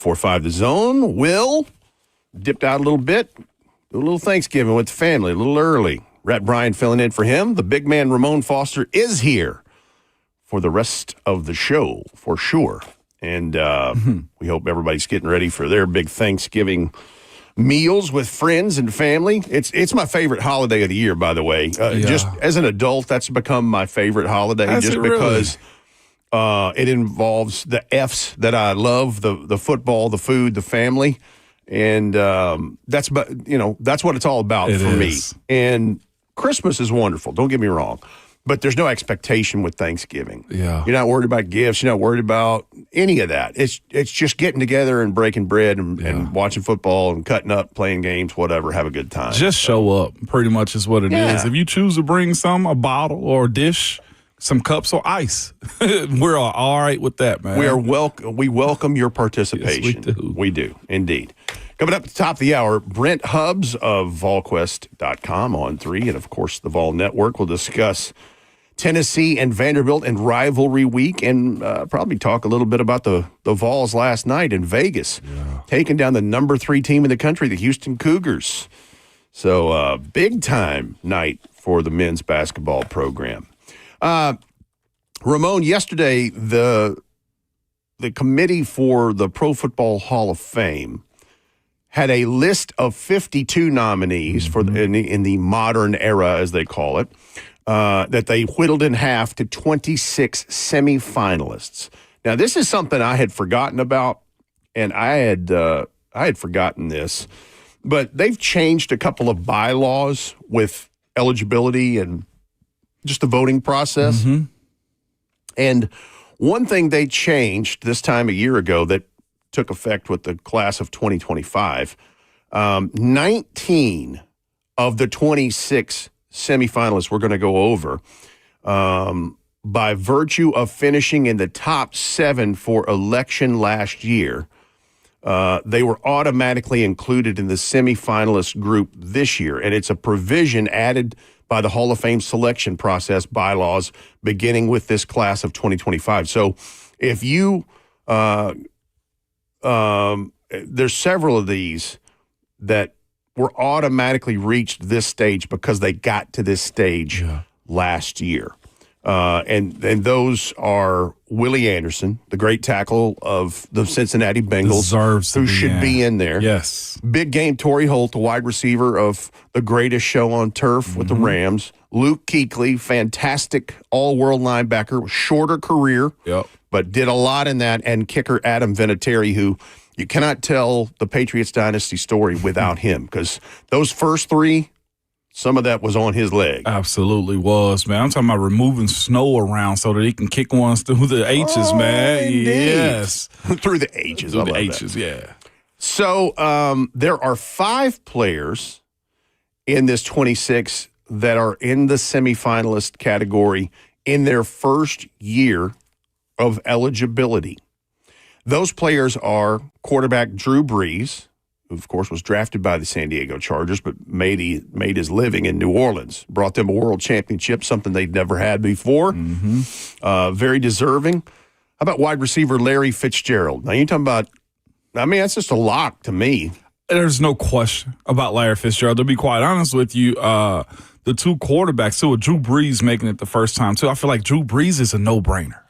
4-5 The Zone. Will dipped out a little bit. Do a little Thanksgiving with the family a little early. Rhett Bryan filling in for him. The big man, Ramon Foster, is here for the rest of the show, for sure. And we hope everybody's getting ready for their big Thanksgiving meals with friends and family. It's my favorite holiday of the year, by the way. Just as an adult, that's become my favorite holiday. Because it involves the F's that I love, the football, the food, the family. And that's what it's all about for me. And Christmas is wonderful, don't get me wrong. But there's no expectation with Thanksgiving. Yeah. You're not worried about gifts. You're not worried about any of that. It's just getting together and breaking bread and watching football and cutting up, playing games, whatever, have a good time. Just show up, pretty much is what it is. If you choose to bring a bottle or a dish, some cups or ice, we're all right with that, man. We welcome your participation. Yes, we do, indeed. Coming up at the top of the hour, Brent Hubs of VolQuest.com on 3, and, of course, the Vol Network will discuss Tennessee and Vanderbilt and rivalry week, and probably talk a little bit about the Vols last night in Vegas, taking down the number 3 team in the country, the Houston Cougars. So big-time night for the men's basketball program. Ramon, yesterday, the committee for the Pro Football Hall of Fame had a list of 52 nominees for in the modern era, as they call it, that they whittled in half to 26 semifinalists. Now, this is something I had forgotten about, and I had forgotten this, but they've changed a couple of bylaws with eligibility and just the voting process. And one thing they changed this time a year ago that took effect with the class of 2025, 19 of the 26 semifinalists we're going to go over, by virtue of finishing in the top 7 for election last year, they were automatically included in the semifinalist group this year. And it's a provision added by the Hall of Fame selection process bylaws beginning with this class of 2025. So if you there's several of these that were automatically reached this stage because they got to this stage last year. And those are Willie Anderson, the great tackle of the Cincinnati Bengals, who should be in there. Yes. Big game Torrey Holt, the wide receiver of the greatest show on turf with the Rams. Luke Kuechly, fantastic all-world linebacker, shorter career, but did a lot in that. And kicker Adam Vinatieri, who you cannot tell the Patriots dynasty story without him, because those first 3, some of that was on his leg. Absolutely was, man. I'm talking about removing snow around so that he can kick ones through the H's, man. Indeed. Yes. Through the H's. Through the H's, yeah. So there are 5 players in this 26 that are in the semifinalist category in their first year of eligibility. Those players are quarterback Drew Brees, who, of course, was drafted by the San Diego Chargers, but made his living in New Orleans, brought them a world championship, something they'd never had before. Very deserving. How about wide receiver Larry Fitzgerald? Now, you're talking about, that's just a lock to me. There's no question about Larry Fitzgerald. To be quite honest with you, the 2 quarterbacks, too, with Drew Brees making it the first time, too, I feel like Drew Brees is a no-brainer.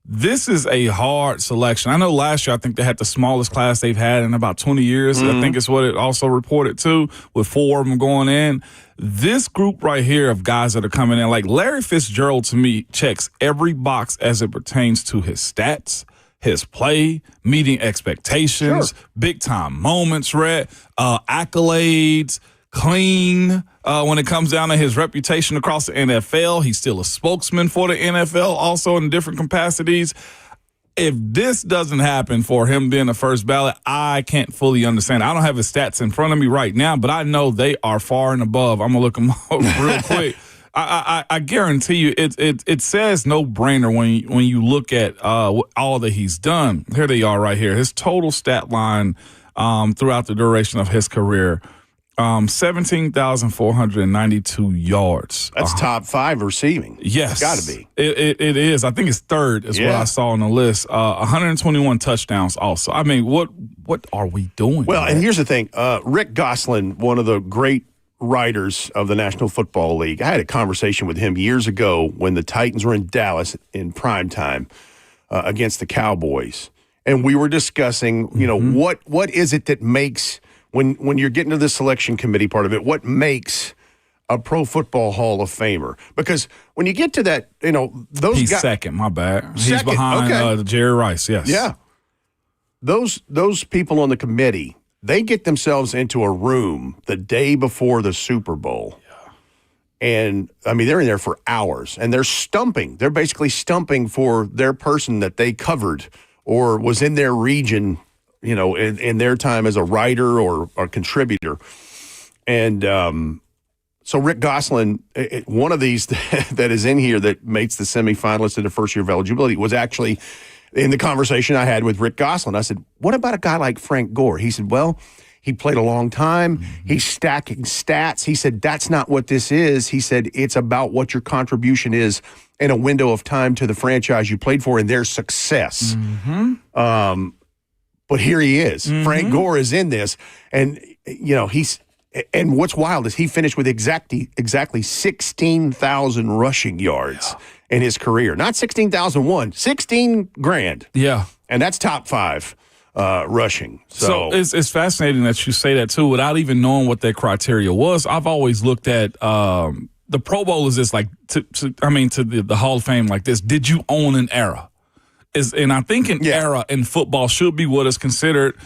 This is a hard selection. I know last year I think they had the smallest class they've had in about 20 years. I think it's what it also reported too, with 4 of them going in. This group right here of guys that are coming in, like Larry Fitzgerald, to me, checks every box as it pertains to his stats, his play, meeting expectations, big-time moments, accolades, clean. When it comes down to his reputation across the NFL, he's still a spokesman for the NFL, also in different capacities. If this doesn't happen for him being the first ballot, I can't fully understand. I don't have his stats in front of me right now, but I know they are far and above. I'm going to look them up real quick. I guarantee you it says no-brainer when you look at all that he's done. Here they are right here. His total stat line throughout the duration of his career. 17,492 yards. That's top 5 receiving. Yes. It's got to be. It is. I think it's third is what I saw on the list. 121 touchdowns also. I mean, what are we doing? Well, and here's the thing. Rick Gosselin, one of the great writers of the National Football League, I had a conversation with him years ago when the Titans were in Dallas in primetime against the Cowboys. And we were discussing, what is it that makes, when you're getting to the selection committee part of it, what makes a Pro Football Hall of Famer? Because when you get to that, those He's guys. second, my bad. He's Second, behind Jerry Rice, yes. Yeah. Those people on the committee, they get themselves into a room the day before the Super Bowl. Yeah. And, I mean, they're in there for hours, and they're stumping. They're basically stumping for their person that they covered or was in their region, in their time as a writer or a contributor. And so Rick Gosselin, one of these that is in here that makes the semifinalists in the first year of eligibility was actually in the conversation I had with Rick Gosselin. I said, what about a guy like Frank Gore? He said, well, he played a long time. Mm-hmm. He's stacking stats. He said, that's not what this is. He said, it's about what your contribution is in a window of time to the franchise you played for and their success. Mm-hmm. But here he is. Mm-hmm. Frank Gore is in this. And, and what's wild is he finished with exactly 16,000 rushing yards in his career. Not 16,001, 16 grand. Yeah. And that's top 5 rushing. So it's fascinating that you say that, too, without even knowing what that criteria was. I've always looked at the Pro Bowl is this like, to the Hall of Fame like this. Did you own an era? And I think an era in football should be what is considered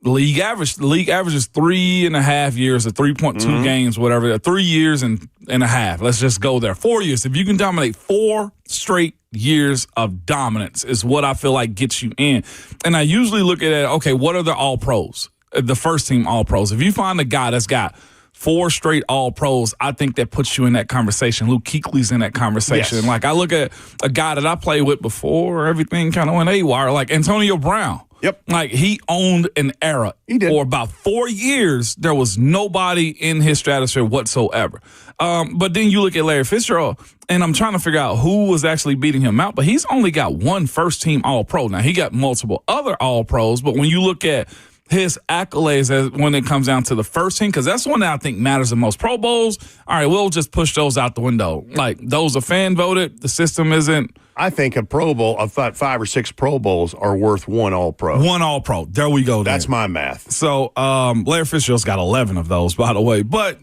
league average. The league average is 3.5 years or 3.2 games, whatever. 3 years and a half. Let's just go there. 4 years. If you can dominate 4 straight years of dominance is what I feel like gets you in. And I usually look at it, okay, what are the all-pros? The first team all-pros. If you find a guy that's got 4 straight all-pros, I think that puts you in that conversation. Luke Kuechly's in that conversation. Yes. Like, I look at a guy that I played with before, everything kind of went AWire, like Antonio Brown. Yep. Like, he owned an era. He did. For about 4 years, there was nobody in his stratosphere whatsoever. But then you look at Larry Fitzgerald, and I'm trying to figure out who was actually beating him out, but he's only got 1 first-team All-Pro. Now, he got multiple other All-Pros, but when you look at his accolades when it comes down to the first team, because that's one that I think matters the most. Pro Bowls, all right, we'll just push those out the window. Like, those are fan-voted. The system isn't. I think a Pro Bowl, I thought 5 or 6 Pro Bowls are worth 1 All-Pro. 1 All-Pro. There we go. That's my math. So Larry Fitzgerald's got 11 of those, by the way. But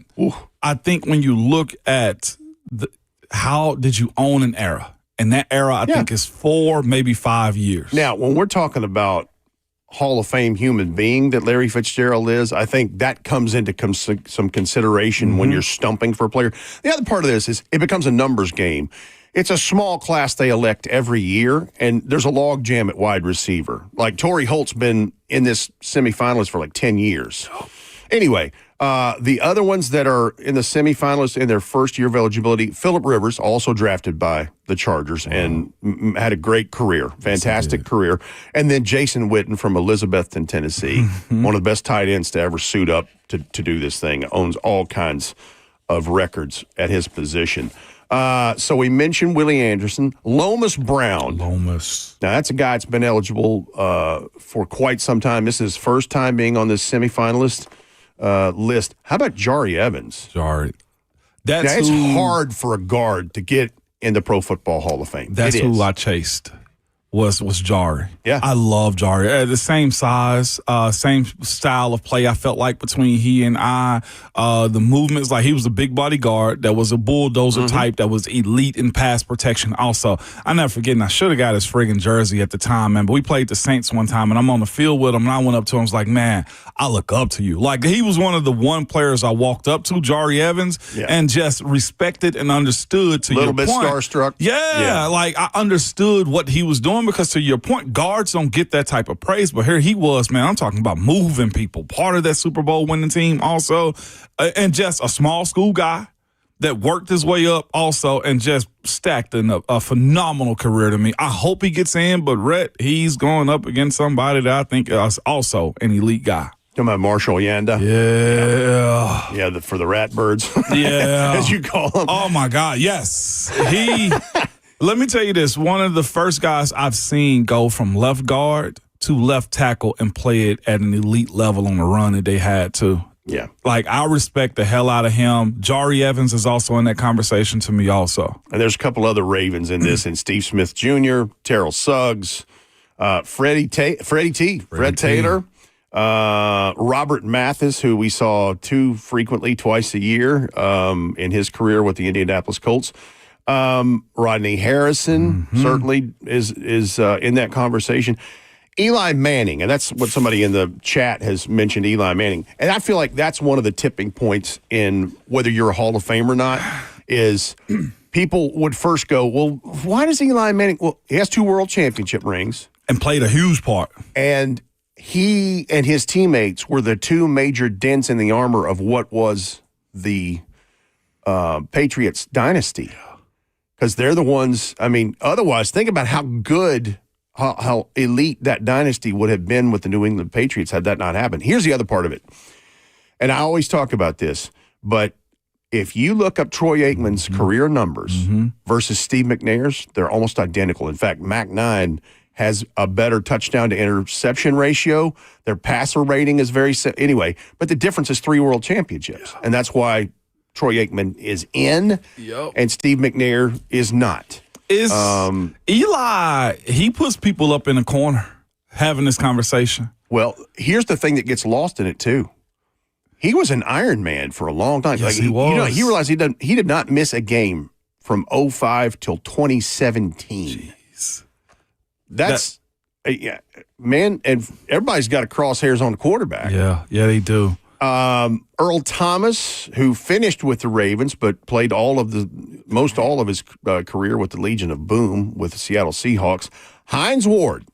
I think when you look at how did you own an era? And that era, I think, is 4, maybe 5 years. Now, when we're talking about Hall of Fame human being that Larry Fitzgerald is, I think that comes into some consideration when you're stumping for a player. The other part of this is it becomes a numbers game. It's a small class they elect every year, and there's a log jam at wide receiver. Like, Torrey Holt's been in this semifinalist for like 10 years. Anyway, the other ones that are in the semifinalists in their first year of eligibility, Phillip Rivers, also drafted by the Chargers and had a great career, fantastic career. And then Jason Witten from Elizabethton, Tennessee, one of the best tight ends to ever suit up to do this thing, owns all kinds of records at his position. So we mentioned Willie Anderson. Lomas Brown. Lomas. Now, that's a guy that's been eligible for quite some time. This is his first time being on this semifinalist list. How about Jari Evans? Jari. It's hard for a guard to get in the Pro Football Hall of Fame. That's who I chased. Was Jari. Yeah. I love Jari. The same size, same style of play I felt like between he and I. The movements, like he was a big body guard that was a bulldozer type that was elite in pass protection also. I never forget, and I should have got his friggin' jersey at the time, man, but we played the Saints one time, and I'm on the field with him, and I went up to him, I was like, man, I look up to you. Like, he was one of the players I walked up to, Jari Evans, and just respected and understood to your point. A little bit starstruck. Yeah, like I understood what he was doing because to your point, guards don't get that type of praise, but here he was, man, I'm talking about moving people, part of that Super Bowl winning team also, and just a small school guy that worked his way up also and just stacked in a phenomenal career to me. I hope he gets in, but Rhett, he's going up against somebody that I think is also an elite guy. Talking about Marshall Yanda. Yeah. For the Ratbirds. Yeah. As you call him. Oh, my God, yes. Let me tell you this. One of the first guys I've seen go from left guard to left tackle and play it at an elite level on the run that they had, too. Yeah. Like, I respect the hell out of him. Jari Evans is also in that conversation to me also. And there's a couple other Ravens in this, and Steve Smith Jr., Terrell Suggs, Fred Taylor, Robert Mathis, who we saw twice a year in his career with the Indianapolis Colts. Rodney Harrison certainly is in that conversation. Eli Manning, and that's what somebody in the chat has mentioned, Eli Manning. And I feel like that's one of the tipping points in whether you're a Hall of Fame or not, is people would first go, well, why does Eli Manning? Well, he has 2 world championship rings. And played a huge part. And he and his teammates were the 2 major dents in the armor of what was the Patriots dynasty. Because they're the ones, otherwise, think about how good, how elite that dynasty would have been with the New England Patriots had that not happened. Here's the other part of it. And I always talk about this, but if you look up Troy Aikman's career numbers versus Steve McNair's, they're almost identical. In fact, Mac 9 has a better touchdown to interception ratio. Their passer rating is anyway, but the difference is 3 world championships. And that's why Troy Aikman is in, and Steve McNair is not. Eli, he puts people up in a corner having this conversation. Well, here's the thing that gets lost in it, too. He was an Iron Man for a long time. Yes, he was. He realized he did not miss a game from 2005 till 2017. Jeez. That's, man, and everybody's got crosshairs on the quarterback. Yeah, they do. Earl Thomas, who finished with the Ravens but played most all of his career with the Legion of Boom with the Seattle Seahawks. Hines Ward,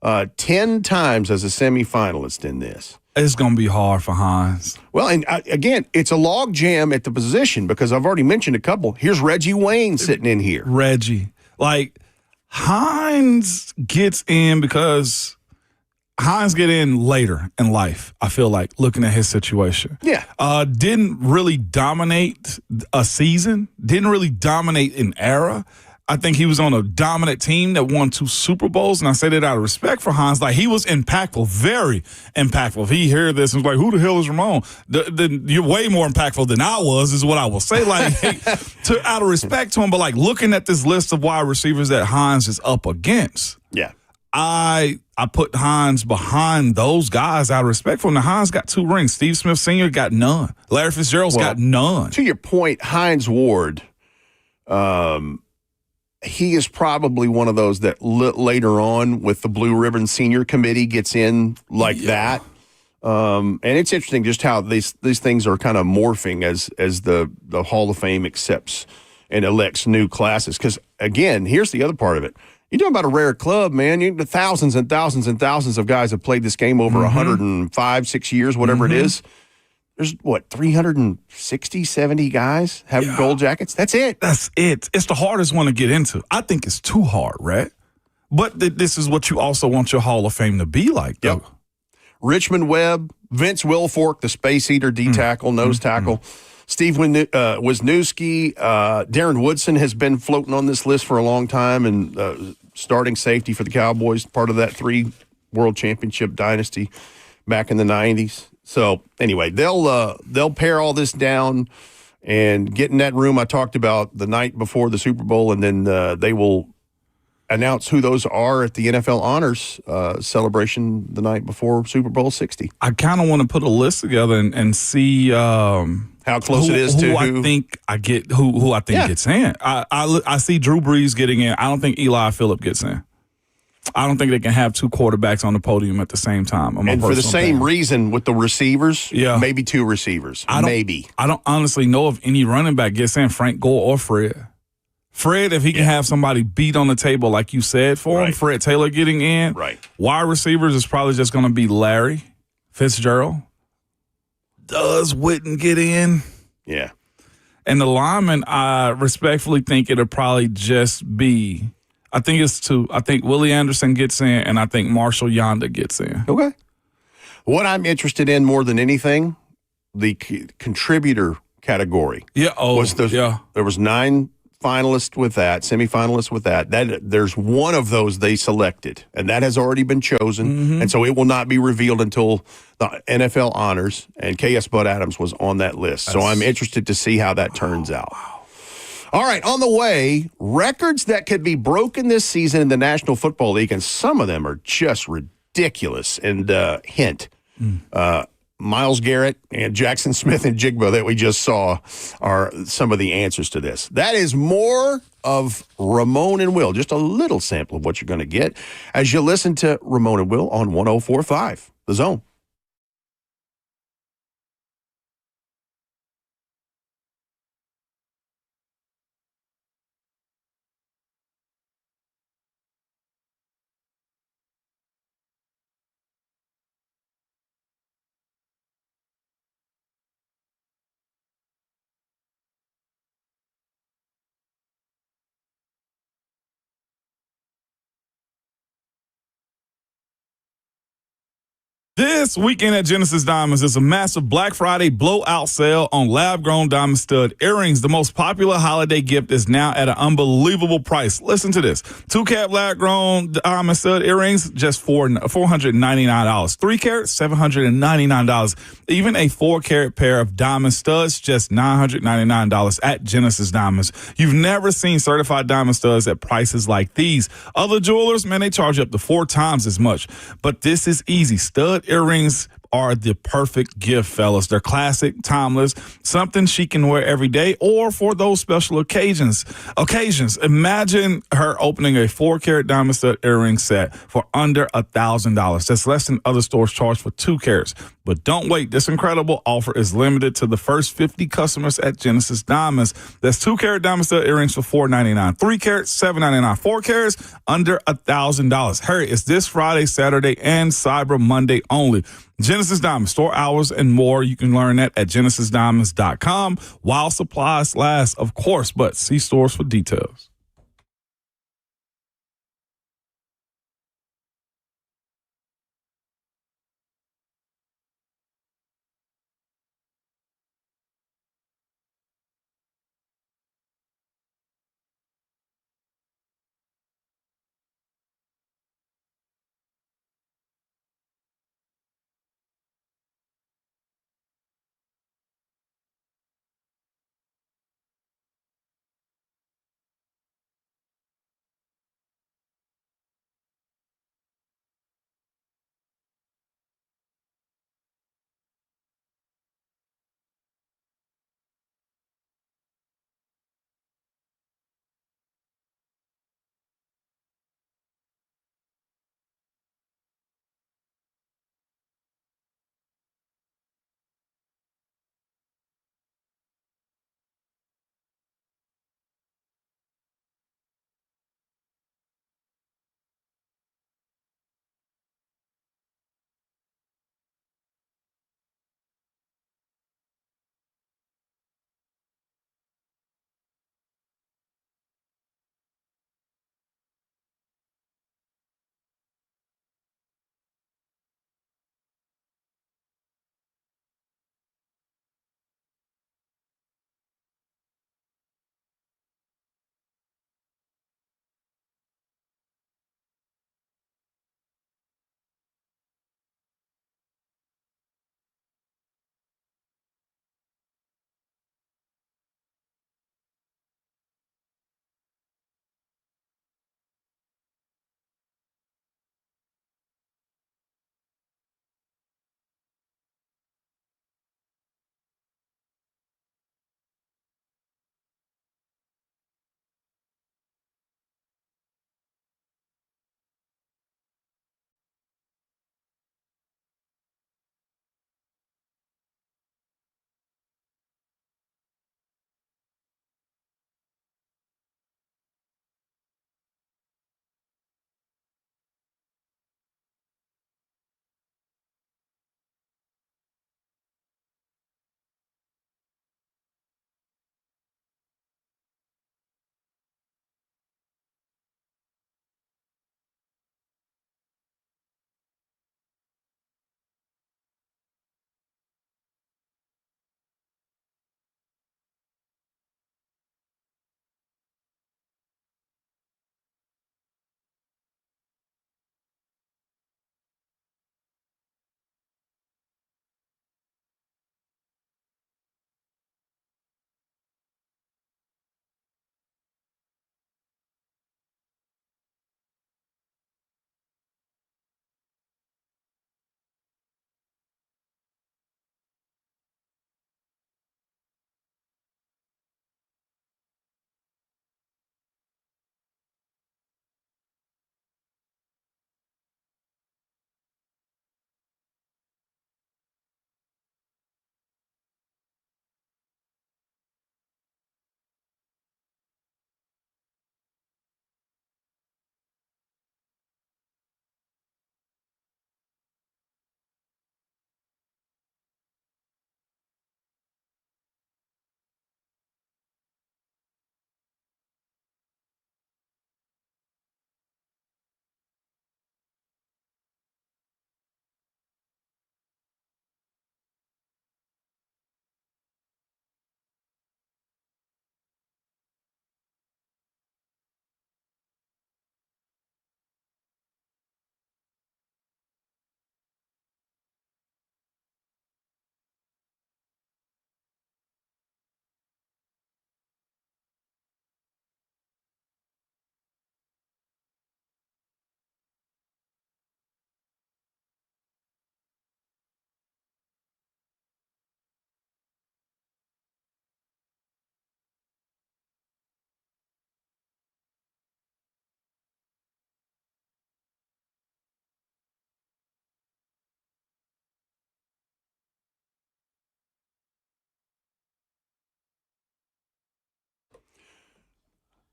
10 times as a semifinalist in this. It's going to be hard for Hines. Well, and again, it's a log jam at the position because I've already mentioned a couple. Here's Reggie Wayne sitting in here. Reggie. Like, Hines gets in because Hines get in later in life, I feel like, looking at his situation. Yeah. Didn't really dominate a season. Didn't really dominate an era. I think he was on a dominant team that won 2 Super Bowls, and I say that out of respect for Hines. Like, he was impactful, very impactful. If he heard this and was like, who the hell is Ramon? You're way more impactful than I was, is what I will say. Like, out of respect to him, but, like, looking at this list of wide receivers that Hines is up against. Yeah. I put Hines behind those guys out of respect for him. Now, Hines got 2 rings. Steve Smith Sr. got none. Larry Fitzgerald's got none. To your point, Hines Ward, he is probably one of those that later on with the Blue Ribbon Senior Committee gets in like that. And it's interesting just how these things are kind of morphing as the Hall of Fame accepts and elects new classes. Because, again, here's the other part of it. You're talking about a rare club, man. The thousands and thousands and thousands of guys have played this game over 105, 6 years, whatever it is. There's, 360, 70 guys have gold jackets? That's it. That's it. It's the hardest one to get into. I think it's too hard, right? But this is what you also want your Hall of Fame to be like, though. Yep. Richmond Webb, Vince Wilfork, the space eater, D-tackle, nose tackle. Steve Wisniewski, Darren Woodson has been floating on this list for a long time and starting safety for the Cowboys, part of that 3 world championship dynasty back in the 90s. So anyway, they'll pare all this down and get in that room I talked about the night before the Super Bowl, and then they will announce who those are at the NFL Honors celebration the night before Super Bowl 60. I kind of want to put a list together and see how close it is to who I think I get who I think gets in. I see Drew Brees getting in. I don't think Eli Phillip gets in. I don't think they can have 2 quarterbacks on the podium at the same time. And for the same reason with the receivers, maybe 2 receivers, maybe. I don't honestly know if any running back gets in, Frank Gore or Fred. Fred, if he can have somebody beat on the table like you said for him, Fred Taylor getting in. Right. Wide receivers is probably just going to be Larry Fitzgerald. Does Witten get in? Yeah. And the lineman, I respectfully think it'll probably just be I think it's two. I think Willie Anderson gets in, and I think Marshall Yonda gets in. Okay. What I'm interested in more than anything, the contributor category. Yeah. Yeah. There was 9 finalists with that, semifinalists with that. There's one of those they selected, and that has already been chosen, and so it will not be revealed until the NFL honors, and K.S. Bud Adams was on that list. So I'm interested to see how that turns out. Wow. All right, on the way, records that could be broken this season in the National Football League, and some of them are just ridiculous. And hint, Myles Garrett and Jackson Smith and Jigba that we just saw are some of the answers to this. That is more of Ramon and Will, just a little sample of what you're going to get as you listen to Ramon and Will on 104.5, The Zone. This weekend at Genesis Diamonds is a massive Black Friday blowout sale on lab-grown diamond stud earrings. The most popular holiday gift is now at an unbelievable price. Listen to this. 2-carat lab-grown diamond stud earrings, just $499. 3-carat, $799. Even a 4-carat pair of diamond studs, just $999 at Genesis Diamonds. You've never seen certified diamond studs at prices like these. Other jewelers, man, they charge up to 4 times as much. But this is easy. Stud earrings are the perfect gift, fellas. They're classic, timeless, something she can wear every day or for those special occasions. Imagine her opening a 4-carat diamond stud earring set for under $1,000. That's less than other stores charge for 2 carats. But don't wait. This incredible offer is limited to the first 50 customers at Genesis Diamonds. That's 2-carat diamond stud earrings for $499. 3 carats, $799. 4 carats, under $1,000. Hurry, it's this Friday, Saturday, and Cyber Monday only. Genesis Diamonds, store hours and more. You can learn that at genesisdiamonds.com while supplies last, of course, but see stores for details.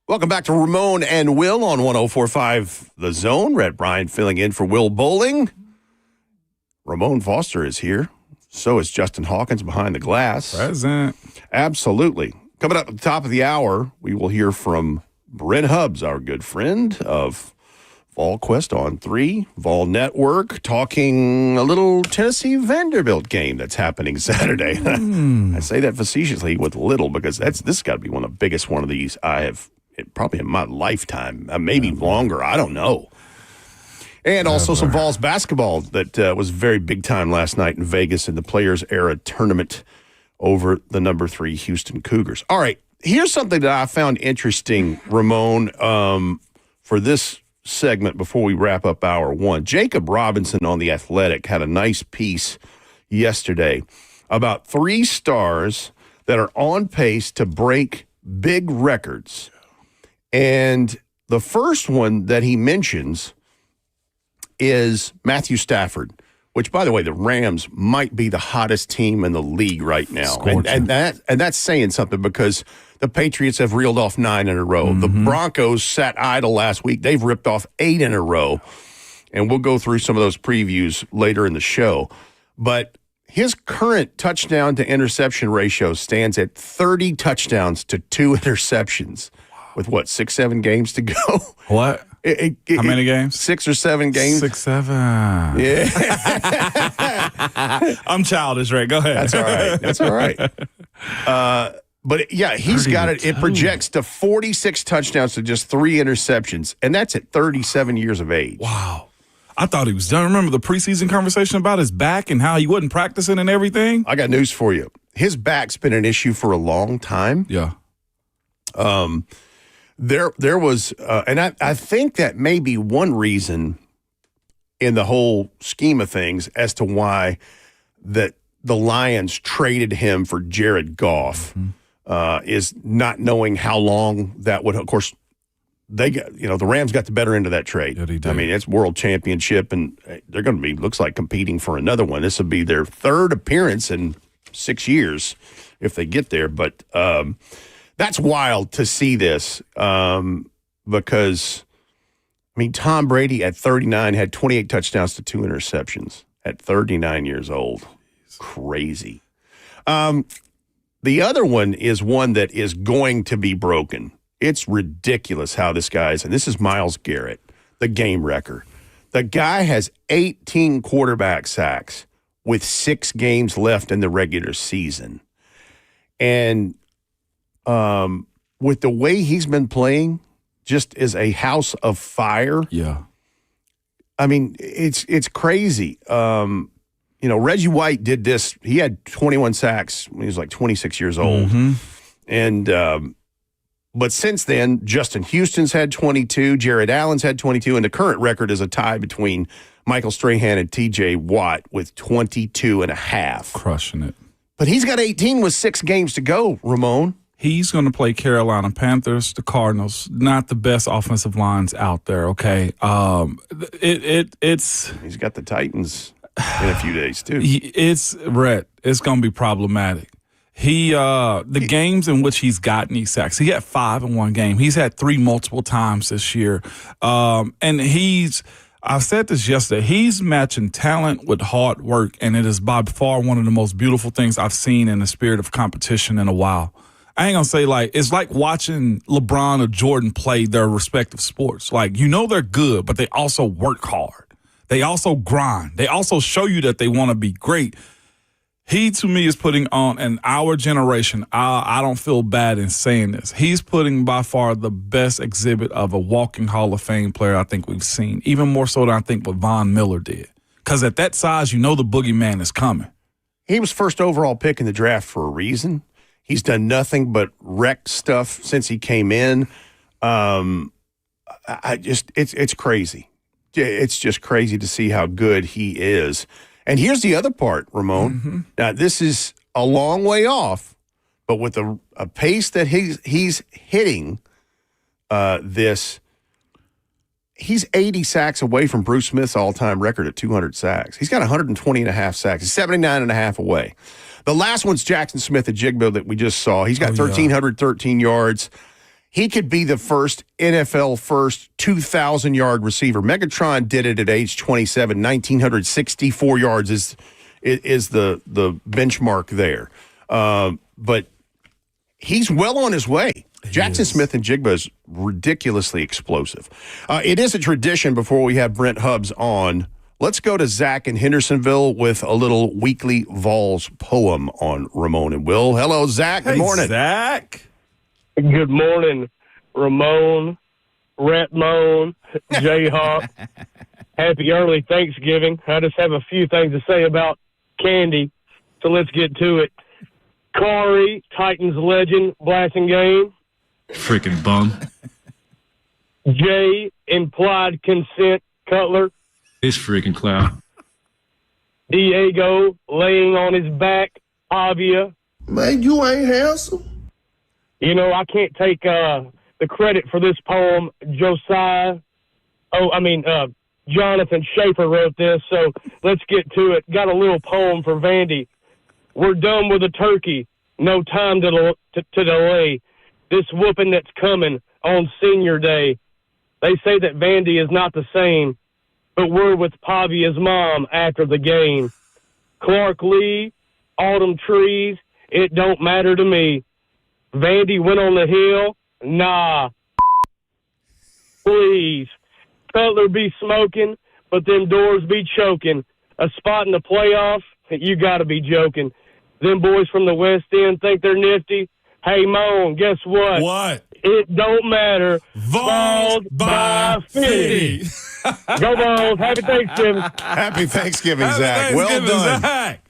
Welcome back to Ramon and Will on 104.5 The Zone. Rhett Bryant filling in for Will Bowling. Ramon Foster is here. So is Justin Hawkins behind the glass. Present. Absolutely. Coming up at the top of the hour, we will hear from Brent Hubs, our good friend of Vol Quest on 3, Vol Network, talking a little Tennessee-Vanderbilt game that's happening Saturday. I say that facetiously with little because this has got to be one of the biggest one of these I have probably in my lifetime, maybe longer. I don't know. And also some Vols basketball that was very big time last night in Vegas in the Players Era tournament over the number 3 Houston Cougars. All right, here's something that I found interesting, Ramon, for this segment before we wrap up hour 1. Jacob Robinson on The Athletic had a nice piece yesterday about 3 stars that are on pace to break big records. And the first one that he mentions is Matthew Stafford, which, by the way, the Rams might be the hottest team in the league right now. And that's saying something because the Patriots have reeled off 9 in a row. The Broncos sat idle last week. They've ripped off 8 in a row. And we'll go through some of those previews later in the show. But his current touchdown to interception ratio stands at 30 touchdowns to 2 interceptions. With 6-7 games to go? What? How many games? 6 or 7 games. 6, 7. Yeah. I'm childish, Ray. Go ahead. That's all right. But yeah, he's got it. It projects to 46 touchdowns to just 3 interceptions, and that's at 37 years of age. Wow. I thought he was done. Remember the preseason conversation about his back and how he wasn't practicing and everything? I got news for you. His back's been an issue for a long time. Yeah. There was, and I think that may be one reason in the whole scheme of things as to why that the Lions traded him for Jared Goff, is not knowing how long that would. Of course, they got the Rams got the better end of that trade. Yeah, they did. I mean, it's world championship, and they're going to be looks like competing for another one. This will be their 3rd appearance in 6 years if they get there, but. That's wild to see this because, I mean, Tom Brady at 39 had 28 touchdowns to 2 interceptions at 39 years old. Crazy. The other one is one that is going to be broken. It's ridiculous how this guy's, and this is Myles Garrett, the game wrecker. The guy has 18 quarterback sacks with 6 games left in the regular season. And with the way he's been playing, just as a house of fire. Yeah. I mean, it's crazy. Reggie White did this. He had 21 sacks when he was like 26 years old. And but since then, Justin Houston's had 22, Jared Allen's had 22, and the current record is a tie between Michael Strahan and TJ Watt with 22 and a half. Crushing it. But he's got 18 with 6 games to go, Ramon. He's going to play Carolina Panthers, the Cardinals, not the best offensive lines out there, okay? It's he's got the Titans in a few days, too. It's going to be problematic. The games in which he's gotten these sacks, he had 5 in one game. He's had 3 multiple times this year. And I've said this yesterday, he's matching talent with hard work, and it is by far one of the most beautiful things I've seen in the spirit of competition in a while. I ain't gonna say it's like watching LeBron or Jordan play their respective sports. They're good, but they also work hard. They also grind. They also show you that they want to be great. He, to me, is putting on, in our generation, I don't feel bad in saying this, he's putting by far the best exhibit of a walking Hall of Fame player I think we've seen, even more so than I think what Von Miller did. Because at that size, the boogeyman is coming. He was first overall pick in the draft for a reason. He's done nothing but wreck stuff since he came in. It's crazy. It's just crazy to see how good he is. And here's the other part, Ramon. Now, this is a long way off, but with a pace that he's hitting he's 80 sacks away from Bruce Smith's all-time record at 200 sacks. He's got 120 and a half sacks. He's 79 and a half away. The last one's Jackson Smith at Jigbo that we just saw. He's got 1,313 yards. he could be the first NFL first 2,000-yard receiver. Megatron did it at age 27. 1,964 yards is the benchmark there. But he's well on his way. Jackson Smith and Jigba is ridiculously explosive. It is a tradition before we have Brent Hubs on. Let's go to Zach in Hendersonville with a little weekly Vols poem on Ramon and Will. Hello, Zach. Good morning. Zach. Good morning, Ramon, Ratmon, Jayhawk. Happy early Thanksgiving. I just have a few things to say about candy, so let's get to it. Corey, Titans legend, blasting game. Freaking bum. Jay, implied consent, Cutler. This freaking clown. Diego, laying on his back, Avia. Man, you ain't handsome. You know, I can't take the credit for this poem. Jonathan Schaefer wrote this, so let's get to it. Got a little poem for Vandy. We're done with the turkey. No time to delay. This whooping that's coming on senior day. They say that Vandy is not the same, but we're with Pavia's mom after the game. Clark Lee, autumn trees, it don't matter to me. Vandy went on the hill? Nah. Please. Cutler be smoking, but them doors be choking. A spot in the playoffs? You gotta be joking. Them boys from the West End think they're nifty. Hey, Moan, guess what? What? It don't matter. Vols by 50. Go Vols. Happy Thanksgiving. Happy Thanksgiving, Happy Zach. Well Thanksgiving, done. Zach.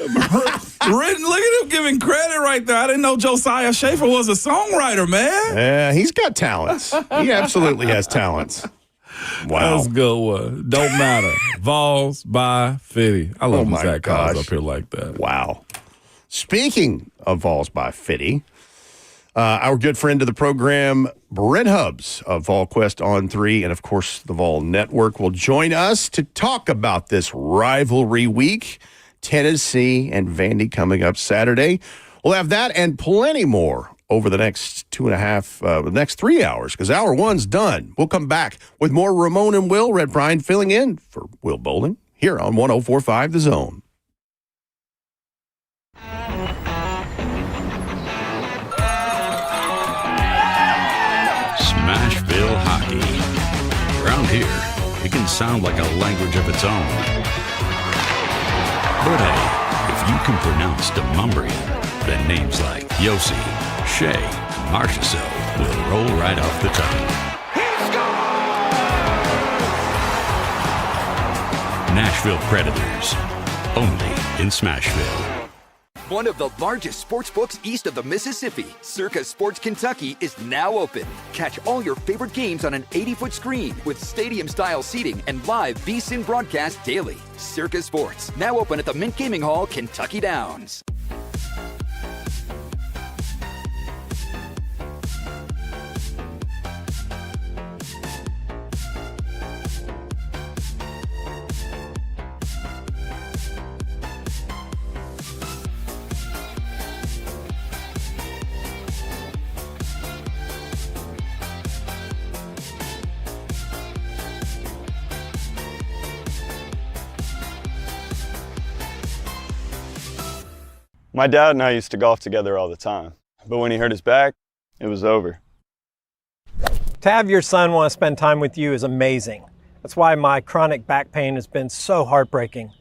Look at him giving credit right there. I didn't know Josiah Schaefer was a songwriter, man. Yeah, he's got talents. He absolutely has talents. Wow. That was a good one. Don't matter. Vols by 50. I love when my Zach calls gosh. up here like that. Wow. Speaking of Vols by 50, our good friend of the program, Brent Hubs of VolQuest on 3 and, of course, the Vol Network will join us to talk about this rivalry week. Tennessee and Vandy coming up Saturday. We'll have that and plenty more over the next 3 hours because hour one's done. We'll come back with more Ramon and Will. Red Bryan filling in for Will Bowling here on 104.5 The Zone. Smashville hockey. Around here, it can sound like a language of its own. But hey, if you can pronounce Demumbrian, then names like Yossi, Shea, and Marchessault will roll right off the tongue. Nashville Predators, only in Smashville. One of the largest sports books east of the Mississippi, Circa Sports Kentucky, is now open. Catch all your favorite games on an 80-foot screen with stadium-style seating and live VSiN broadcast daily. Circa Sports, now open at the Mint Gaming Hall, Kentucky Downs. My dad and I used to golf together all the time, but when he hurt his back, it was over. To have your son want to spend time with you is amazing. That's why my chronic back pain has been so heartbreaking.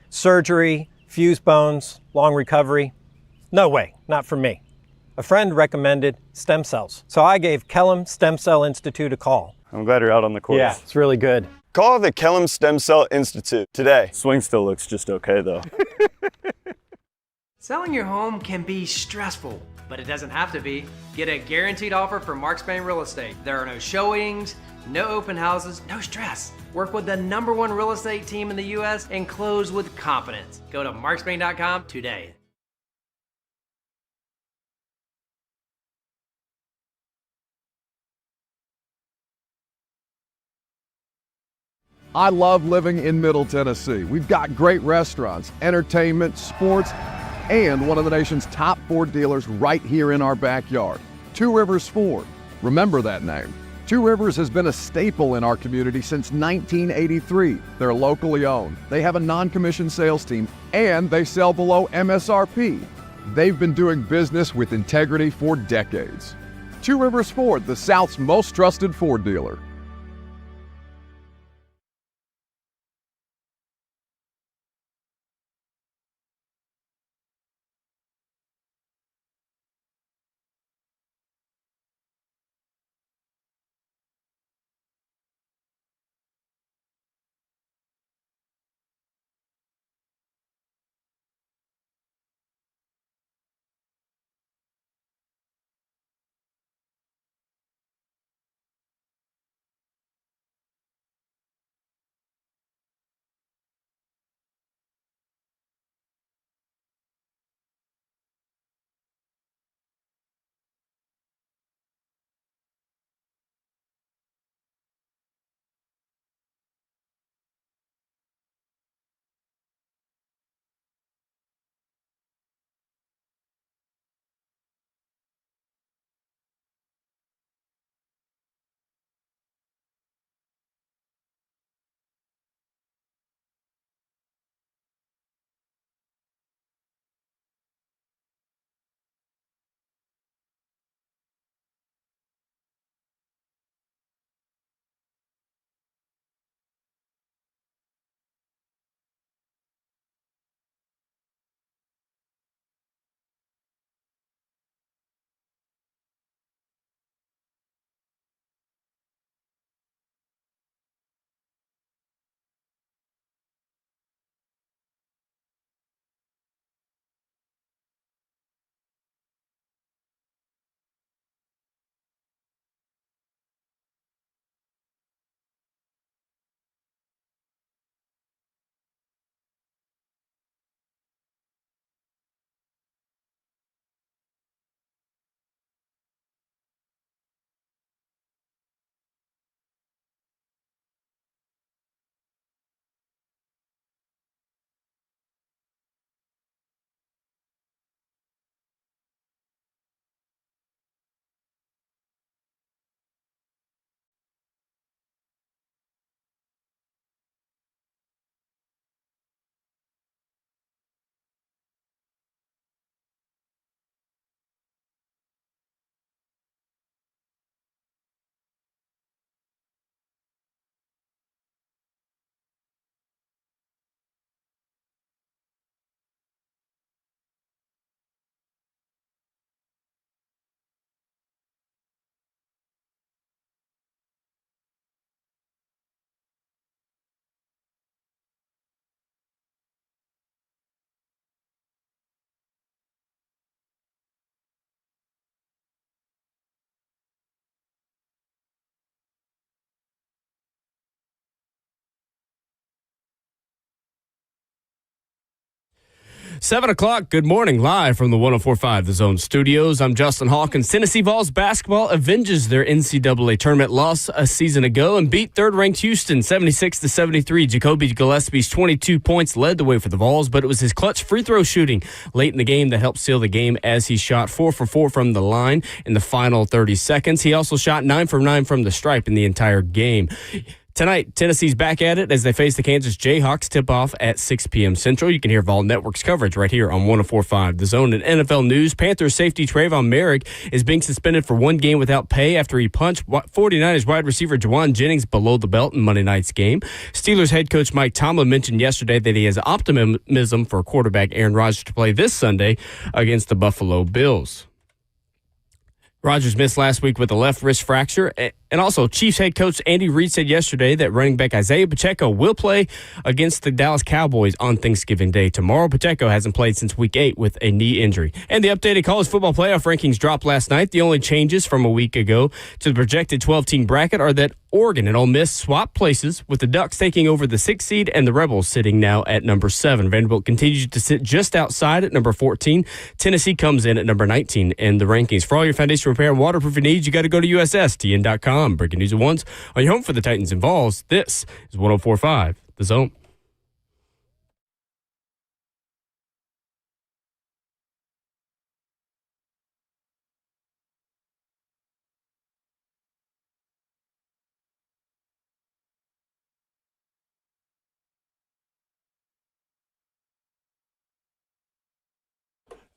Surgery, fused bones, long recovery. No way, not for me. A friend recommended stem cells, so I gave Kellum Stem Cell Institute a call. I'm glad you're out on the course. Yeah, it's really good. Call the Kellum Stem Cell Institute today. Swing still looks just okay though. Selling your home can be stressful, but it doesn't have to be. Get a guaranteed offer from Mark Spain Real Estate. There are no showings, no open houses, no stress. Work with the #1 real estate team in the U.S. and close with confidence. Go to markspain.com today. I love living in Middle Tennessee. We've got great restaurants, entertainment, sports, and one of the nation's top Ford dealers right here in our backyard. Two Rivers Ford, Remember that name. Two Rivers has been a staple in our community since 1983. They're locally owned. They have a non-commissioned sales team, and they sell below MSRP. They've been doing business with integrity for decades. Two Rivers Ford, the South's most trusted Ford dealer. Seven o'clock, good morning, live from the 104.5 The Zone Studios. I'm Justin Hawkins. Tennessee Vols basketball avenges their NCAA tournament loss a season ago and beat third-ranked Houston 76-73. Jacoby Gillespie's 22 points led the way for the Vols, but it was his clutch free throw shooting late in the game that helped seal the game as he shot 4 for 4 from the line in the final 30 seconds. He also shot 9 for 9 from the stripe in the entire game. Tonight, Tennessee's back at it as they face the Kansas Jayhawks. Tip-off at 6 p.m. Central. You can hear Vol Network's coverage right here on 104.5 The Zone. And NFL news, Panthers safety Trayvon Merrick is being suspended for one game without pay after he punched 49ers wide receiver Juwan Jennings below the belt in Monday night's game. Steelers head coach Mike Tomlin mentioned yesterday that he has optimism for quarterback Aaron Rodgers to play this Sunday against the Buffalo Bills. Rodgers missed last week with a left wrist fracture. And also, Chiefs head coach Andy Reid said yesterday that running back Isaiah Pacheco will play against the Dallas Cowboys on Thanksgiving Day tomorrow. Pacheco hasn't played since Week 8 with a knee injury. And the updated college football playoff rankings dropped last night. The only changes from a week ago to the projected 12-team bracket are that Oregon and Ole Miss swap places, with the Ducks taking over the 6th seed and the Rebels sitting now at number 7. Vanderbilt continues to sit just outside at number 14. Tennessee comes in at number 19 in the rankings. For all your foundation repair and waterproofing needs, you got to go to USSTN.com. Breaking news at once on your home for the Titans and Vols. This is 104.5 The Zone.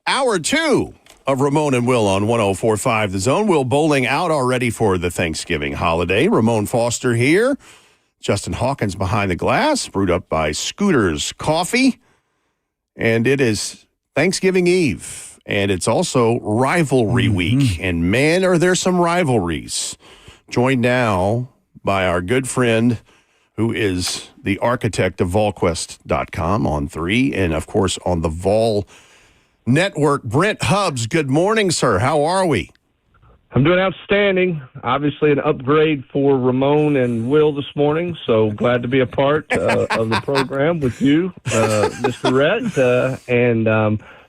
Hour 2 of Ramon and Will on 104.5 The Zone. Will bowling out already for the Thanksgiving holiday. Ramon Foster here. Justin Hawkins behind the glass, brewed up by Scooter's Coffee. And it is Thanksgiving Eve. And it's also rivalry week. And man, are there some rivalries. Joined now by our good friend who is the architect of VolQuest.com on 3, and of course on the Vol Network, Brent Hubs. Good morning, sir. How are we? I'm doing outstanding. Obviously an upgrade for Ramon and Will this morning, so glad to be a part of the program with you, Mr. Rhett. And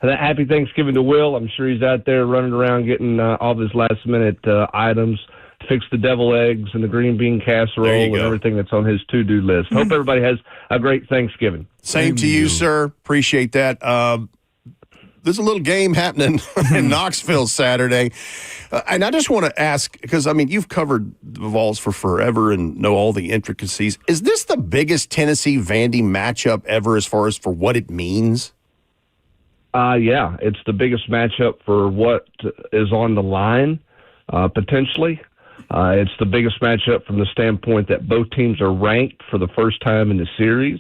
happy Thanksgiving to Will. I'm sure he's out there running around getting all of his last-minute items to fix the devil eggs and the green bean casserole and everything that's on his to-do list. Hope everybody has a great Thanksgiving. Same to you, sir. Appreciate that. There's a little game happening in Knoxville Saturday. And I just want to ask, because, I mean, you've covered the Vols for forever and know all the intricacies. Is this the biggest Tennessee-Vandy matchup ever as far as for what it means? Yeah, it's the biggest matchup for what is on the line, potentially. It's the biggest matchup from the standpoint that both teams are ranked for the first time in the series.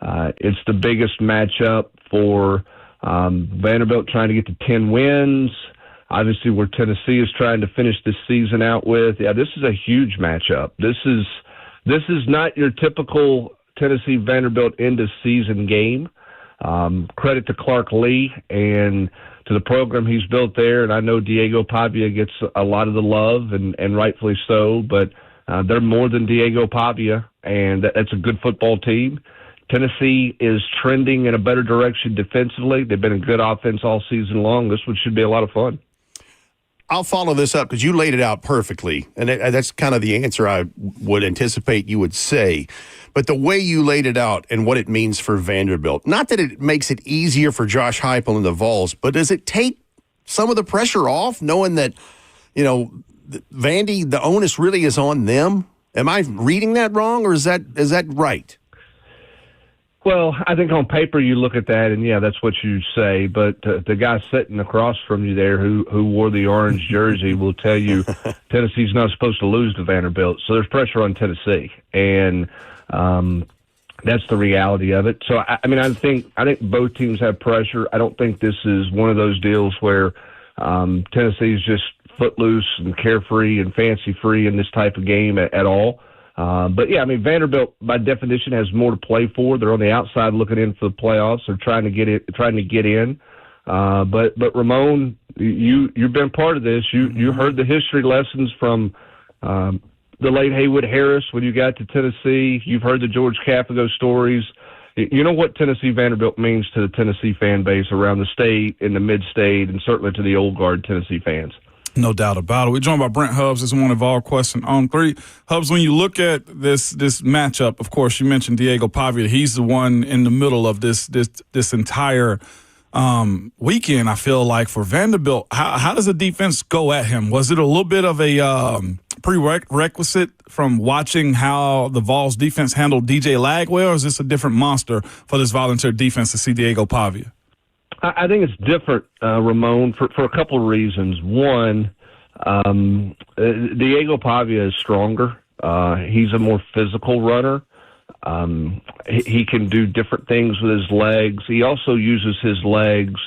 It's the biggest matchup for Vanderbilt trying to get to 10 wins. Obviously, where Tennessee is trying to finish this season out with. Yeah, this is a huge matchup. This is not your typical Tennessee-Vanderbilt end-of-season game. Credit to Clark Lee and to the program he's built there. And I know Diego Pavia gets a lot of the love, and rightfully so, but they're more than Diego Pavia, and that's a good football team. Tennessee is trending in a better direction defensively. They've been a good offense all season long. This one should be a lot of fun. I'll follow this up because you laid it out perfectly, and that's kind of the answer I would anticipate you would say. But the way you laid it out and what it means for Vanderbilt, not that it makes it easier for Josh Heupel and the Vols, but does it take some of the pressure off knowing that, you know, Vandy, the onus really is on them? Am I reading that wrong, or is that right? Well, I think on paper you look at that, and yeah, that's what you say. But the guy sitting across from you there who wore the orange jersey will tell you Tennessee's not supposed to lose to Vanderbilt. So there's pressure on Tennessee, and that's the reality of it. So I think both teams have pressure. I don't think this is one of those deals where Tennessee's just footloose and carefree and fancy free in this type of game at all. But yeah, I mean, Vanderbilt by definition has more to play for. They're on the outside looking in for the playoffs. They're trying to get in. But Ramon, you've been part of this. You heard the history lessons from the late Haywood Harris when you got to Tennessee. You've heard the George Cafago stories. You know what Tennessee-Vanderbilt means to the Tennessee fan base around the state, in the mid-state, and certainly to the old guard Tennessee fans. No doubt about it. We're joined by Brent Hubs. This is one of our questions on 3. Hubs, when you look at this matchup, of course, you mentioned Diego Pavia. He's the one in the middle of this entire weekend, I feel like, for Vanderbilt. How does the defense go at him? Was it a little bit of a prerequisite from watching how the Vols defense handled DJ Lagway, or is this a different monster for this volunteer defense to see Diego Pavia? I think it's different, Ramon, for a couple of reasons. One, Diego Pavia is stronger. He's a more physical runner. He can do different things with his legs. He also uses his legs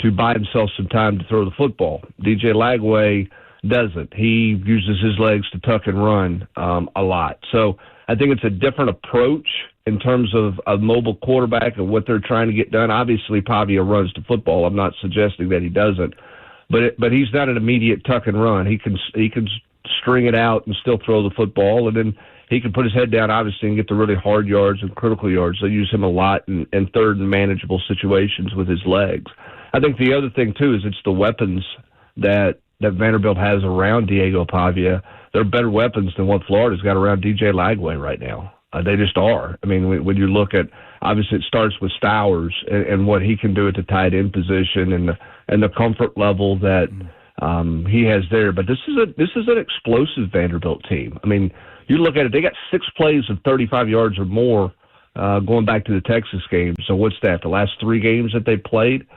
to buy himself some time to throw the football. DJ Lagway doesn't. He uses his legs to tuck and run a lot. So I think it's a different approach in terms of a mobile quarterback and what they're trying to get done. Obviously, Pavia runs the football. I'm not suggesting that he doesn't, but he's not an immediate tuck and run. He can string it out and still throw the football, and then he can put his head down, obviously, and get the really hard yards and critical yards. They use him a lot in third and manageable situations with his legs. I think the other thing, too, is it's the weapons that Vanderbilt has around Diego Pavia. They're better weapons than what Florida's got around DJ Lagway right now. They just are. I mean, when you look at, obviously it starts with Stowers and what he can do at the tight end position and the comfort level that he has there. But this is an explosive Vanderbilt team. I mean, you look at it, they got 6 plays of 35 yards or more going back to the Texas game. So what's that? The last 3 games that they played.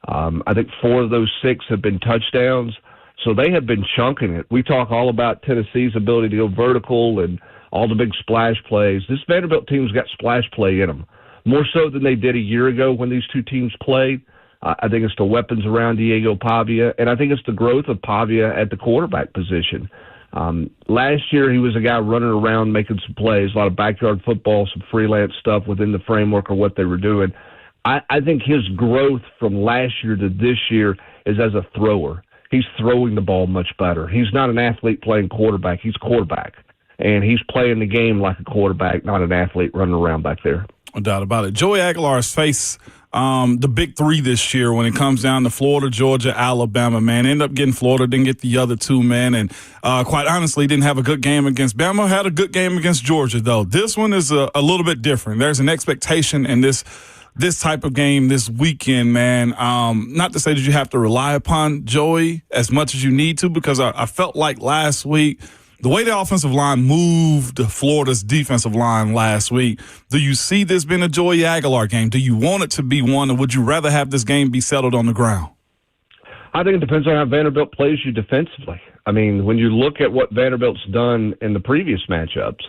I think 4 of those 6 have been touchdowns. So they have been chunking it. We talk all about Tennessee's ability to go vertical and all the big splash plays. This Vanderbilt team's got splash play in them, more so than they did a year ago when these two teams played. I think it's the weapons around Diego Pavia, and I think it's the growth of Pavia at the quarterback position. Last year, he was a guy running around making some plays, a lot of backyard football, some freelance stuff within the framework of what they were doing. I think his growth from last year to this year is as a thrower. He's throwing the ball much better. He's not an athlete playing quarterback. He's quarterback. And he's playing the game like a quarterback, not an athlete running around back there. No doubt about it. Joey Aguilar's faced the big 3 this year when it comes down to Florida, Georgia, Alabama, man. Ended up getting Florida, didn't get the other 2, man. And quite honestly, didn't have a good game against Bama. Had a good game against Georgia, though. This one is a little bit different. There's an expectation in this type of game this weekend, man. Not to say that you have to rely upon Joey as much as you need to, because I felt like last week, the way the offensive line moved Florida's defensive line last week, do you see this being a Joey Aguilar game? Do you want it to be one, or would you rather have this game be settled on the ground? I think it depends on how Vanderbilt plays you defensively. I mean, when you look at what Vanderbilt's done in the previous matchups,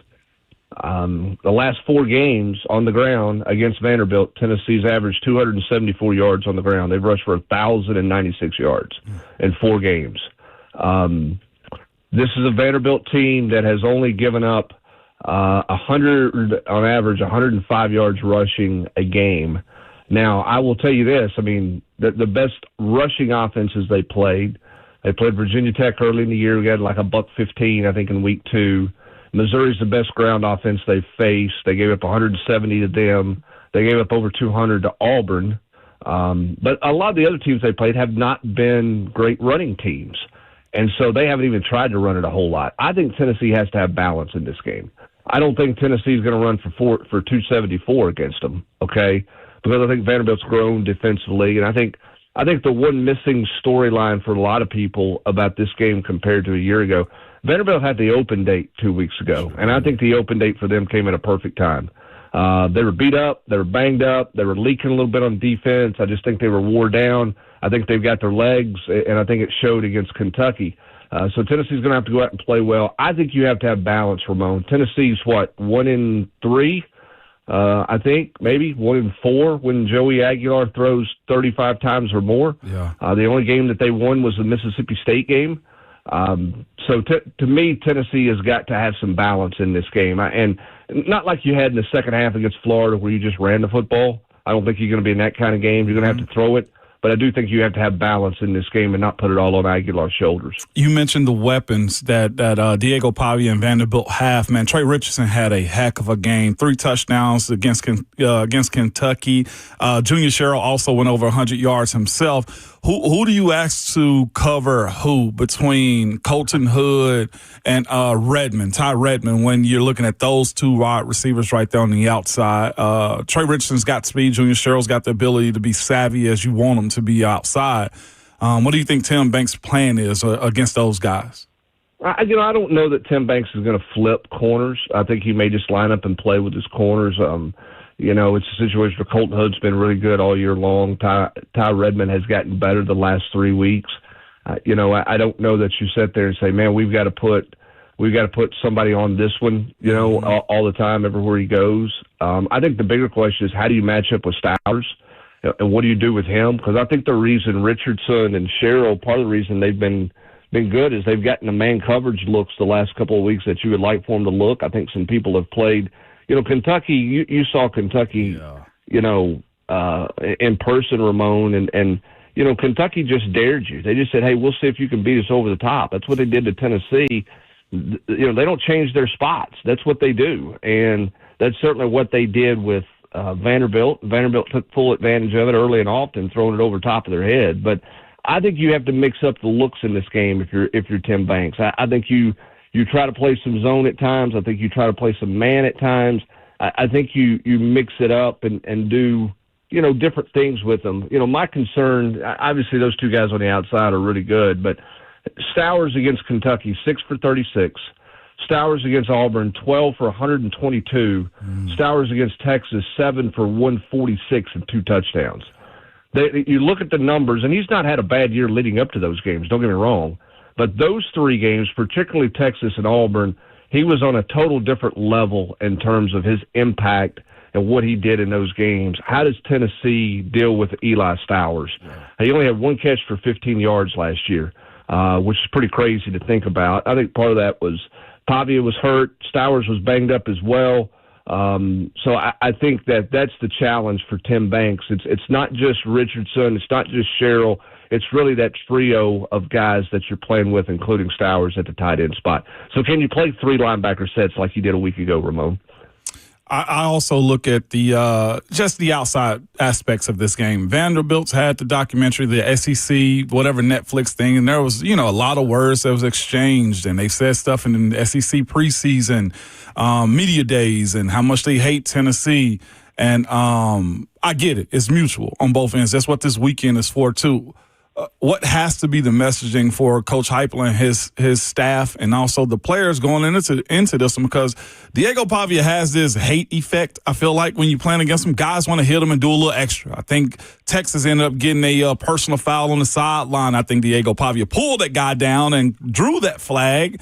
the last 4 games on the ground against Vanderbilt, Tennessee's averaged 274 yards on the ground. They've rushed for 1,096 yards in 4 games. This is a Vanderbilt team that has only given up 100 on average, 105 yards rushing a game. Now, I will tell you this. I mean, the best rushing offenses they played Virginia Tech early in the year. We had like $115, I think, in week 2. Missouri's the best ground offense they've faced. They gave up 170 to them. They gave up over 200 to Auburn. But a lot of the other teams they played have not been great running teams. And so they haven't even tried to run it a whole lot. I think Tennessee has to have balance in this game. I don't think Tennessee's going to run for 274 against them, okay? Because I think Vanderbilt's grown defensively, and I think the one missing storyline for a lot of people about this game compared to a year ago, Vanderbilt had the open date 2 weeks ago, and I think the open date for them came at a perfect time. They were beat up, they were banged up, they were leaking a little bit on defense. I just think they were wore down. I think they've got their legs, and I think it showed against Kentucky. So Tennessee's going to have to go out and play well. I think you have to have balance, Ramon. Tennessee's, 1-3? I think maybe 1-4 when Joey Aguilar throws 35 times or more. Yeah. The only game that they won was the Mississippi State game. So to me, Tennessee has got to have some balance in this game. And not like you had in the second half against Florida where you just ran the football. I don't think you're going to be in that kind of game. You're going to have to throw it. But I do think you have to have balance in this game and not put it all on Aguilar's shoulders. You mentioned the weapons that Diego Pavia and Vanderbilt have. Man, Trey Richardson had a heck of a game. 3 touchdowns against Kentucky. Junior Sherrill also went over 100 yards himself. Who do you ask to cover who between Colton Hood and Redmond, Ty Redmond, when you're looking at those 2 wide receivers right there on the outside? Trey Richardson's got speed. Junior Sherrill's got the ability to be savvy as you want him to be outside. What do you think Tim Banks' plan is against those guys? I don't know that Tim Banks is going to flip corners. I think he may just line up and play with his corners. It's a situation where Colton Hood's been really good all year long. Ty Redmond has gotten better the last 3 weeks. I don't know that you sit there and say, man, we've got to put somebody on this one, all the time, everywhere he goes. I think the bigger question is how do you match up with Stowers? And what do you do with him? Because I think the reason Richardson and Sherrill, part of the reason they've been good is they've gotten the man coverage looks the last couple of weeks that you would like for them to look. I think some people have played, Kentucky, you saw Kentucky, in person, Ramon, and Kentucky just dared you. They just said, hey, we'll see if you can beat us over the top. That's what they did to Tennessee. They don't change their spots. That's what they do. And that's certainly what they did with Vanderbilt. Vanderbilt took full advantage of it early and often, throwing it over top of their head. But I think you have to mix up the looks in this game if you're Tim Banks. I think you try to play some zone at times. I think you try to play some man at times. I think you mix it up and do different things with them. My concern, obviously those 2 guys on the outside are really good, but Stowers against Kentucky, 6 for 36. Stowers against Auburn, 12 for 122. Stowers against Texas, 7 for 146 and 2 touchdowns. You look at the numbers, and he's not had a bad year leading up to those games, don't get me wrong. But those 3 games, particularly Texas and Auburn, he was on a total different level in terms of his impact and what he did in those games. How does Tennessee deal with Eli Stowers? He only had 1 catch for 15 yards last year, which is pretty crazy to think about. I think part of that was Pavia was hurt. Stowers was banged up as well. So I think that's the challenge for Tim Banks. It's not just Richardson. It's not just Sherrill. It's really that trio of guys that you're playing with, including Stowers at the tight end spot. So can you play 3 linebacker sets like you did a week ago, Ramon? I also look at the just the outside aspects of this game. Vanderbilt's had the documentary, the SEC, whatever Netflix thing, and there was, a lot of words that was exchanged, and they said stuff in the SEC preseason, media days, and how much they hate Tennessee. And I get it. It's mutual on both ends. That's what this weekend is for, too. What has to be the messaging for Coach Heupel and his staff, and also the players going into this one, because Diego Pavia has this hate effect. I feel like when you're playing against him, guys want to hit him and do a little extra. I think Texas ended up getting a personal foul on the sideline. I think Diego Pavia pulled that guy down and drew that flag.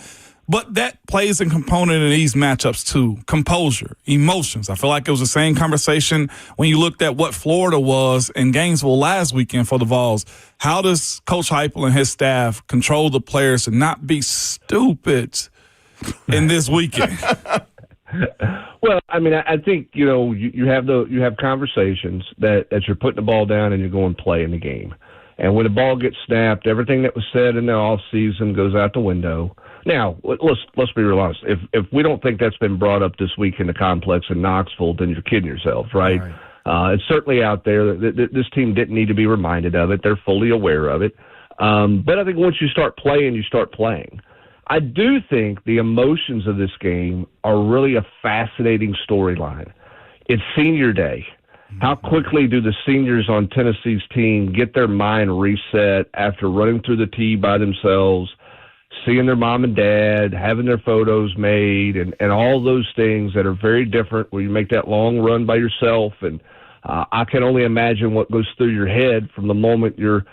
But that plays a component in these matchups too. Composure, emotions. I feel like it was the same conversation when you looked at what Florida was in Gainesville last weekend for the Vols. How does Coach Heupel and his staff control the players to not be stupid in this weekend? Well, I mean, I think, you have conversations that you're putting the ball down and you're going to play in the game. And when the ball gets snapped, everything that was said in the off season goes out the window. Now, let's be real honest. If we don't think that's been brought up this week in the complex in Knoxville, then you're kidding yourselves, right? It's certainly out there. This team didn't need to be reminded of it. They're fully aware of it. But I think once you start playing, you start playing. I do think the emotions of this game are really a fascinating storyline. It's senior day. How quickly do the seniors on Tennessee's team get their mind reset after running through the tee by themselves, seeing their mom and dad, having their photos made, and all those things that are very different where you make that long run by yourself. And I can only imagine what goes through your head from the moment your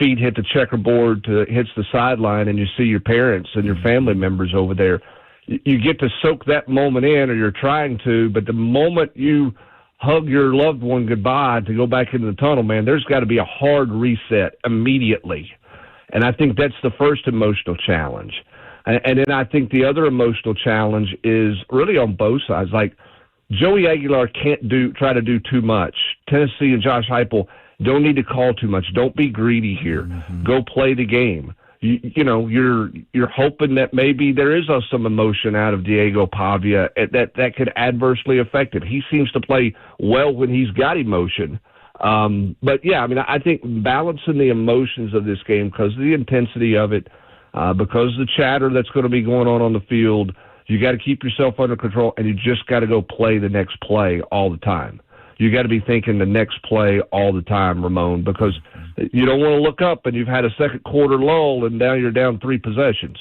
feet hit the checkerboard to hits the sideline and you see your parents and your family members over there. You get to soak that moment in, or you're trying to, but the moment you hug your loved one goodbye to go back into the tunnel, man, there's got to be a hard reset immediately. And I think that's the first emotional challenge. And then I think the other emotional challenge is really on both sides. Like, Joey Aguilar can't try to do too much. Tennessee and Josh Heupel don't need to call too much. Don't be greedy here. Go play the game. You're hoping that maybe there is some emotion out of Diego Pavia that could adversely affect him. He seems to play well when he's got emotion. But yeah, I mean, I think balancing the emotions of this game because of the intensity of it, because of the chatter that's going to be going on the field, you got to keep yourself under control, and you just got to go play the next play all the time. You got to be thinking the next play all the time, Ramon, because you don't want to look up and you've had a second quarter lull and now you're down 3 possessions,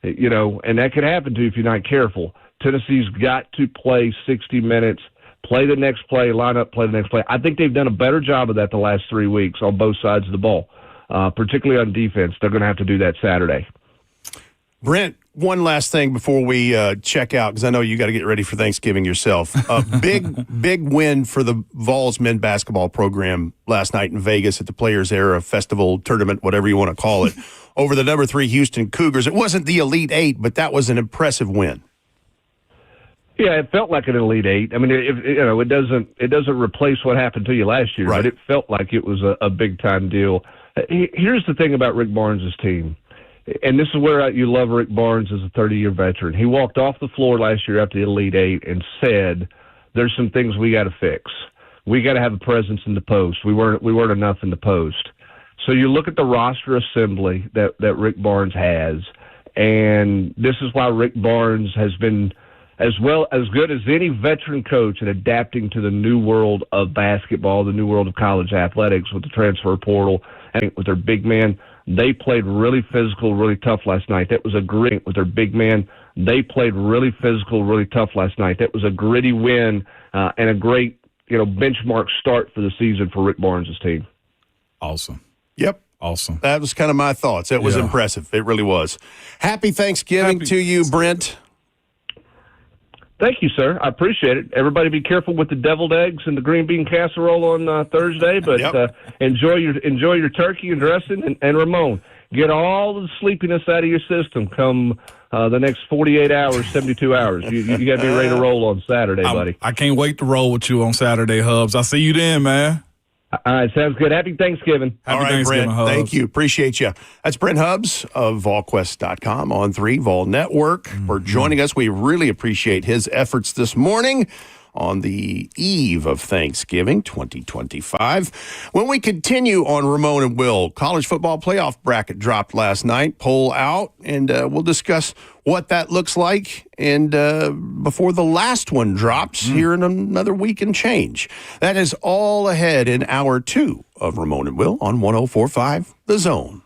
and that could happen to you if you're not careful. Tennessee's got to play 60 minutes, play the next play, line up, play the next play. I think they've done a better job of that the last 3 weeks on both sides of the ball, particularly on defense. They're going to have to do that Saturday. Brent, one last thing before we check out, because I know you got to get ready for Thanksgiving yourself. A big win for the Vols men basketball program last night in Vegas at the Players Era Festival Tournament, whatever you want to call it, over the number 3 Houston Cougars. It wasn't the Elite Eight, but that was an impressive win. Yeah, it felt like an Elite Eight. I mean, it doesn't replace what happened to you last year, but it felt like it was a big time deal. Here's the thing about Rick Barnes' team. And this is where you love Rick Barnes as a 30-year veteran. He walked off the floor last year after the Elite Eight and said, there's some things we got to fix. We got to have a presence in the post. We weren't enough in the post. So you look at the roster assembly that Rick Barnes has, and this is why Rick Barnes has been as good as any veteran coach at adapting to the new world of basketball, the new world of college athletics with the transfer portal, and with their big man. They played really physical, really tough last night. That was a gritty with their big man. They played really physical, really tough last night. That was a gritty win and a great, benchmark start for the season for Rick Barnes' team. Awesome. Yep. Awesome. That was kind of my thoughts. It was impressive. It really was. Happy Thanksgiving to you, Brent. Thank you, sir. I appreciate it. Everybody be careful with the deviled eggs and the green bean casserole on Thursday, but enjoy your turkey and dressing. And Ramon, get all the sleepiness out of your system come the next 48 hours, 72 hours. You got to be ready to roll on Saturday, buddy. I can't wait to roll with you on Saturday, Hubs. I'll see you then, man. All right, sounds good. Happy Thanksgiving. All right, Brent. Hubs. Thank you. Appreciate you. That's Brent Hubs of VolQuest.com on 3 Vol Network for joining us. We really appreciate his efforts this morning on the eve of Thanksgiving 2025. When we continue on Ramon and Will, college football playoff bracket dropped last night, poll out, and we'll discuss what that looks like and before the last one drops here in another week and change. That is all ahead in hour 2 of Ramon and Will on 104.5 The Zone.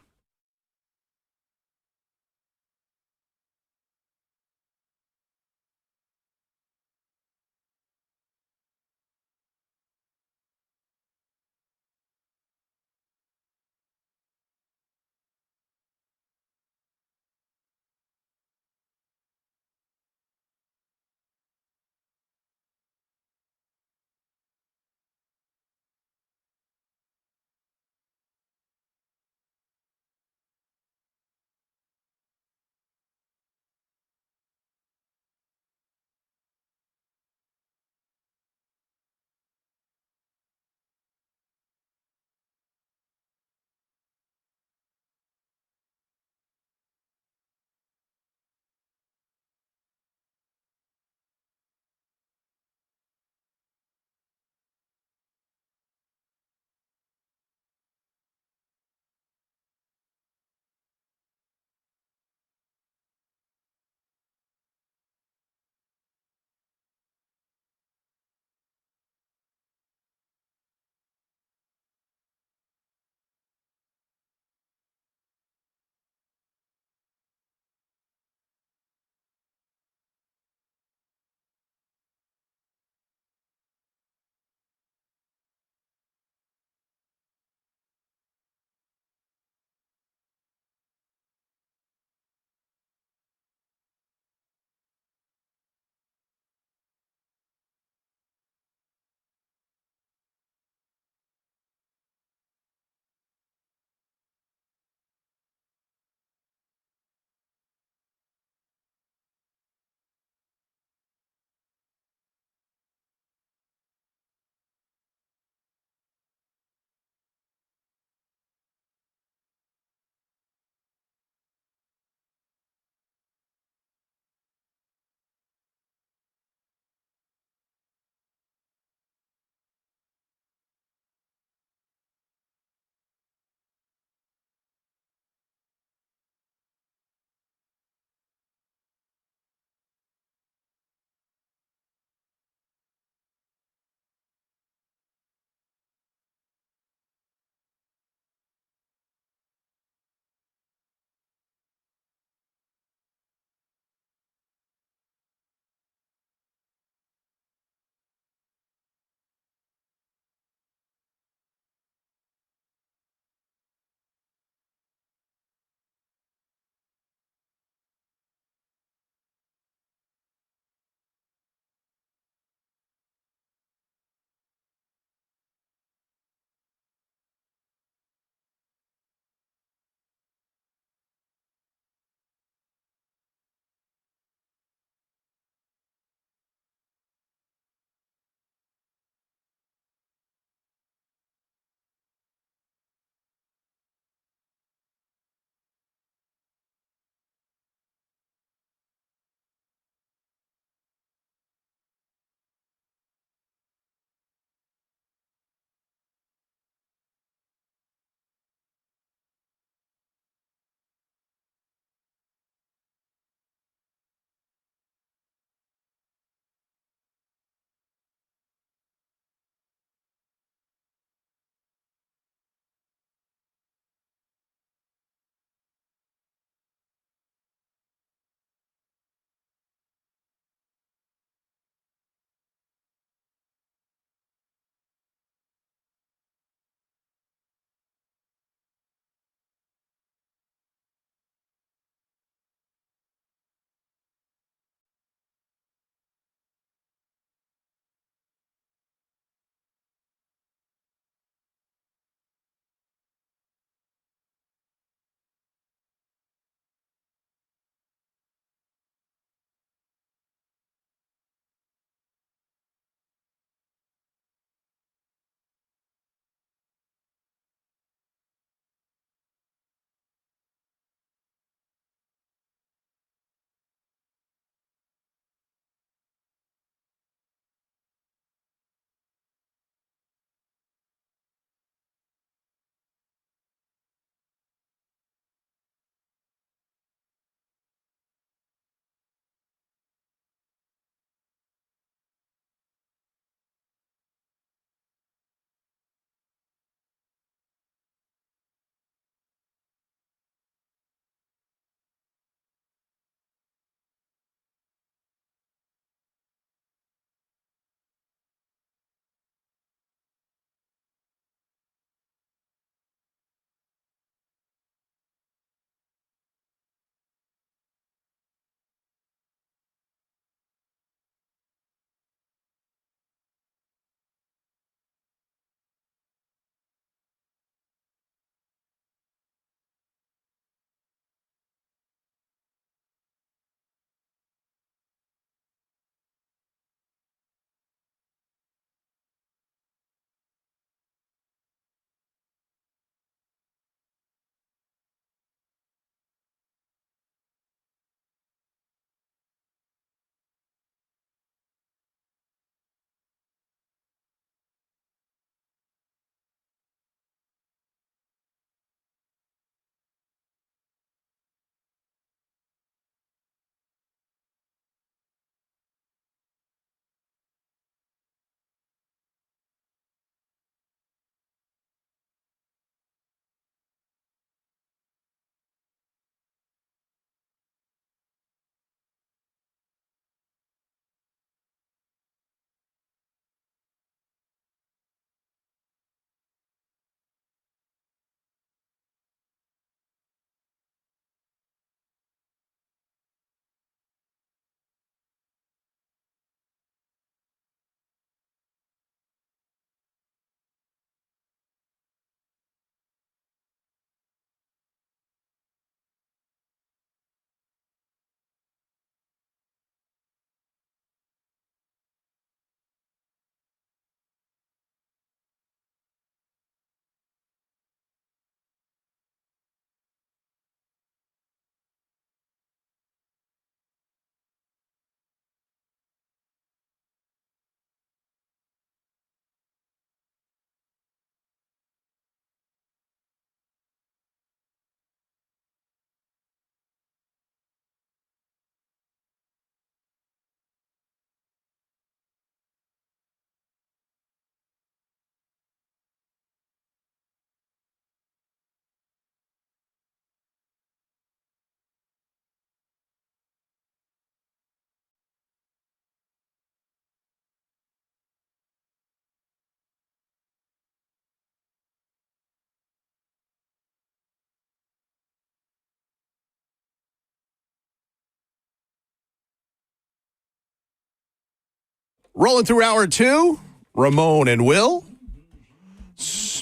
Rolling through hour 2, Ramon and Will.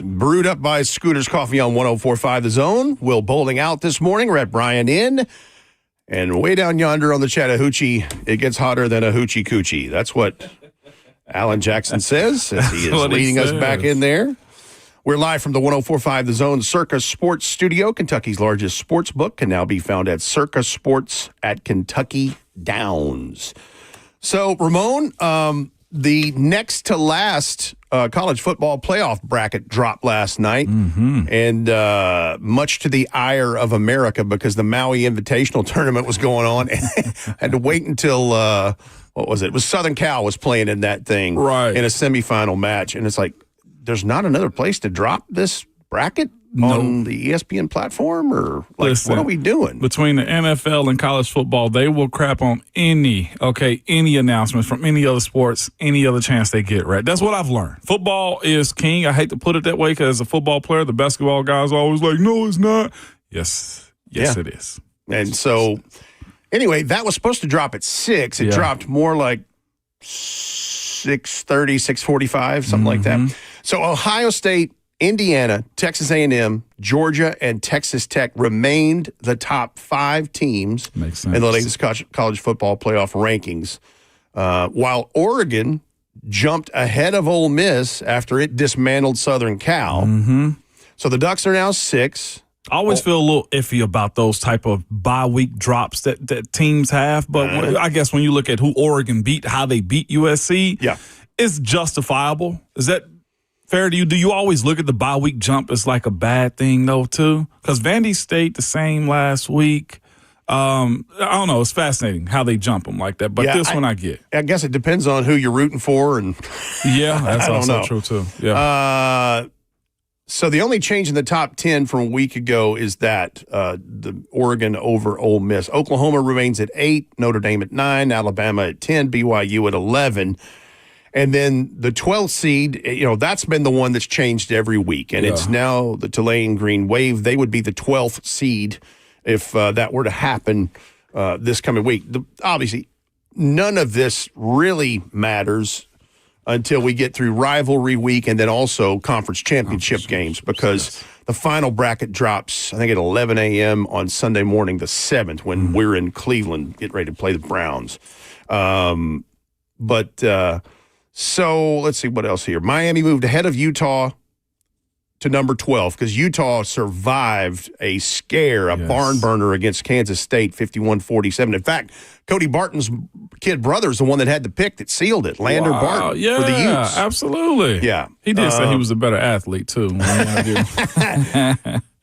Brewed up by Scooter's Coffee on 104.5 The Zone. Will bowling out this morning. Rhett Bryan in. And way down yonder on the Chattahoochee, it gets hotter than a hoochie coochie. That's what Alan Jackson says as he is leading us back in there. We're live from the 104.5 The Zone Circa Sports Studio. Kentucky's largest sports book can now be found at Circa Sports at Kentucky Downs. So, Ramon, the next to last college football playoff bracket dropped last night, and much to the ire of America because the Maui Invitational Tournament was going on, and had to wait until what was it? It was Southern Cal was playing in that thing in a semifinal match, and it's like there's not another place to drop this bracket on the ESPN platform, or like, listen, what are we doing? Between the NFL and college football, they will crap on any announcements from any other sports, any other chance they get, right? That's what I've learned. Football is king. I hate to put it that way because as a football player, the basketball guys are always like, no, it's not. Yes, it is. And so, anyway, that was supposed to drop at 6. It dropped more like 6:30, 6:45, something like that. So Ohio State, Indiana, Texas A&M, Georgia, and Texas Tech remained the top 5 teams in the latest college football playoff rankings, while Oregon jumped ahead of Ole Miss after it dismantled Southern Cal. So the Ducks are now 6. I always feel a little iffy about those type of bye-week drops that teams have, but I guess when you look at who Oregon beat, how they beat USC, it's justifiable. Is that fair to you? Do you always look at the bye-week jump as like a bad thing, though, too? Because Vandy stayed the same last week. I don't know. It's fascinating how they jump them like that, but this one I get. I guess it depends on who you're rooting for. And that's also true, too. So the only change in the top 10 from a week ago is that the Oregon over Ole Miss. Oklahoma remains at 8, Notre Dame at 9, Alabama at 10, BYU at 11. And then the 12th seed, that's been the one that's changed every week. And it's now the Tulane Green Wave. They would be the 12th seed if that were to happen this coming week. Obviously, none of this really matters until we get through rivalry week and then also conference championship games, because the final bracket drops, I think, at 11 a.m. on Sunday morning, the 7th, when we're in Cleveland getting ready to play the Browns. So let's see what else here. Miami moved ahead of Utah to number 12 because Utah survived a scare, a barn burner against Kansas State, 51-47. In fact, Cody Barton's kid brother is the one that had the pick that sealed it, Lander Barton, for the Utes. Absolutely. Yeah. He did say he was a better athlete, too.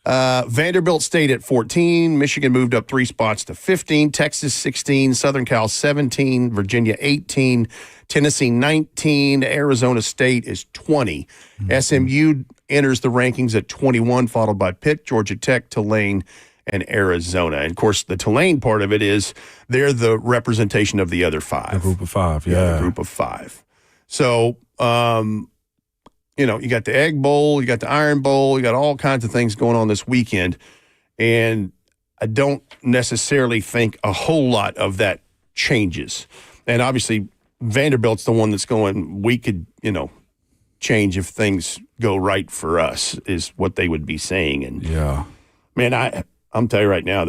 Vanderbilt stayed at 14. Michigan moved up 3 spots to 15. Texas 16. Southern Cal 17. Virginia 18. Tennessee 19. Arizona State is 20. SMU enters the rankings at 21, followed by Pitt, Georgia Tech, Tulane, and Arizona. And, of course, the Tulane part of it is they're the representation of the other 5. The group of 5, the group of 5. So, you got the Egg Bowl, you got the Iron Bowl, you got all kinds of things going on this weekend. And I don't necessarily think a whole lot of that changes. And obviously, Vanderbilt's the one that's going, we could, change if things go right for us, is what they would be saying. And man, I'm telling you right now,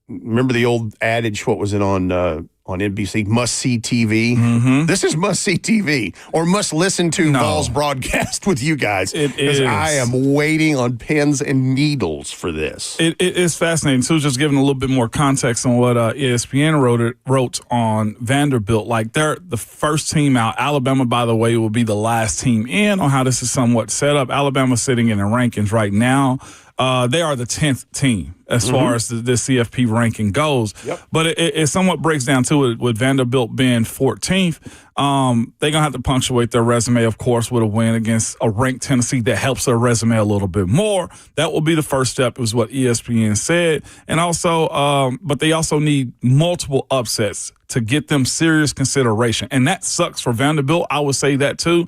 remember the old adage, what was it on NBC, must-see TV? This is must-see TV, or must-listen to Vols broadcast with you guys. Because I am waiting on pins and needles for this. It is fascinating, too, just giving a little bit more context on what ESPN wrote on Vanderbilt. Like, they're the first team out. Alabama, by the way, will be the last team in on how this is somewhat set up. Alabama's sitting in the rankings right now. They are the 10th team as far as the CFP ranking goes. But it somewhat breaks down to it with Vanderbilt being 14th. They're going to have to punctuate their resume, of course, with a win against a ranked Tennessee that helps their resume a little bit more. That will be the first step, is what ESPN said. And also, but they also need multiple upsets to get them serious consideration. And that sucks for Vanderbilt. I would say that, too.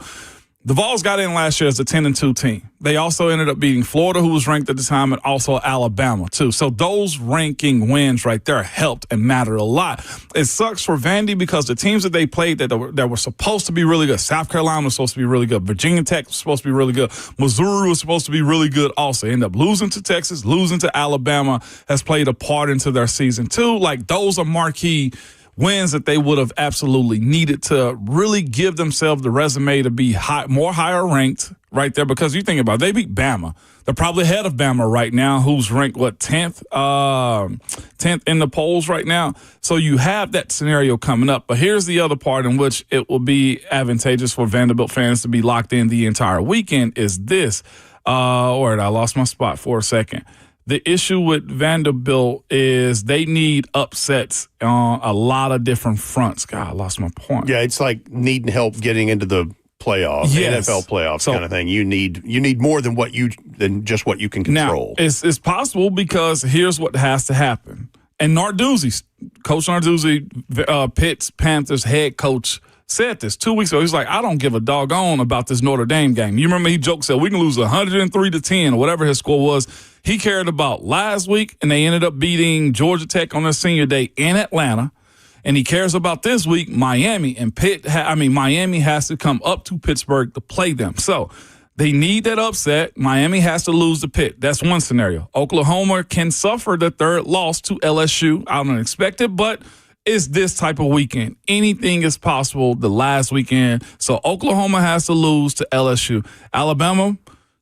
The Vols got in last year as a 10-2 team. They also ended up beating Florida, who was ranked at the time, and also Alabama, too. So those ranking wins right there helped and mattered a lot. It sucks for Vandy because the teams that they played that were supposed to be really good, South Carolina was supposed to be really good, Virginia Tech was supposed to be really good, Missouri was supposed to be really good also. End up losing to Texas, losing to Alabama has played a part into their season, too. Like, those are marquee wins that they would have absolutely needed to really give themselves the resume to be more higher ranked right there, because you think about it, they beat Bama. They're probably ahead of Bama right now, who's ranked, 10th? 10th in the polls right now. So you have that scenario coming up. But here's the other part in which it will be advantageous for Vanderbilt fans to be locked in the entire weekend is this. I lost my spot for a second. The issue with Vanderbilt is they need upsets on a lot of different fronts. God, I lost my point. Yeah, it's like needing help getting into the playoffs, yes. NFL playoffs kind of thing. You need more than just what you can control. Now, it's possible because here's what has to happen. And Coach Narduzzi, Pitt's Panthers head coach, said this 2 weeks ago. He's like, I don't give a doggone about this Notre Dame game. You remember he joked, said we can lose 103-10 or whatever his score was. He cared about last week, and they ended up beating Georgia Tech on their senior day in Atlanta. And he cares about this week, Miami. And Miami has to come up to Pittsburgh to play them. So they need that upset. Miami has to lose to Pitt. That's one scenario. Oklahoma can suffer the third loss to LSU. I don't expect it, but it's this type of weekend. Anything is possible the last weekend. So Oklahoma has to lose to LSU. Alabama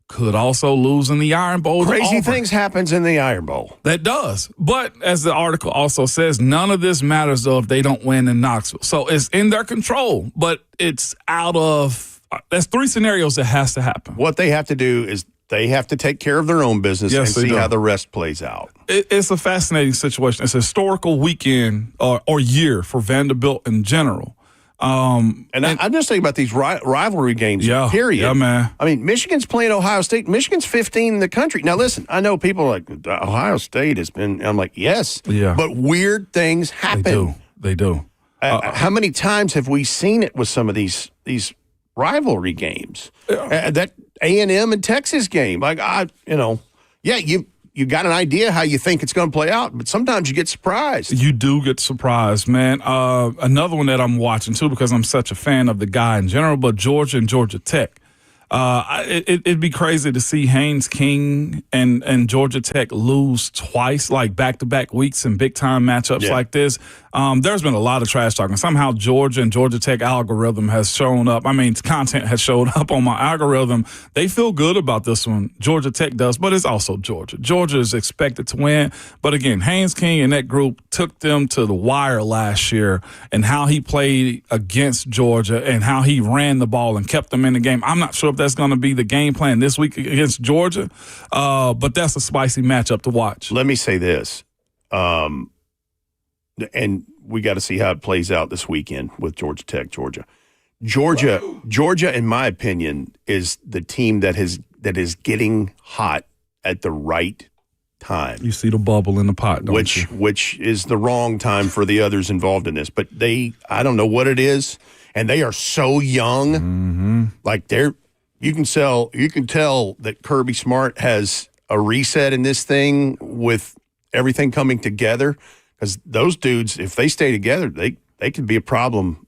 could also lose in the Iron Bowl. Crazy things happens in the Iron Bowl. That does. But as the article also says, none of this matters though if they don't win in Knoxville. So it's in their control, but it's out of that's three scenarios that has to happen. What they have to do is they have to take care of their own business and see how the rest plays out. It's a fascinating situation. It's a historical weekend or year for Vanderbilt in general. I'm just thinking about these rivalry games, period. Yeah, man. I mean, Michigan's playing Ohio State. Michigan's 15 in the country. Now, listen, I know people are like, Ohio State has been, I'm like, yes. Yeah. But weird things happen. They do. How many times have we seen it with some of these rivalry games? That A&M and Texas game. Like, you got an idea how you think it's going to play out, but sometimes you get surprised. You do get surprised, man. Another one that I'm watching, too, because I'm such a fan of the guy in general, but Georgia and Georgia Tech. It'd be crazy to see Haynes King and Georgia Tech lose twice, like back-to-back weeks in big-time matchups like this. There's been a lot of trash talking. Somehow Georgia and Georgia Tech algorithm has shown up. I mean, content has showed up on my algorithm. They feel good about this one. Georgia Tech does, but it's also Georgia. Georgia is expected to win. But again, Haynes King and that group took them to the wire last year, and how he played against Georgia and how he ran the ball and kept them in the game. I'm not sure if that's going to be the game plan this week against Georgia, but that's a spicy matchup to watch. Let me say this. And we got to see how it plays out this weekend with Georgia Tech, Georgia, in my opinion, is the team that is getting hot at the right time. You see the bubble in the pot, don't you? Which is the wrong time for the others involved in this. But I don't know what it is, and they are so young. Mm-hmm. Like you can tell that Kirby Smart has a reset in this thing with everything coming together. Because those dudes, if they stay together, they could be a problem,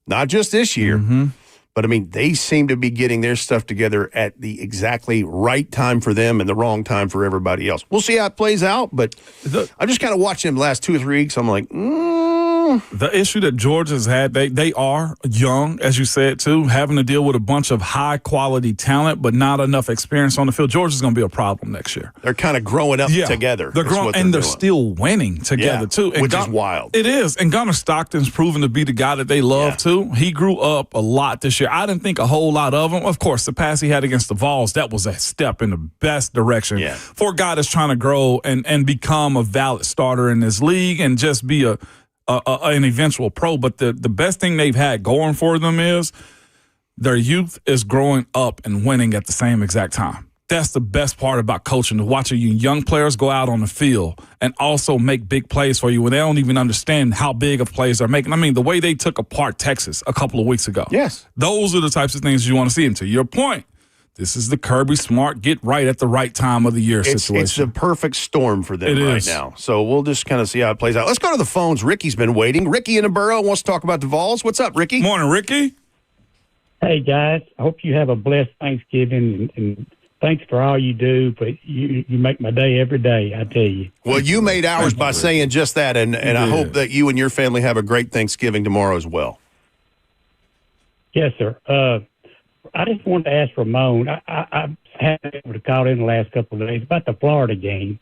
not just this year. Mm-hmm. But, I mean, they seem to be getting their stuff together at the exactly right time for them and the wrong time for everybody else. We'll see how it plays out, but I'm just kind of watching them the last 2 or 3 weeks. I'm like, The issue that Georgia's had, they are young, as you said, too, having to deal with a bunch of high-quality talent but not enough experience on the field. Georgia's going to be a problem next year. They're kind of growing up together. They're growing, and they're still winning together, too. And which is wild. It is. And Gunnar Stockton's proven to be the guy that they love, too. He grew up a lot this year. I didn't think a whole lot of him. Of course, the pass he had against the Vols, that was a step in the best direction for a guy that's trying to grow and become a valid starter in this league and just be an eventual pro. But the best thing they've had going for them is their youth is growing up and winning at the same exact time. that's the best part about coaching, to watch your young players go out on the field and also make big plays for you when they don't even understand how big of plays they're making. I mean, the way they took apart Texas a couple of weeks ago. Yes. Those are the types of things you want to see. And to your point, this is the Kirby Smart get right at the right time of the year situation. It's the perfect storm for them right now. So we'll just kind of see how it plays out. Let's go to the phones. Ricky's been waiting. Ricky in the Borough wants to talk about the Vols. What's up, Ricky? Morning, Ricky. Hey, guys. I hope you have a blessed Thanksgiving, and thanks for all you do, but you make my day every day, I tell you. Well, you made ours by saying just that, and I hope that you and your family have a great Thanksgiving tomorrow as well. Yes, sir. I just wanted to ask Ramon, I haven't been able to call in the last couple of days about the Florida game.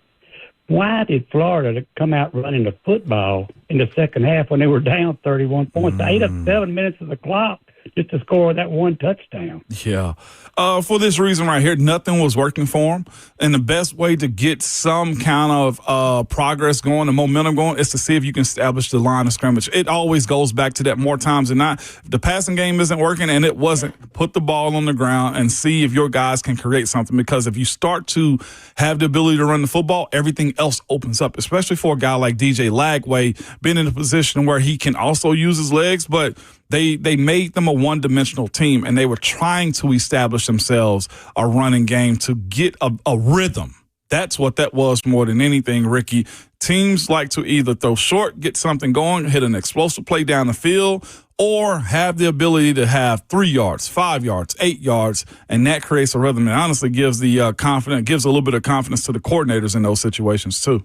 Why did Florida come out running the football in the second half when they were down 31 points? They ate up 7 minutes of the clock just to score that one touchdown. Yeah. For this reason right here, nothing was working for them. And the best way to get some kind of progress going and momentum going is to see if you can establish the line of scrimmage. It always goes back to that more times than not. If the passing game isn't working, and it wasn't, put the ball on the ground and see if your guys can create something. Because if you start to have the ability to run the football, everything else opens up, especially for a guy like DJ Lagway, being in a position where he can also use his legs, but they made them a one-dimensional team, and they were trying to establish themselves a running game to get a rhythm. That's what that was more than anything, Ricky. Teams like to either throw short, get something going, hit an explosive play down the field, or have the ability to have 3 yards, 5 yards, 8 yards, and that creates a rhythm and honestly gives the gives a little bit of confidence to the coordinators in those situations too.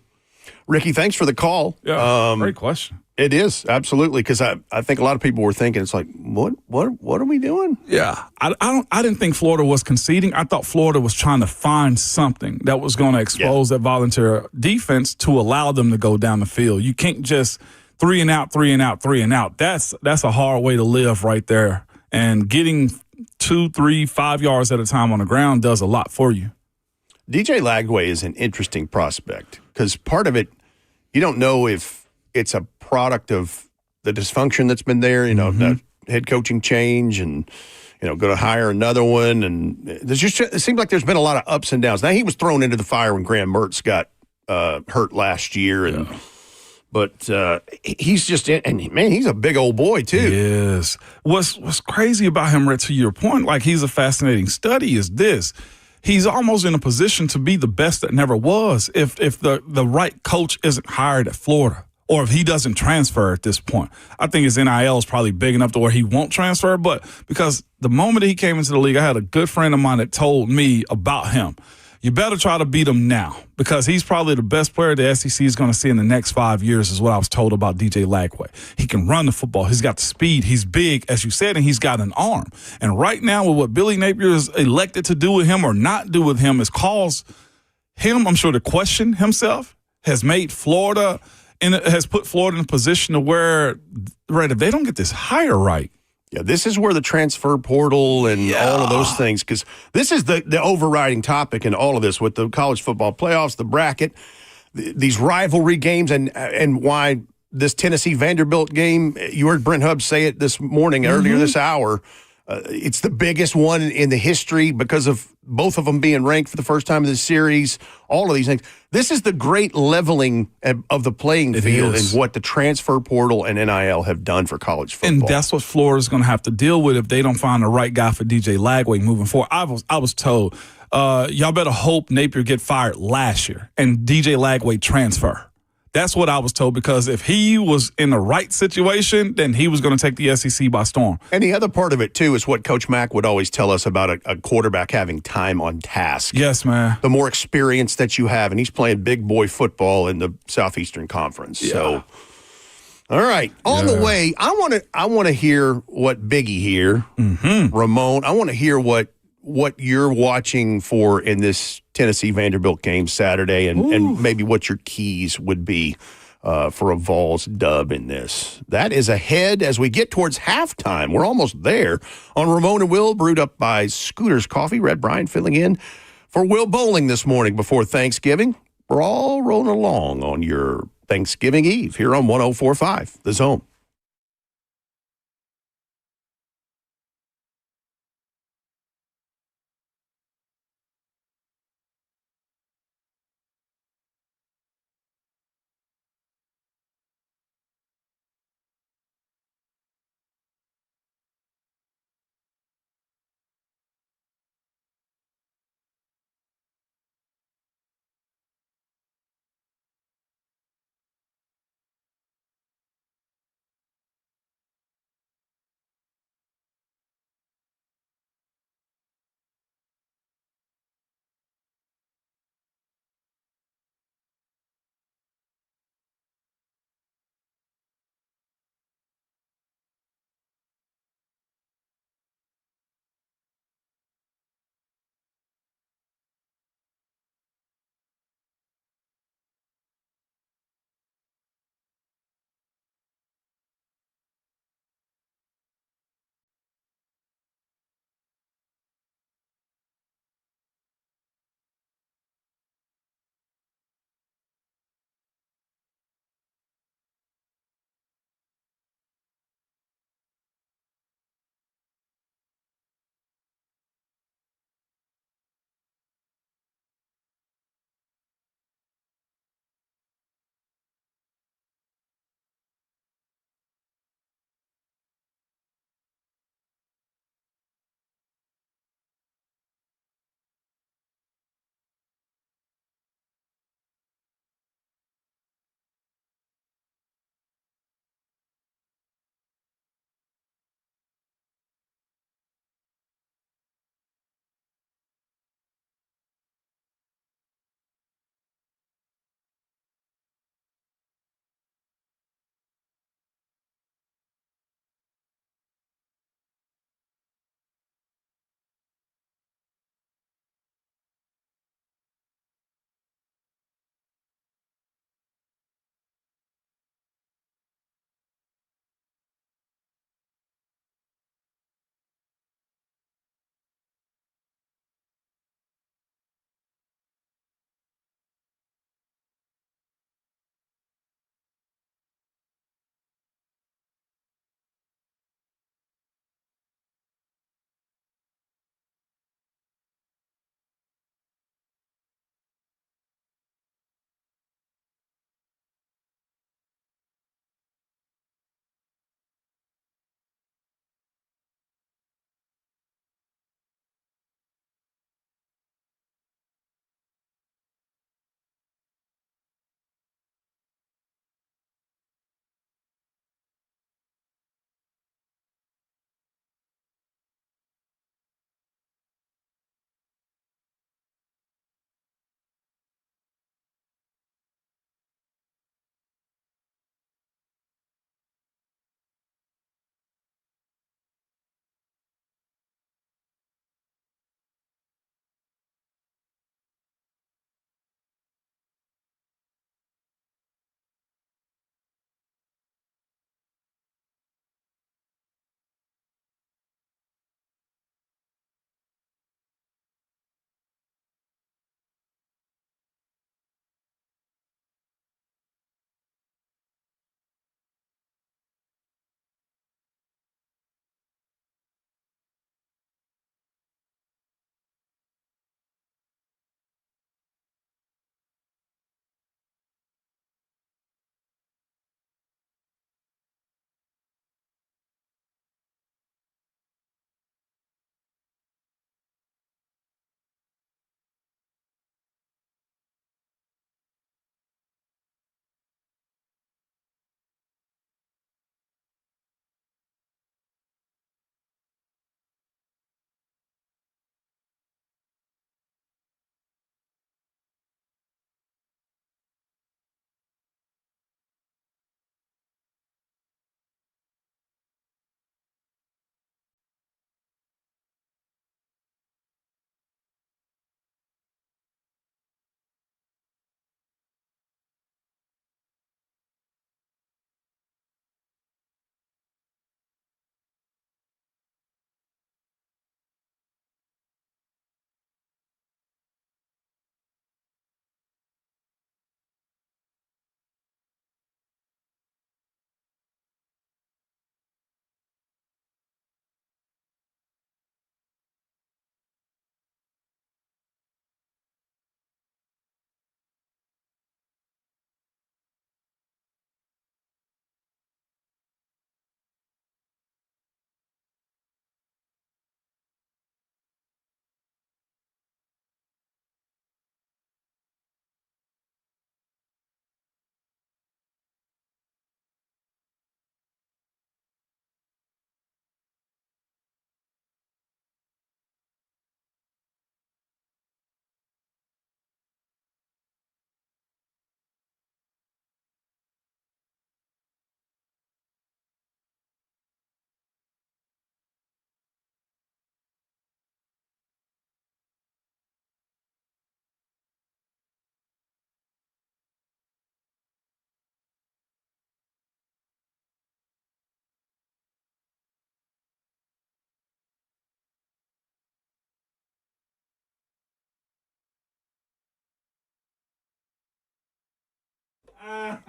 Ricky, thanks for the call. Yeah, great question. It is, absolutely, because I think a lot of people were thinking, it's like, what are we doing? Yeah, I didn't think Florida was conceding. I thought Florida was trying to find something that was going to expose that volunteer defense to allow them to go down the field. You can't just 3 and out, 3 and out, 3 and out. That's a hard way to live right there. And getting 2, 3, 5 yards at a time on the ground does a lot for you. DJ Lagway is an interesting prospect because part of it, you don't know if it's a product of the dysfunction that's been there, the head coaching change and, going to hire another one. And it seems like there's been a lot of ups and downs. Now, he was thrown into the fire when Graham Mertz got hurt last year. But he's just, and man, he's a big old boy too. He is. What's crazy about him, Rhett, to your point, like he's a fascinating study is this. He's almost in a position to be the best that never was if the right coach isn't hired at Florida or if he doesn't transfer at this point. I think his NIL is probably big enough to where he won't transfer, but because the moment he came into the league, I had a good friend of mine that told me about him. You better try to beat him now because he's probably the best player the SEC is going to see in the next 5 years is what I was told about DJ Lagway. He can run the football. He's got the speed. He's big, as you said, and he's got an arm. And right now with what Billy Napier is elected to do with him or not do with him has caused him, I'm sure, to question himself, has made Florida has put Florida in a position to where, right, if they don't get this hire right, yeah, this is where the transfer portal and all of those things, because this is the overriding topic in all of this with the college football playoffs, the bracket, these rivalry games, and why this Tennessee-Vanderbilt game, you heard Brent Hubs say it this morning, earlier this hour, it's the biggest one in the history because of both of them being ranked for the first time in the series, all of these things. This is the great leveling of the playing field and what the transfer portal and NIL have done for college football. And that's what Florida's going to have to deal with if they don't find the right guy for DJ Lagway moving forward. I was told, y'all better hope Napier get fired last year and DJ Lagway transfer. That's what I was told, because if he was in the right situation, then he was going to take the SEC by storm. And the other part of it, too, is what Coach Mack would always tell us about a quarterback having time on task. Yes, man. The more experience that you have, and he's playing big boy football in the Southeastern Conference. Yeah. So, all right. On the way, I want to hear what Biggie here, Ramon, I want to hear what you're watching for in this Tennessee-Vanderbilt game Saturday and maybe what your keys would be for a Vols dub in this. That is ahead as we get towards halftime. We're almost there on Ramon and Will, brewed up by Scooter's Coffee. Red Brian filling in for Will Bowling this morning before Thanksgiving. We're all rolling along on your Thanksgiving Eve here on 104.5 The Zone.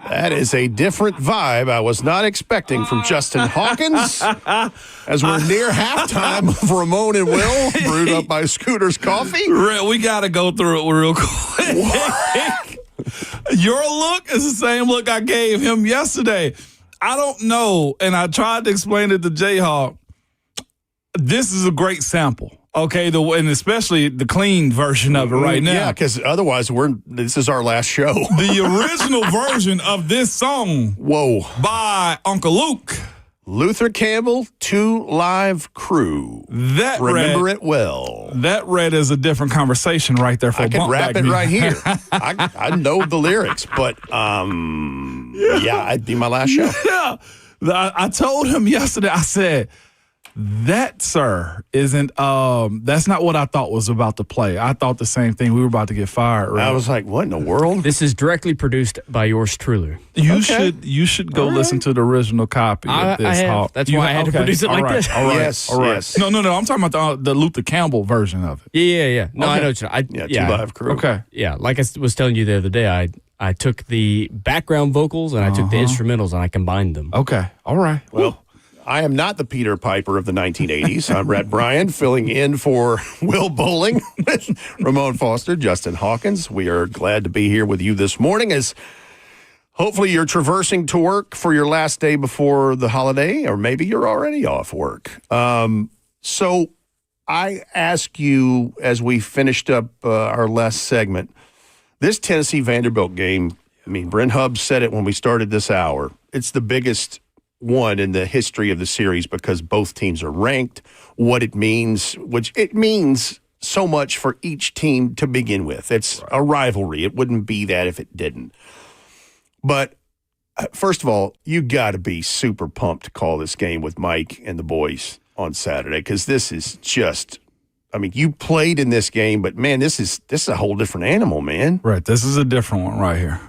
That is a different vibe I was not expecting from Justin Hawkins. As we're near halftime of Ramon and Will, brewed up by Scooter's Coffee. We got to go through it real quick. Your look is the same look I gave him yesterday. I don't know, and I tried to explain it to Jayhawk. This is a great sample. Okay, and especially the clean version of it right now. Yeah, because otherwise this is our last show. The original version of this song, by Uncle Luke. Luther Campbell, 2 Live Crew. Remember it well. That read as a different conversation right there for I a could bump rap back it right here. I know the lyrics, but it'd be my last show. Yeah. I told him yesterday, I said, that, sir, isn't that's not what I thought was about to play. I thought the same thing. We were about to get fired. Right? I was like, what in the world? This is directly produced by yours truly. You should go listen to the original copy of this. That's why I had to produce it like this. All right. Yes. No. I'm talking about the Luther Campbell version of it. Yeah. No, I know what you're 2 Live Crew. Okay. Yeah, like I was telling you the other day, I took the background vocals and I took the instrumentals and I combined them. Okay. All right. Well, I am not the Peter Piper of the 1980s. I'm Brett Bryan, filling in for Will Bowling with Ramon Foster, Justin Hawkins. We are glad to be here with you this morning as hopefully you're traversing to work for your last day before the holiday, or maybe you're already off work. So I ask you, as we finished up our last segment, this Tennessee-Vanderbilt game, I mean, Brent Hubs said it when we started this hour. It's the biggest one in the history of the series because both teams are ranked, what it means, which it means so much for each team to begin with. It's a rivalry. It wouldn't be that if it didn't. But first of all, you got to be super pumped to call this game with Mike and the boys on Saturday because this is just, I mean, you played in this game, but man, this is a whole different animal, man. Right. This is a different one right here.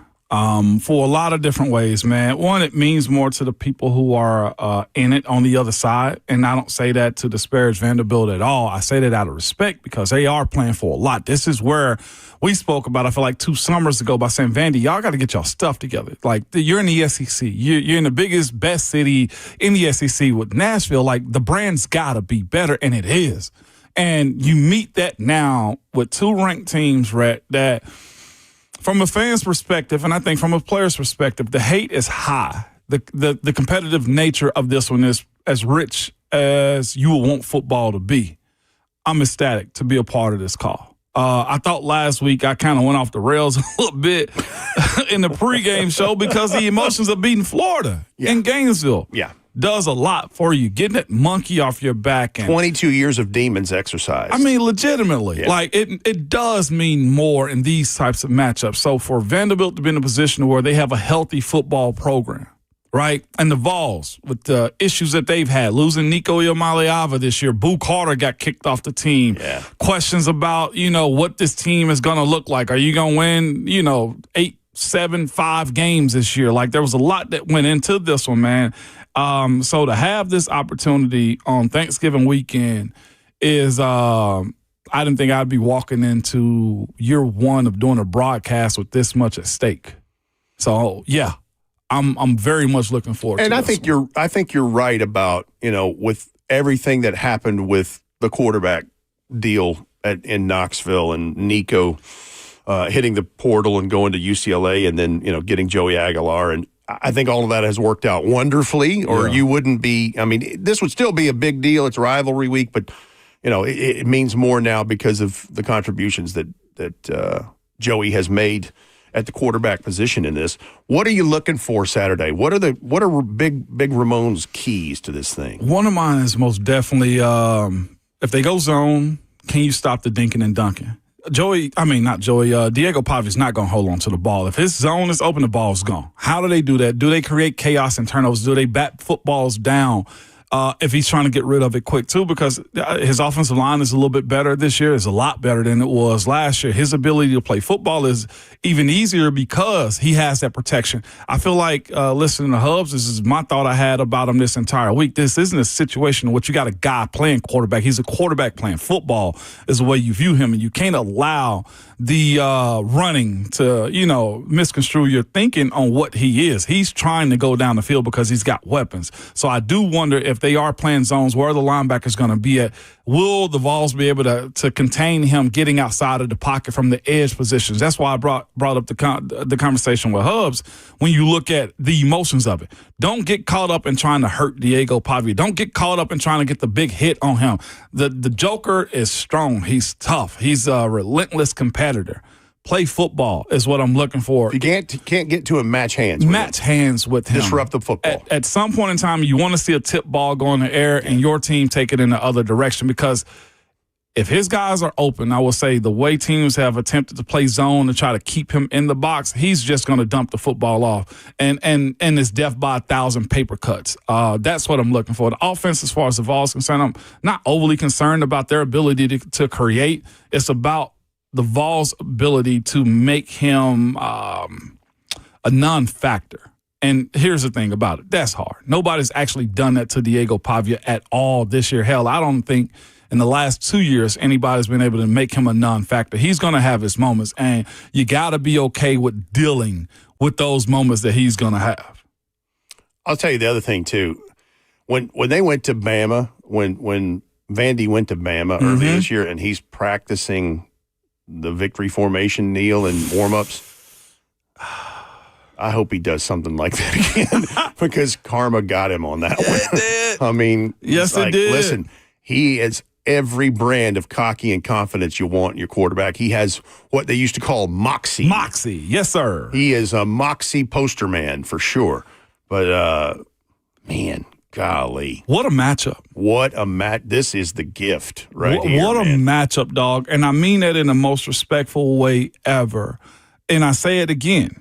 For a lot of different ways, man. One, it means more to the people who are in it on the other side. And I don't say that to disparage Vanderbilt at all. I say that out of respect because they are playing for a lot. This is where we spoke about, I feel like 2 summers ago, by saying, Vandy, y'all got to get y'all stuff together. Like, you're in the SEC. You're in the biggest, best city in the SEC with Nashville. Like, the brand's got to be better, and it is. And you meet that now with 2 ranked teams, Rhett, that – from a fan's perspective, and I think from a player's perspective, the hate is high. The competitive nature of this one is as rich as you will want football to be. I'm ecstatic to be a part of this call. I thought last week I kind of went off the rails a little bit in the pregame show because the emotions of beating Florida in Gainesville. Yeah. Does a lot for you, getting that monkey off your back. And 22 years of demons exercise. I mean, legitimately. Like, it does mean more in these types of matchups. So for Vanderbilt to be in a position where they have a healthy football program, right? And the Vols, with the issues that they've had, losing Nico Iamaleava this year, Boo Carter got kicked off the team. Yeah. Questions about, what this team is going to look like. Are you going to win, 8, 7, 5 games this year? Like, there was a lot that went into this one, man. So to have this opportunity on Thanksgiving weekend is, I didn't think I'd be walking into year 1 of doing a broadcast with this much at stake. So yeah, I'm very much looking forward to it. And I think you're right about, with everything that happened with the quarterback deal in Knoxville and Nico hitting the portal and going to UCLA and then, getting Joey Aguilar. And I think all of that has worked out wonderfully, or you wouldn't be. I mean, this would still be a big deal. It's rivalry week, but it means more now because of the contributions that Joey has made at the quarterback position in this. What are you looking for Saturday? What are big Ramon's keys to this thing? One of mine is most definitely if they go zone, can you stop the dinking and dunking? Diego Pavi's not going to hold on to the ball. If his zone is open, the ball's gone. How do they do that? Do they create chaos and turnovers? Do they bat footballs down if he's trying to get rid of it quick, too? Because his offensive line is a little bit better this year. It's a lot better than it was last year. His ability to play football is even easier because he has that protection. I feel like listening to Hubs, this is my thought I had about him this entire week. This isn't a situation in which you got a guy playing quarterback. He's a quarterback playing football is the way you view him, and you can't allow the running to, misconstrue your thinking on what he is. He's trying to go down the field because he's got weapons. So I do wonder if they are playing zones, where the linebacker's going to be at. Will the Vols be able to contain him getting outside of the pocket from the edge positions? That's why I brought up the conversation with Hubs. When you look at the emotions of it, don't get caught up in trying to hurt Diego Pavia. Don't get caught up in trying to get the big hit on him. The Joker is strong. He's tough. He's a relentless competitor. Play football is what I'm looking for. You can't get to him, match hands with him. Disrupt the football. At some point in time, you want to see a tip ball go in the air and your team take it in the other direction, because if his guys are open, I will say the way teams have attempted to play zone to try to keep him in the box, he's just going to dump the football off and it's death by 1,000 paper cuts. That's what I'm looking for. The offense, as far as the Vols is concerned, I'm not overly concerned about their ability to create. It's about the Vols' ability to make him a non-factor. And here's the thing about it. That's hard. Nobody's actually done that to Diego Pavia at all this year. Hell, I don't think in the last 2 years anybody's been able to make him a non-factor. He's going to have his moments, and you got to be okay with dealing with those moments that he's going to have. I'll tell you the other thing, too. When they went to Bama, when Vandy went to Bama early this year, and he's practicing the victory formation kneel and warm-ups, I hope he does something like that again because karma got him on that one. It did. I mean, yes, it did. Listen, he is every brand of cocky and confidence you want in your quarterback. He has what they used to call moxie. Moxie, yes, sir. He is a moxie poster man for sure. But, man, golly. What a matchup. This is the gift right here, What a matchup, dog. And I mean that in the most respectful way ever. And I say it again.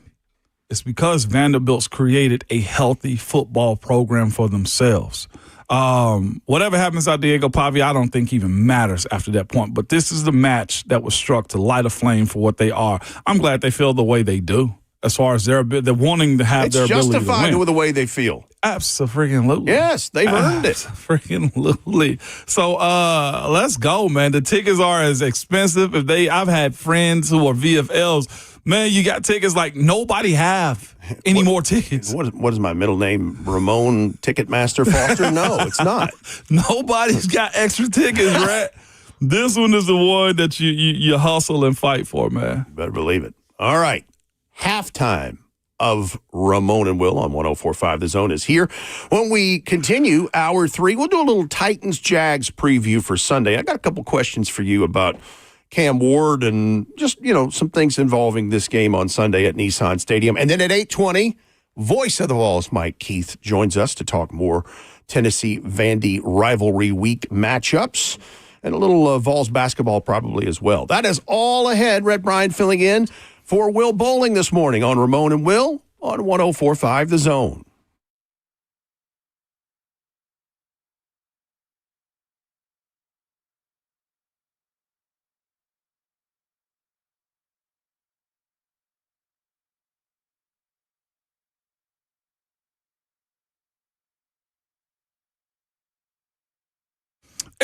It's because Vanderbilt's created a healthy football program for themselves. Whatever happens out Diego Pavia, I don't think even matters after that point. But this is the match that was struck to light a flame for what they are. I'm glad they feel the way they do. As far as they're wanting to have their ability to win. It's justified with the way they feel. Absolutely. Yes, they've earned it. Absolutely. So let's go, man. The tickets are as expensive. I've had friends who are VFLs. Man, you got tickets like nobody have any more tickets. What is my middle name? Ramon Ticketmaster Foster? No, it's not. Nobody's got extra tickets, right? This one is the one that you hustle and fight for, man. Better believe it. All right. Halftime of Ramon and Will on 104.5 The Zone is here. When we continue hour 3, we'll do a little Titans-Jags preview for Sunday. I got a couple questions for you about Cam Ward and just, some things involving this game on Sunday at Nissan Stadium. And then at 8:20, voice of the Vols, Mike Keith, joins us to talk more Tennessee-Vandy rivalry week matchups and a little Vols basketball probably as well. That is all ahead. Red Bryant filling in for Will Bowling this morning on Ramon and Will on 104.5 The Zone.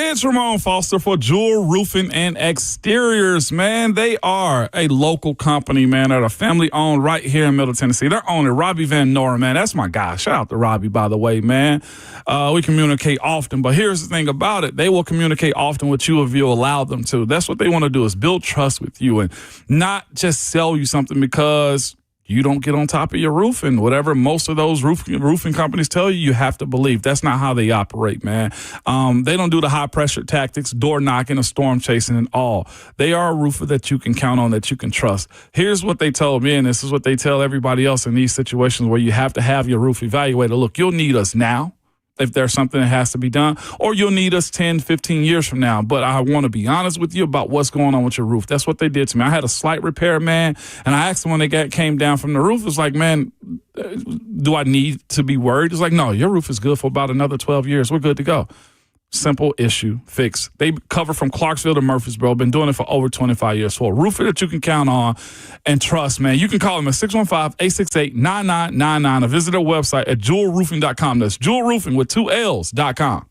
It's Ramon Foster for Jewel Roofing and Exteriors, man. They are a local company, man. They're a family-owned right here in Middle Tennessee. Their owner, Robbie Van Noren, man. That's my guy. Shout out to Robbie, by the way, man. We communicate often, but here's the thing about it. They will communicate often with you if you allow them to. That's what they want to do, is build trust with you and not just sell you something because you don't get on top of your roof, and whatever most of those roofing companies tell you, you have to believe. That's not how they operate, man. They don't do the high-pressure tactics, door knocking or storm chasing and all. They are a roofer that you can count on, that you can trust. Here's what they told me, and this is what they tell everybody else in these situations where you have to have your roof evaluated. Look, you'll need us now if there's something that has to be done, or you'll need us 10, 15 years from now. But I want to be honest with you about what's going on with your roof. That's what they did to me. I had a slight repair, man, and I asked them when they came down from the roof, it was like, man, do I need to be worried? It's like, no, your roof is good for about another 12 years. We're good to go. Simple issue, fix. They cover from Clarksville to Murfreesboro. Been doing it for over 25 years. For a roofer that you can count on and trust, man, you can call them at 615-868-9999 or visit their website at jewelroofing.com. That's jewelroofing with 2 L's.com.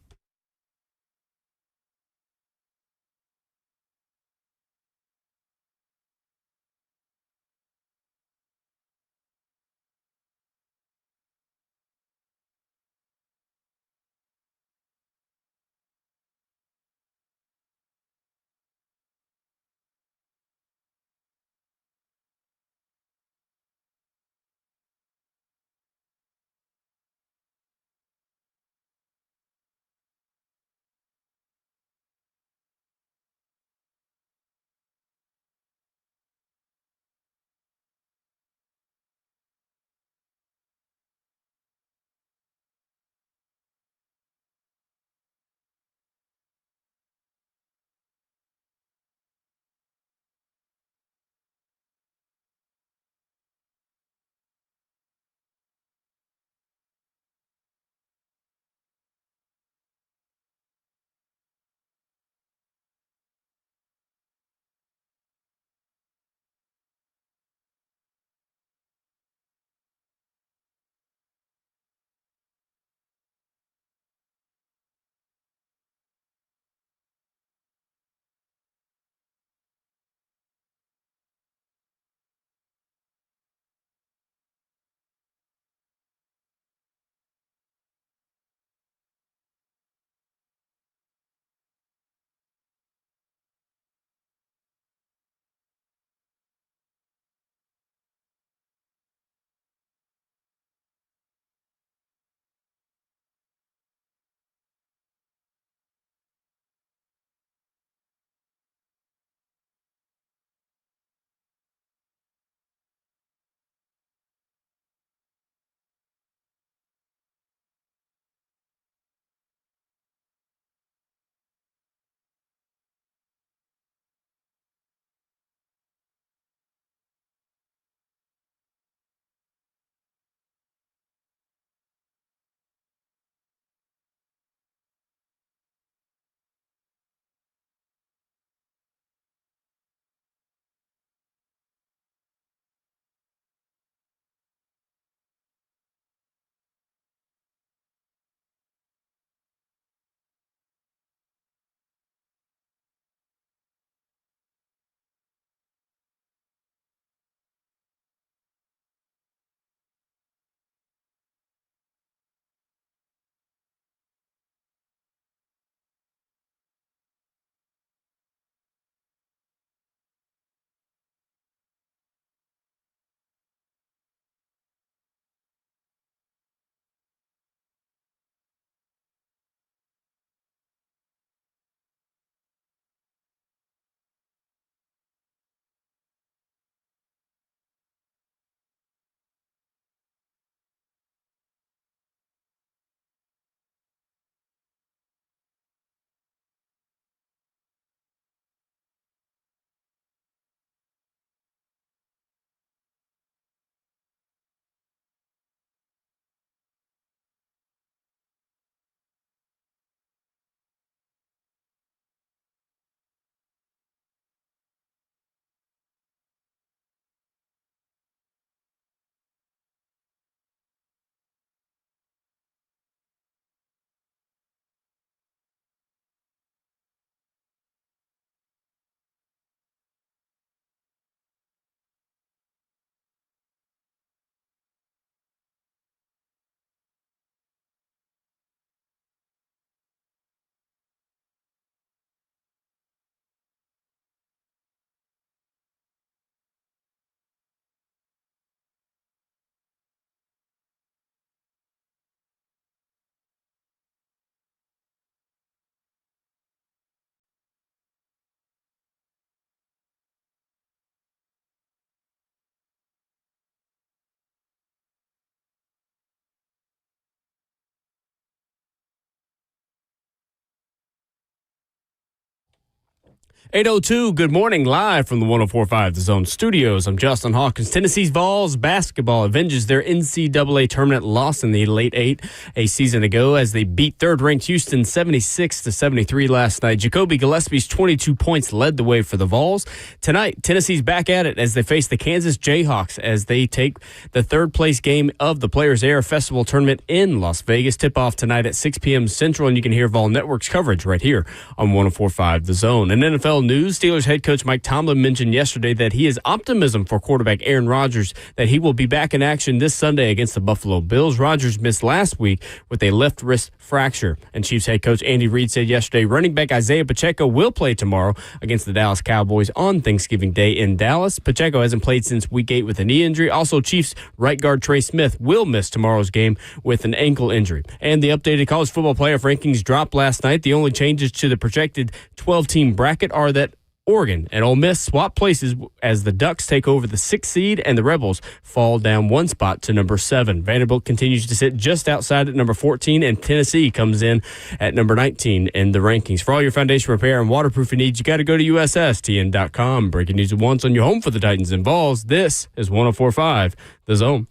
8:02, good morning, live from the 104.5 The Zone Studios. I'm Justin Hawkins. Tennessee's Vols basketball avenges their NCAA tournament loss in the Elite Eight a season ago as they beat third-ranked Houston 76-73 last night. Jacoby Gillespie's 22 points led the way for the Vols. Tonight, Tennessee's back at it as they face the Kansas Jayhawks as they take the third-place game of the Players Air Festival tournament in Las Vegas. Tip-off tonight at 6 p.m. Central, and you can hear Vol Network's coverage right here on 104.5 The Zone. And NFL news, Steelers head coach Mike Tomlin mentioned yesterday that he has optimism for quarterback Aaron Rodgers that he will be back in action this Sunday against the Buffalo Bills. Rodgers missed last week with a left wrist fracture. And Chiefs head coach Andy Reid said yesterday running back Isaiah Pacheco will play tomorrow against the Dallas Cowboys on Thanksgiving Day in Dallas. Pacheco hasn't played since week 8 with a knee injury. Also, Chiefs right guard Trey Smith will miss tomorrow's game with an ankle injury. And the updated college football playoff rankings dropped last night. The only changes to the projected 12-team bracket are that Oregon and Ole Miss swap places as the Ducks take over the 6th seed and the Rebels fall down one spot to number 7. Vanderbilt continues to sit just outside at number 14, and Tennessee comes in at number 19 in the rankings. For all your foundation repair and waterproofing needs, you got to go to USSTN.com. Breaking news at once on your home for the Titans and Vols. This is 104.5 The Zone.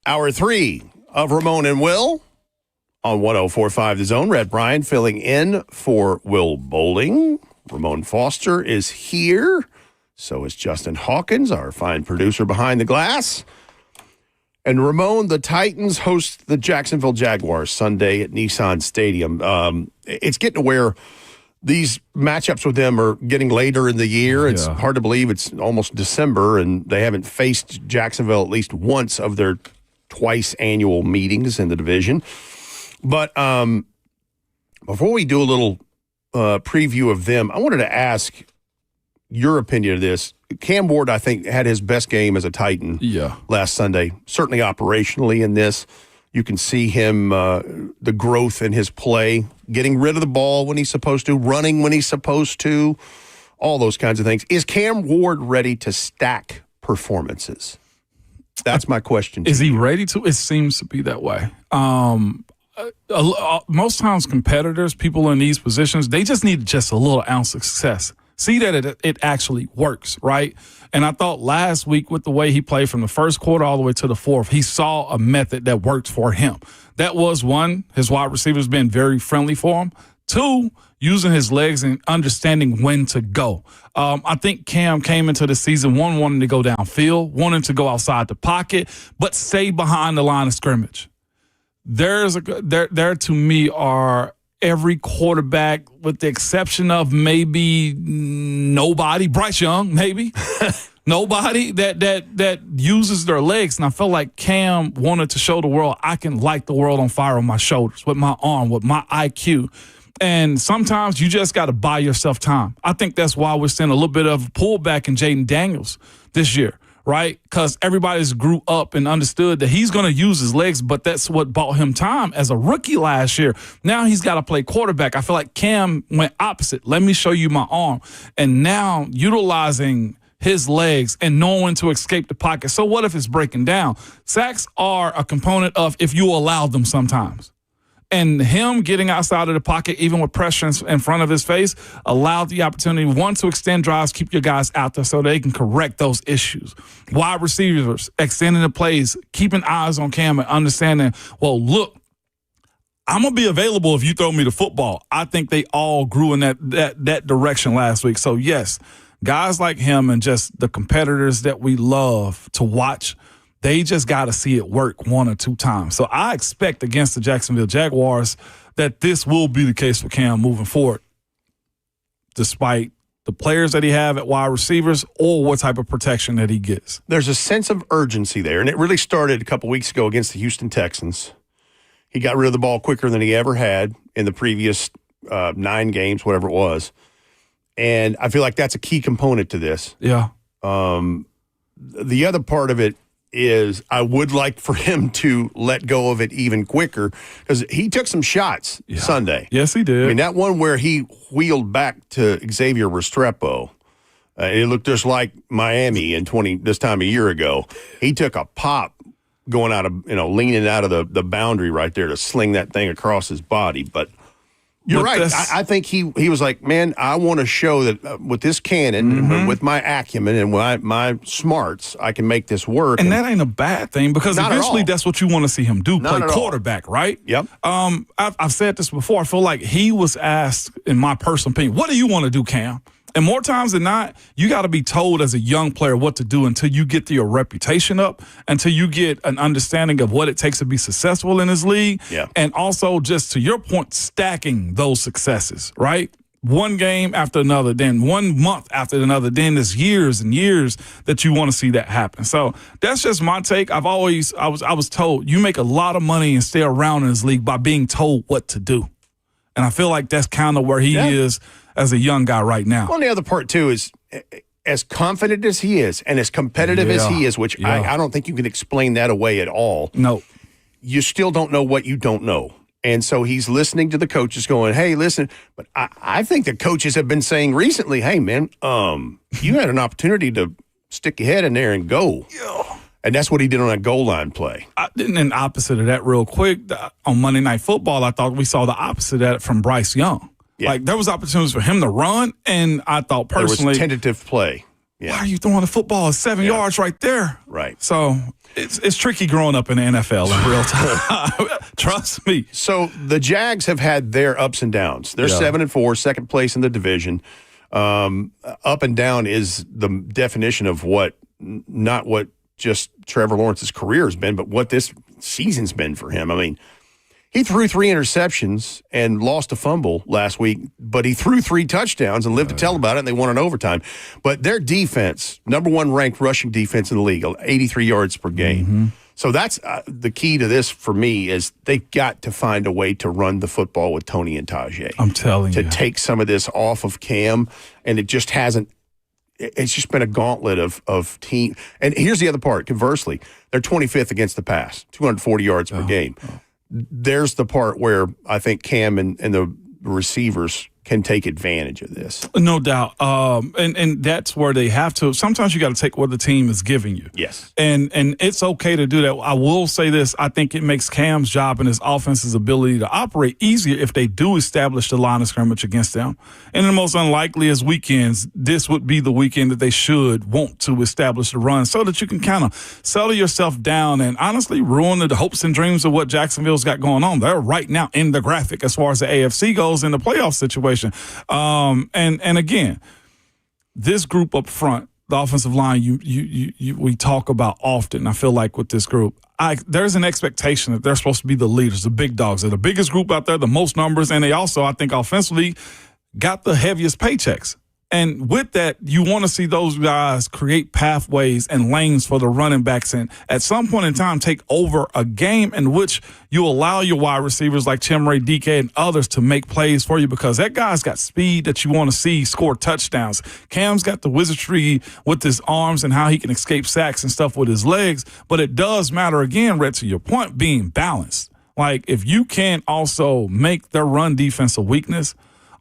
Hour 3 of Ramon and Will on 104.5 The Zone. Red Bryan filling in for Will Bowling. Ramon Foster is here. So is Justin Hawkins, our fine producer behind the glass. And Ramon, the Titans host the Jacksonville Jaguars Sunday at Nissan Stadium. It's getting to where these matchups with them are getting later in the year. It's hard to believe it's almost December, and they haven't faced Jacksonville at least once of their twice annual meetings in the division. But before we do a little preview of them, I wanted to ask your opinion of this. Cam Ward, I think, had his best game as a Titan last Sunday, certainly operationally in this. You can see him, the growth in his play, getting rid of the ball when he's supposed to, running when he's supposed to, all those kinds of things. Is Cam Ward ready to stack performances? That's my question. Is he ready to? It seems to be that way. Most times competitors, people in these positions, they just need just a little ounce of success. See that it actually works, right? And I thought last week with the way he played from the first quarter all the way to the fourth, he saw a method that worked for him. That was, one, his wide receivers being very friendly for him. 2, using his legs and understanding when to go. I think Cam came into the season, wanting to go downfield, wanting to go outside the pocket, but stay behind the line of scrimmage. There to me are every quarterback, with the exception of maybe nobody, Bryce Young, maybe. Nobody that uses their legs. And I felt like Cam wanted to show the world I can light the world on fire on my shoulders, with my arm, with my IQ. And sometimes you just got to buy yourself time. I think that's why we're seeing a little bit of a pullback in Jaden Daniels this year, right? Because everybody's grew up and understood that he's going to use his legs, but that's what bought him time as a rookie last year. Now he's got to play quarterback. I feel like Cam went opposite. Let me show you my arm. And now utilizing his legs and knowing when to escape the pocket. So what if it's breaking down? Sacks are a component of if you allow them sometimes. And him getting outside of the pocket, even with pressure in front of his face, allowed the opportunity, one, to extend drives, keep your guys out there so they can correct those issues. Wide receivers, extending the plays, keeping eyes on Cam and understanding, well, look, I'm going to be available if you throw me the football. I think they all grew in that direction last week. So, yes, guys like him and just the competitors that we love to watch, they just got to see it work 1 or 2 times. So I expect against the Jacksonville Jaguars that this will be the case for Cam moving forward, despite the players that he have at wide receivers or what type of protection that he gets. There's a sense of urgency there, and it really started a couple weeks ago against the Houston Texans. He got rid of the ball quicker than he ever had in the previous 9 games, whatever it was. And I feel like that's a key component to this. Yeah. The other part of it, is I would like for him to let go of it even quicker because he took some shots Sunday. Yes, he did. I mean, that one where he wheeled back to Xavier Restrepo, it looked just like Miami in this time a year ago. He took a pop going out of, leaning out of the boundary right there to sling that thing across his body. But you're right. I think he was like, man, I want to show that with this cannon, and with my acumen and my smarts, I can make this work. And that ain't a bad thing because eventually that's what you want to see him do, play quarterback, right? Yep. I've said this before. I feel like he was asked, in my personal opinion, what do you want to do, Cam? And more times than not, you got to be told as a young player what to do until you get your reputation up, until you get an understanding of what it takes to be successful in this league. Yeah. And also, just to your point, stacking those successes, right? One game after another, then 1 month after another, then there's years and years that you want to see that happen. So that's just my take. I was told you make a lot of money and stay around in this league by being told what to do. And I feel like that's kind of where he is as a young guy right now. Well, and the other part, too, is as confident as he is and as competitive as he is, which I don't think you can explain that away at all. No. You still don't know what you don't know. And so he's listening to the coaches going, hey, listen. But I think the coaches have been saying recently, hey, man, you had an opportunity to stick your head in there and go. And that's what he did on that goal line play. And opposite of that real quick, on Monday Night Football, I thought we saw the opposite of that from Bryce Young. Yeah. Like, there was opportunities for him to run, and I thought personally— there was tentative play. Yeah. Why are you throwing the football at 7 yards right there? Right. So it's tricky growing up in the NFL in real time. Trust me. So the Jags have had their ups and downs. They're 7-4, second place in the division. Up and down is the definition of not what just Trevor Lawrence's career has been, but what this season's been for him. I mean, he threw 3 interceptions and lost a fumble last week, but he threw 3 touchdowns and lived to tell about it, and they won in overtime. But their defense, number 1 ranked rushing defense in the league, 83 yards per game. Mm-hmm. So that's the key to this for me is they've got to find a way to run the football with Tony and Tajay. I'm telling you. To take some of this off of Cam, and it just hasn't. It's just been a gauntlet of team. And here's the other part. Conversely, they're 25th against the pass, 240 yards per game. There's the part where I think Cam and the receivers can take advantage of this. No doubt. And that's where they have to. Sometimes you got to take what the team is giving you. Yes. And it's okay to do that. I will say this. I think it makes Cam's job and his offense's ability to operate easier if they do establish the line of scrimmage against them. And in the most unlikeliest weekends, this would be the weekend that they should want to establish the run so that you can kind of settle yourself down and honestly ruin the hopes and dreams of what Jacksonville's got going on. They're right now in the graphic as far as the AFC goes in the playoff situation. And again, this group up front, the offensive line, we talk about often. I feel like with this group, there's an expectation that they're supposed to be the leaders, the big dogs. They're the biggest group out there, the most numbers, and they also, I think, offensively got the heaviest paychecks. And with that, you want to see those guys create pathways and lanes for the running backs and at some point in time take over a game in which you allow your wide receivers like Chimere, DK, and others to make plays for you because that guy's got speed that you want to see score touchdowns. Cam's got the wizardry with his arms and how he can escape sacks and stuff with his legs. But it does matter, again, Red, to your point, being balanced. Like, if you can also make their run defense a weakness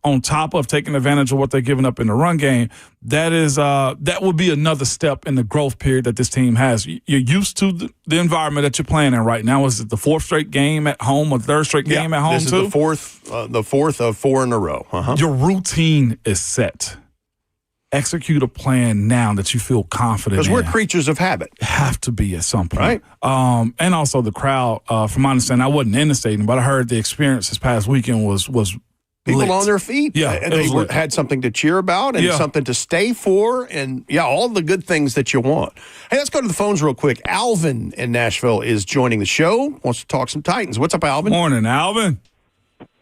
on top of taking advantage of what they're giving up in the run game, that would be another step in the growth period that this team has. You're used to the environment that you're playing in right now. Is it the 4th straight game at home or 3rd straight game at home this too? This is the fourth of 4 in a row. Your routine is set. Execute a plan now that you feel confident in. Because we're creatures of habit. Have to be at some point. Right. And also the crowd, from my understanding, I wasn't in the stadium, but I heard the experience this past weekend was people lit. On their feet. Yeah. And they had something to cheer about and something to stay for and, all the good things that you want. Hey, let's go to the phones real quick. Alvin in Nashville is joining the show, wants to talk some Titans. What's up, Alvin? Morning, Alvin.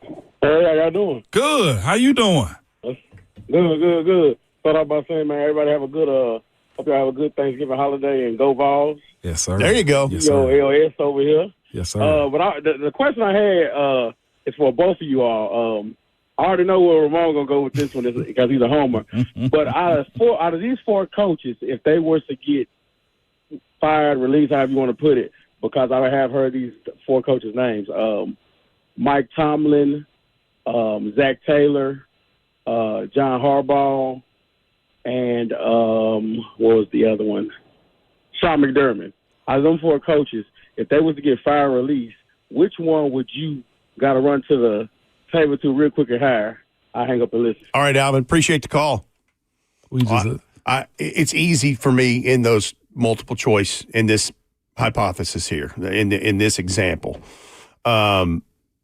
Hey, how y'all doing? Good. How you doing? Good. Start off by saying, man, everybody have a good, hope y'all have a good Thanksgiving holiday and go Vols. Yes, sir. There you go. Yes, sir. LS over here. Yes, sir. But the question I had is for both of you all. I already know where Ramon gonna go with this one because he's a homer. But out of these 4 coaches, if they were to get fired, released, however you want to put it, because I have heard these 4 coaches' names: Mike Tomlin, Zach Taylor, John Harbaugh, and what was the other one? Sean McDermott. Out of them 4 coaches, if they was to get fired or released, which one would you got to run to the table to real quick and hire? I hang up and listen. All right, Alvin, appreciate the call. It's easy for me in those multiple choice in this hypothesis here, in this example.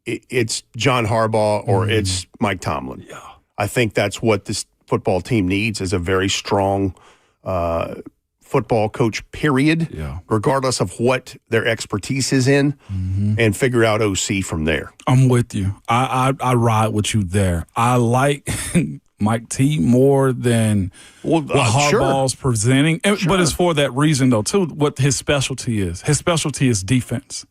It's John Harbaugh or it's Mike Tomlin. Yeah. I think that's what this football team needs, is a very strong football coach, period, regardless of what their expertise is in, and figure out OC from there. I'm with you. I ride with you there. I like Mike T more than what Harbaugh's presenting. But it's for that reason, though, too, what his specialty is. His specialty is defense,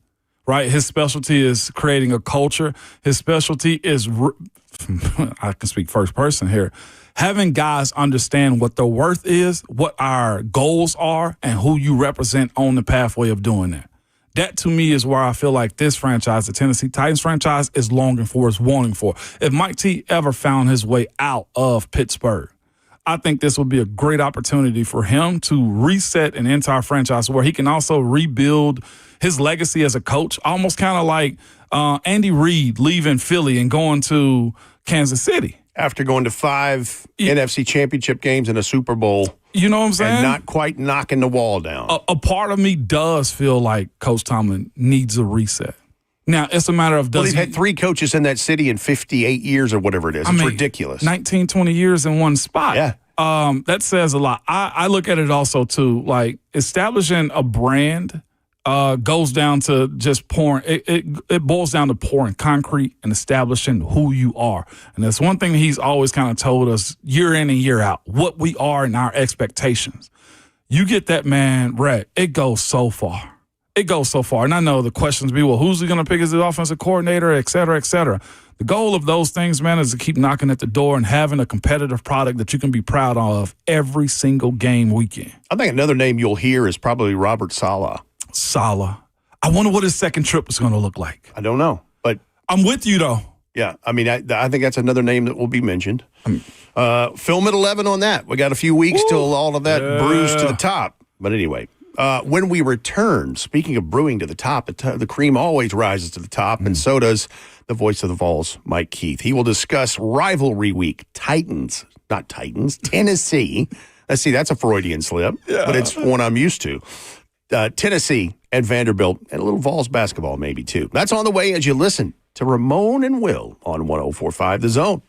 right? His specialty is creating a culture. His specialty is, I can speak first person here, having guys understand what their worth is, what our goals are, and who you represent on the pathway of doing that. That, to me, is where I feel like this franchise, the Tennessee Titans franchise, is longing for, is wanting for. If Mike T ever found his way out of Pittsburgh, I think this would be a great opportunity for him to reset an entire franchise where he can also rebuild his legacy as a coach, almost kind of like Andy Reid leaving Philly and going to Kansas City. After going to 5 NFC championship games and a Super Bowl. You know what I'm saying? And not quite knocking the wall down. A part of me does feel like Coach Tomlin needs a reset. Now, it's a matter of he's had 3 coaches in that city in 58 years or whatever it is. It's ridiculous. 19, 20 years in one spot. Yeah. That says a lot. I look at it also, too, like establishing a brand goes down to just pouring. It boils down to pouring concrete and establishing who you are. And that's one thing that he's always kind of told us year in and year out, what we are and our expectations. You get that man right, it goes so far. It goes so far. And I know the questions be, well, who's he going to pick as the offensive coordinator, et cetera, et cetera. The goal of those things, man, is to keep knocking at the door and having a competitive product that you can be proud of every single game weekend. I think another name you'll hear is probably Robert Saleh. I wonder what his second trip is going to look like. I don't know, but I'm with you, though. Yeah, I mean, I think that's another name that will be mentioned. Film at 11 on that. We got a few weeks till all of that brews to the top. But anyway, when we return, speaking of brewing to the top, the cream always rises to the top, and so does the voice of the Vols, Mike Keith. He will discuss rivalry week, Tennessee. Let's see, that's a Freudian slip, but it's one I'm used to. Tennessee and Vanderbilt, and a little Vols basketball maybe too. That's on the way as you listen to Ramon and Will on 104.5 The Zone.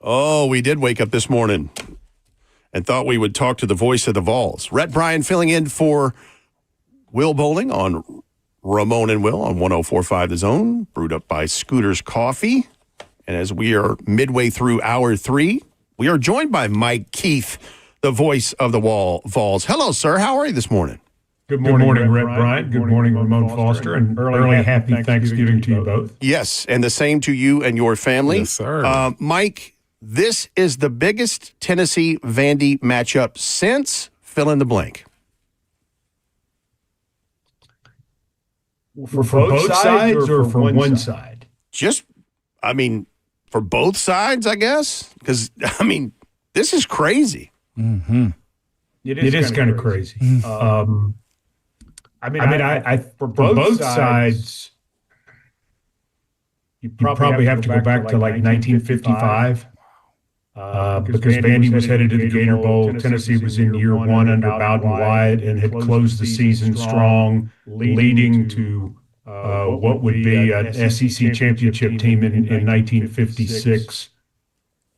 Oh, we did wake up this morning and thought we would talk to the voice of the Vols. Rhett Bryan filling in for Will Bowling on Ramon and Will on 104.5 The Zone, brewed up by Scooter's Coffee. And as we are midway through hour 3, we are joined by Mike Keith, the voice of the Vols. Hello, sir. How are you this morning? Good morning, Rhett Bryan. Good morning, Ramon Foster. And early happy Thanksgiving to you both. Yes, and the same to you and your family. Yes, sir. Mike, this is the biggest Tennessee-Vandy matchup since fill in the blank. For both sides or for one side? Just, for both sides, I guess. Because, this is crazy. Mm-hmm. It is kind of crazy. For both sides, you probably have to go back to like 1955 because Vandy was headed to the Gator Bowl. Tennessee was in year 1 under Bowden Wyatt and had closed the season strong, leading to what would be an SEC championship team in 1956.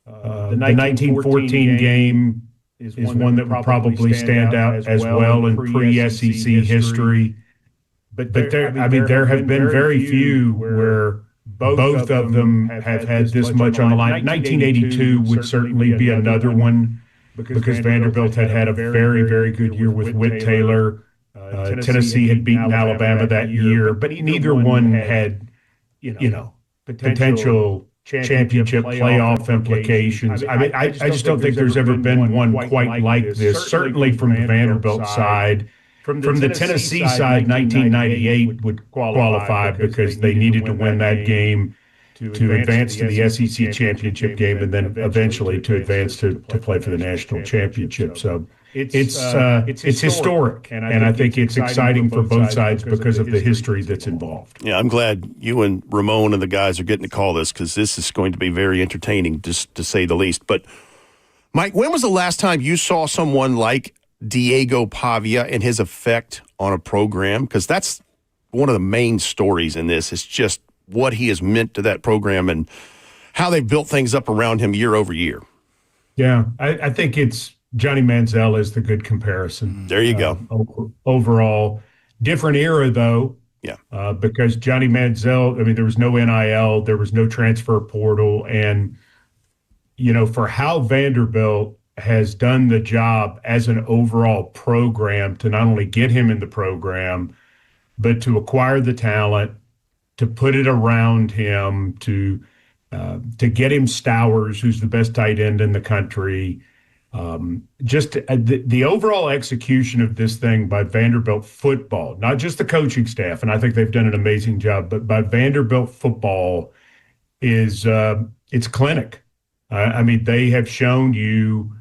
The 1914 game is one that would probably stand out as well in pre-SEC history. But there have been very few where both of them have had this much on the line. 1982 would certainly be another one because Vanderbilt had a very, very good year with Whit Taylor. Tennessee had beaten Alabama that year, but neither one had, potential championship playoff implications. I just don't think there's ever been one quite like this, certainly from the Vanderbilt side. From the Tennessee side, 1998 would qualify because they needed to win that game to advance to the SEC championship game and then eventually to advance to play for the national championship. So it's historic, and I think it's exciting for both sides because of the history that's involved. Yeah, I'm glad you and Ramon and the guys are getting to call this because this is going to be very entertaining, just to say the least. But, Mike, when was the last time you saw someone like Diego Pavia and his effect on a program? Because that's one of the main stories in this. It's just what he has meant to that program and how they built things up around him year over year. Yeah, I think it's Johnny Manziel is the good comparison. There you go. Overall, different era, though. Yeah. Because Johnny Manziel, there was no NIL, there was no transfer portal. And, for how Vanderbilt has done the job as an overall program to not only get him in the program, but to acquire the talent, to put it around him, to get him Stowers, who's the best tight end in the country. The overall execution of this thing by Vanderbilt football, not just the coaching staff, and I think they've done an amazing job, but by Vanderbilt football is it's clinic. They have shown you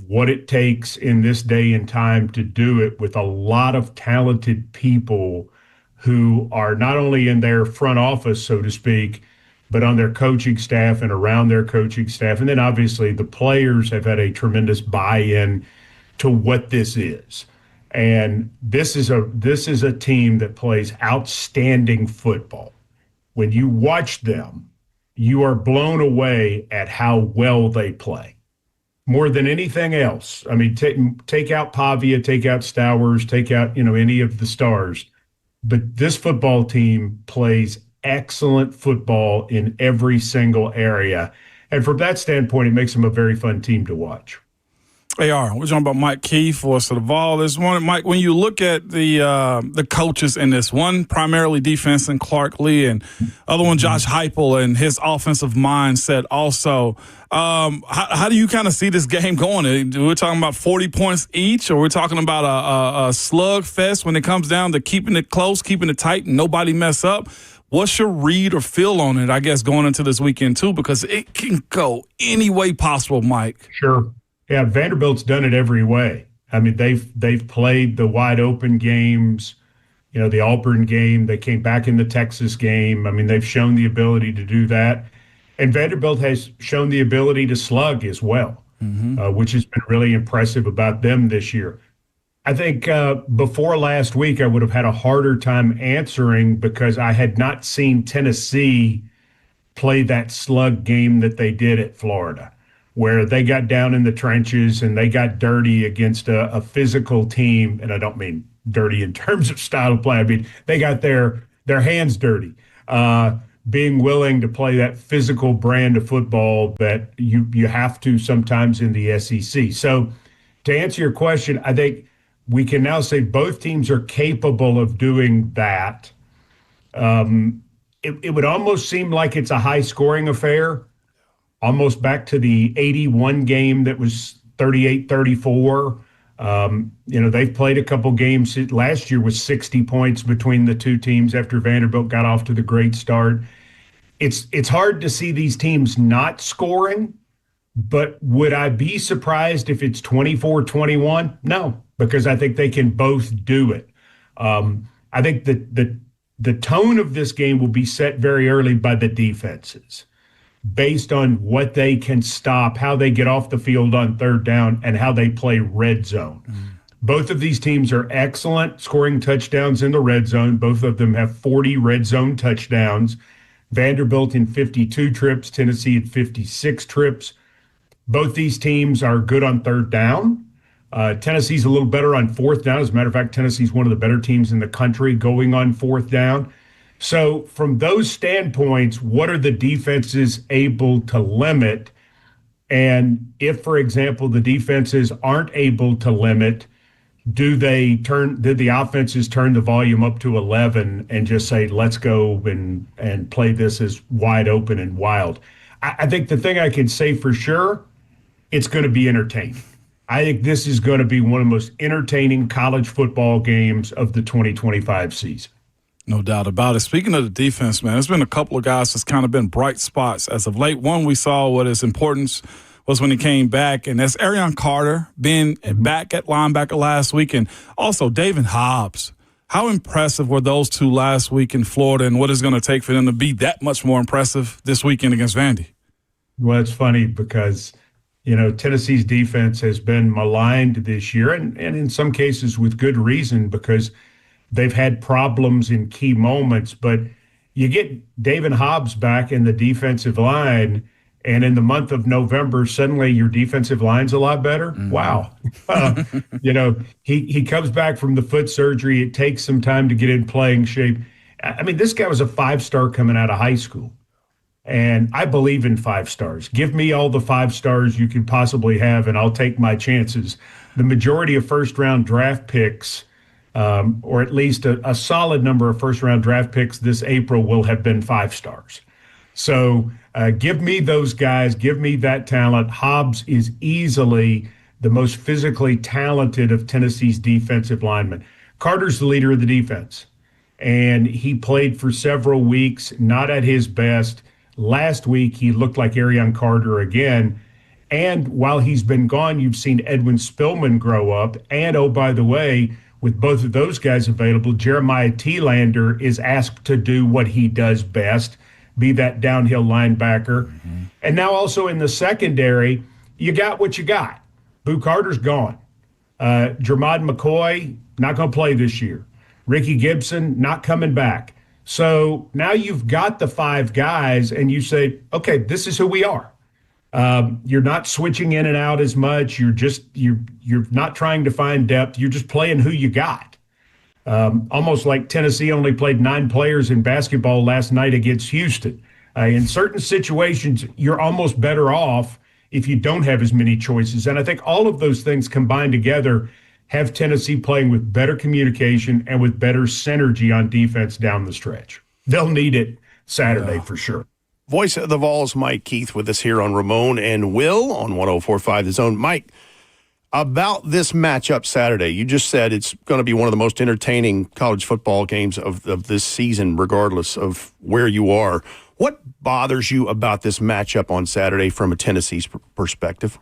what it takes in this day and time to do it with a lot of talented people who are not only in their front office, so to speak, but on their coaching staff and around their coaching staff. And then obviously the players have had a tremendous buy-in to what this is. And this is a team that plays outstanding football. When you watch them, you are blown away at how well they play. More than anything else. Take out Pavia, take out Stowers, take out, any of the stars. But this football team plays excellent football in every single area. And from that standpoint, it makes them a very fun team to watch. They are. We're talking about Mike Keith, voice of the Vol. There's one, Mike, when you look at the coaches in this, one primarily defense and Clark Lee, and other one Josh Heupel and his offensive mindset also. How do you kind of see this game going? We're talking about 40 points each, or we're talking about a slugfest when it comes down to keeping it close, keeping it tight, and nobody mess up? What's your read or feel on it, I guess, going into this weekend, too? Because it can go any way possible, Mike. Sure. Yeah, Vanderbilt's done it every way. They've played the wide open games, the Auburn game. They came back in the Texas game. They've shown the ability to do that. And Vanderbilt has shown the ability to slug as well, which has been really impressive about them this year. I think before last week, I would have had a harder time answering because I had not seen Tennessee play that slug game that they did at Florida, where they got down in the trenches and they got dirty against a physical team. And I don't mean dirty in terms of style of play. I mean, they got their hands dirty, being willing to play that physical brand of football that you have to sometimes in the SEC. So to answer your question, I think we can now say both teams are capable of doing that. It would almost seem like it's a high-scoring affair, almost back to the 81 game that was 38-34. They've played a couple games. Last year was 60 points between the two teams after Vanderbilt got off to the great start. It's hard to see these teams not scoring, but would I be surprised if it's 24-21? No, because I think they can both do it. I think that the tone of this game will be set very early by the defenses based on what they can stop, how they get off the field on third down, and how they play red zone. Both of these teams are excellent scoring touchdowns in the red zone. Both of them have 40 red zone touchdowns. Vanderbilt in 52 trips, Tennessee in 56 trips. Both these teams are good on third down. Tennessee's a little better on fourth down. As a matter of fact, Tennessee's one of the better teams in the country going on fourth down. So from those standpoints, what are the defenses able to limit? And if, for example, the defenses aren't able to limit, did the offenses turn the volume up to 11 and just say, let's go and play this as wide open and wild? I think the thing I can say for sure, it's going to be entertaining. I think this is going to be one of the most entertaining college football games of the 2025 season. No doubt about it. Speaking of the defense, man, there's been a couple of guys that's kind of been bright spots as of late. One we saw what his importance was when he came back, and that's Arion Carter being back at linebacker last week, and also David Hobbs. How impressive were those two last week in Florida, and what is going to take for them to be that much more impressive this weekend against Vandy? Well, it's funny because, Tennessee's defense has been maligned this year, and in some cases with good reason, because they've had problems in key moments. But you get David Hobbs back in the defensive line, and in the month of November, suddenly your defensive line's a lot better. Mm-hmm. Wow. He comes back from the foot surgery. It takes some time to get in playing shape. I mean, this guy was a 5-star coming out of high school. And I believe in 5 stars. Give me all the 5 stars you could possibly have, and I'll take my chances. The majority of first-round draft picks, or at least a solid number of first-round draft picks this April, will have been 5 stars. So give me those guys. Give me that talent. Hobbs is easily the most physically talented of Tennessee's defensive linemen. Carter's the leader of the defense, and he played for several weeks, not at his best. Last week, he looked like Arion Carter again. And while he's been gone, you've seen Edwin Spillman grow up. And, oh, by the way, with both of those guys available, Jeremiah Thielander is asked to do what he does best, be that downhill linebacker. Mm-hmm. And now also in the secondary, you got what you got. Boo Carter's gone. Jermod McCoy, not going to play this year. Ricky Gibson, not coming back. So now you've got the 5 guys, and you say, okay, this is who we are. You're not switching in and out as much. You're not trying to find depth. You're just playing who you got. Almost like Tennessee only played 9 players in basketball last night against Houston. In certain situations, you're almost better off if you don't have as many choices. And I think all of those things combined together have Tennessee playing with better communication and with better synergy on defense down the stretch. They'll need it Saturday for sure. Voice of the Vols, Mike Keith, with us here on Ramon and Will on 104.5 The Zone. Mike, about this matchup Saturday, you just said it's going to be one of the most entertaining college football games of this season, regardless of where you are. What bothers you about this matchup on Saturday from a Tennessee's perspective?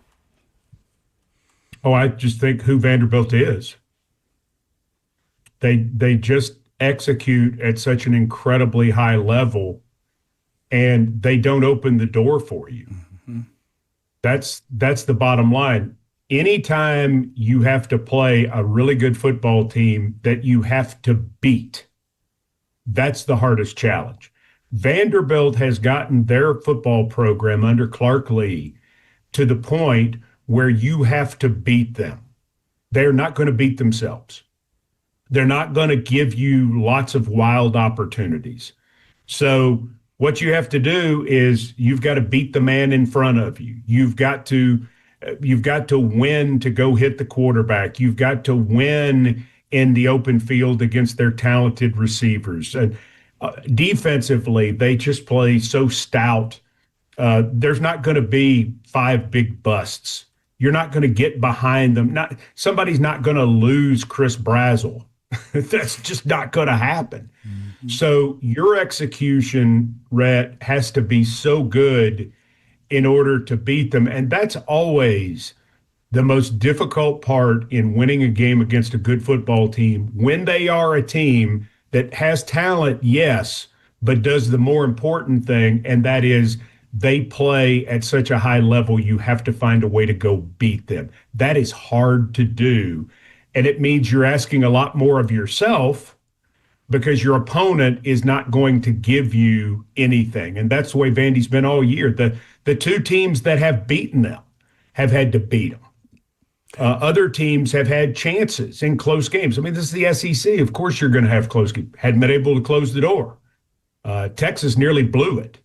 Oh, I just think who Vanderbilt is. They just execute at such an incredibly high level, and they don't open the door for you. Mm-hmm. That's the bottom line. Anytime you have to play a really good football team that you have to beat, that's the hardest challenge. Vanderbilt has gotten their football program under Clark Lee to the point where you have to beat them. They're not going to beat themselves. They're not going to give you lots of wild opportunities. So what you have to do is you've got to beat the man in front of you. You've got to win to go hit the quarterback. You've got to win in the open field against their talented receivers. And defensively, they just play so stout. There's not going to be 5 big busts. You're not going to get behind them. Somebody's not going to lose Chris Brazzell. That's just not going to happen. Mm-hmm. So your execution, Rhett, has to be so good in order to beat them. And that's always the most difficult part in winning a game against a good football team, when they are a team that has talent, yes, but does the more important thing, and that is they play at such a high level, you have to find a way to go beat them. That is hard to do. And it means you're asking a lot more of yourself because your opponent is not going to give you anything. And that's the way Vandy's been all year. The 2 teams that have beaten them have had to beat them. Other teams have had chances in close games. I mean, this is the SEC. Of course you're going to have close games. Hadn't been able to close the door. Texas nearly blew it.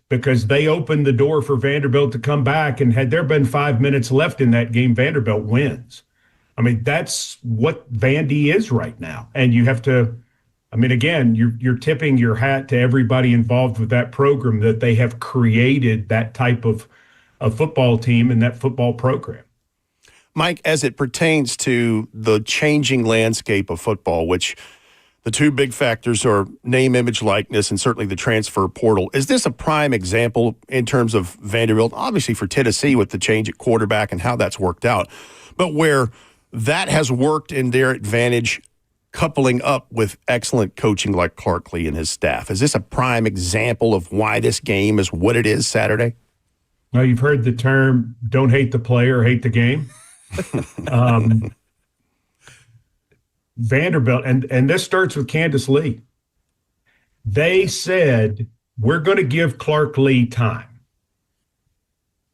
Because they opened the door for Vanderbilt to come back, and had there been 5 minutes left in that game, Vanderbilt wins. I mean, that's what Vandy is right now. And you have to, I mean, again, you're tipping your hat to everybody involved with that program, that they have created that type of a football team and that football program. Mike, as it pertains to the changing landscape of football, which the 2 big factors are name, image, likeness, and certainly the transfer portal. Is this a prime example in terms of Vanderbilt? Obviously for Tennessee with the change at quarterback and how that's worked out, but where that has worked in their advantage, coupling up with excellent coaching like Clark Lee and his staff. Is this a prime example of why this game is what it is Saturday? Well, you've heard the term, don't hate the player, hate the game. Vanderbilt, and this starts with Candace Lee. They said, we're going to give Clark Lee time.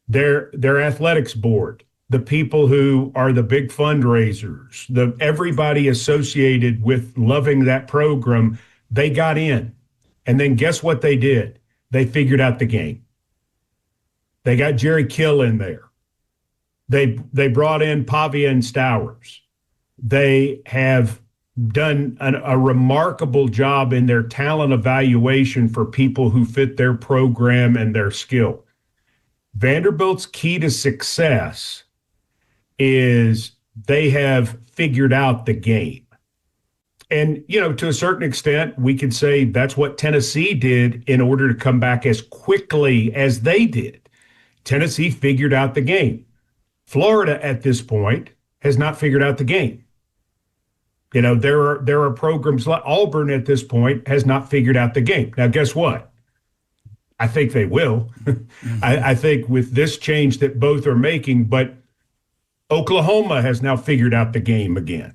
Their athletics board, the people who are the big fundraisers, everybody associated with loving that program, they got in. And then guess what they did? They figured out the game. They got Jerry Kill in there. They brought in Pavia and Stowers. They have done a remarkable job in their talent evaluation for people who fit their program and their skill. Vanderbilt's key to success is they have figured out the game. And, to a certain extent, we could say that's what Tennessee did in order to come back as quickly as they did. Tennessee figured out the game. Florida at this point has not figured out the game. There are programs like Auburn at this point has not figured out the game. Now, guess what? I think they will. I think with this change that both are making, but Oklahoma has now figured out the game again.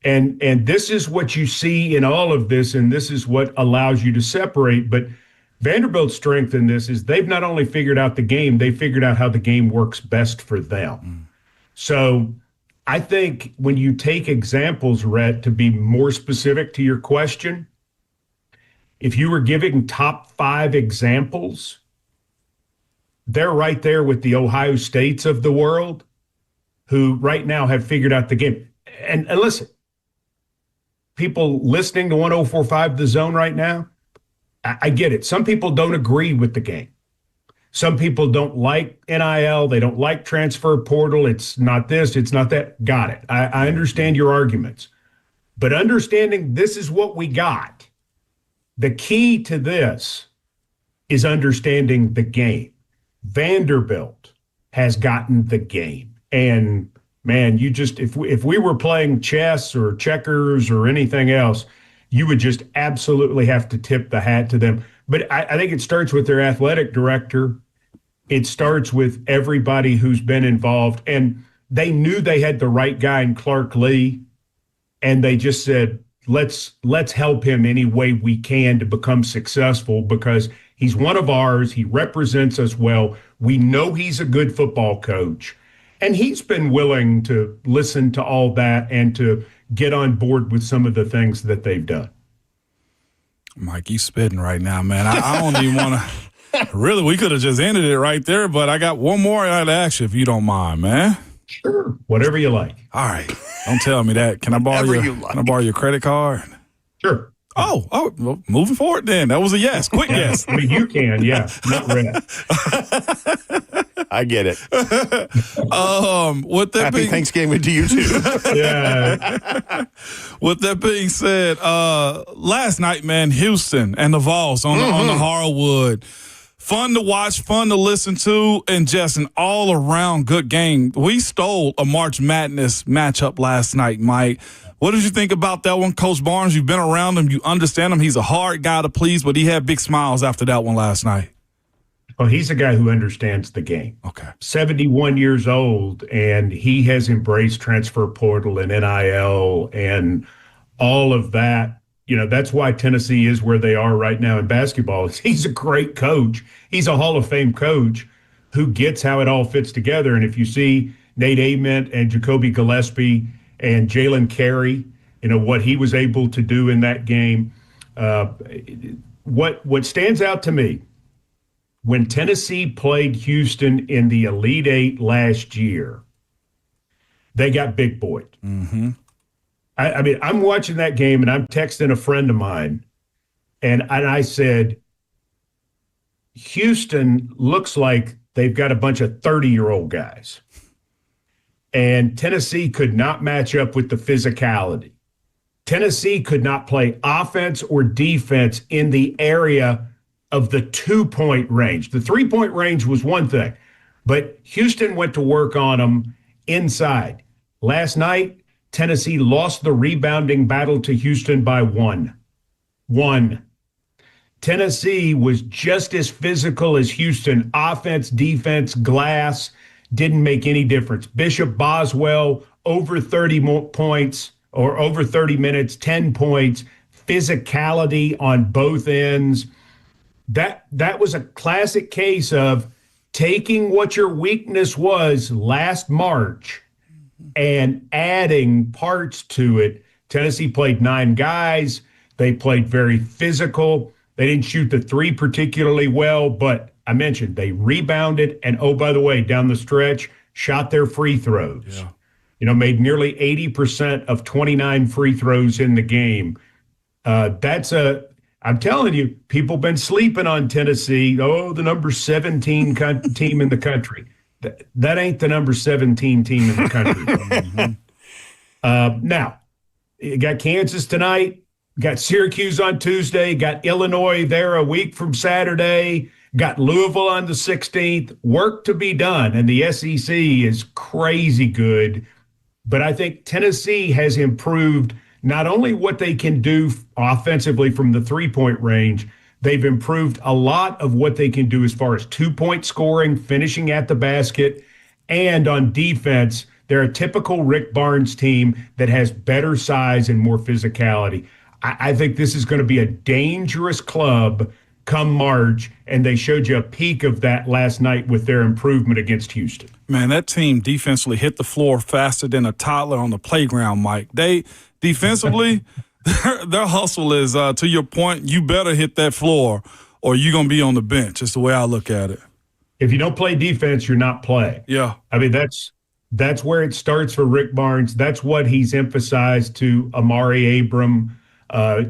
And this is what you see in all of this, and this is what allows you to separate. But Vanderbilt's strength in this is they've not only figured out the game, they figured out how the game works best for them. So I think when you take examples, Rhett, to be more specific to your question, if you were giving top 5 examples, they're right there with the Ohio States of the world, who right now have figured out the game. And listen, people listening to 104.5 The Zone right now, I get it. Some people don't agree with the game. Some people don't like NIL. They don't like transfer portal. It's not this. It's not that. Got it. I understand your arguments. But understanding this is what we got. The key to this is understanding the game. Vanderbilt has gotten the game. And, man, if we were playing chess or checkers or anything else, you would just absolutely have to tip the hat to them. But I think it starts with their athletic director. It starts with everybody who's been involved. And they knew they had the right guy in Clark Lee. And they just said, let's help him any way we can to become successful because he's one of ours. He represents us well. We know he's a good football coach. And he's been willing to listen to all that and to get on board with some of the things that they've done. Mike, you spitting right now, man. I don't even want to. Really, we could have just ended it right there, but I got one more I'd ask you if you don't mind, man. Sure, whatever you like. All right, don't tell me that. Can I borrow Can I borrow your credit card? Sure. Oh, well, moving forward then. That was a yes. Quick yes. I mean, you can, yeah. Not red. I get it. With that Happy Thanksgiving to you too. Yeah. With that being said, last night, man, Houston and the Vols on the Harwood. Fun to watch, fun to listen to, and just an all-around good game. We stole a March Madness matchup last night, Mike. What did you think about that one? Coach Barnes, you've been around him. You understand him. He's a hard guy to please, but he had big smiles after that one last night. Well, he's a guy who understands the game. Okay. 71 years old, and he has embraced transfer portal and NIL and all of that. You know, that's why Tennessee is where they are right now in basketball. He's a great coach. He's a Hall of Fame coach who gets how it all fits together. And if you see Nate Ament and Jacoby Gillespie and Jalen Carey, you know, what he was able to do in that game. What stands out to me, when Tennessee played Houston in the Elite Eight last year, they got big boyed. Mm-hmm. I mean, I'm watching that game and I'm texting a friend of mine, and I said, Houston looks like they've got a bunch of 30-year-old guys. And Tennessee could not match up with the physicality. Tennessee could not play offense or defense in the area of the 2-point range. The 3-point range was one thing, but Houston went to work on them inside. Last night, Tennessee lost the rebounding battle to Houston by one. Tennessee was just as physical as Houston. Offense, defense, glass, didn't make any difference. Bishop Boswell, over 30 points or over 30 minutes, 10 points, physicality on both ends. That was a classic case of taking what your weakness was last March and adding parts to it. Tennessee played 9 guys. They played very physical. They didn't shoot the three particularly well, but I mentioned they rebounded. And, oh, by the way, down the stretch, shot their free throws. Yeah. You know, made nearly 80% of 29 free throws in the game. I'm telling you, people been sleeping on Tennessee. Oh, the number 17 team in the country. That ain't the number 17 team in the country. Now, you got Kansas tonight, got Syracuse on Tuesday, got Illinois there a week from Saturday, got Louisville on the 16th. Work to be done, and the SEC is crazy good. But I think Tennessee has improved not only what they can do offensively from the 3-point range, they've improved a lot of what they can do as far as 2-point scoring, finishing at the basket, and on defense, they're a typical Rick Barnes team that has better size and more physicality. I think this is going to be a dangerous club come March, and they showed you a peek of that last night with their improvement against Houston. Man, that team defensively hit the floor faster than a toddler on the playground, Mike. They defensively, their hustle is, to your point, you better hit that floor or you're going to be on the bench. It's the way I look at it. If you don't play defense, you're not playing. Yeah. I mean, that's where it starts for Rick Barnes. That's what he's emphasized to Amari Abram.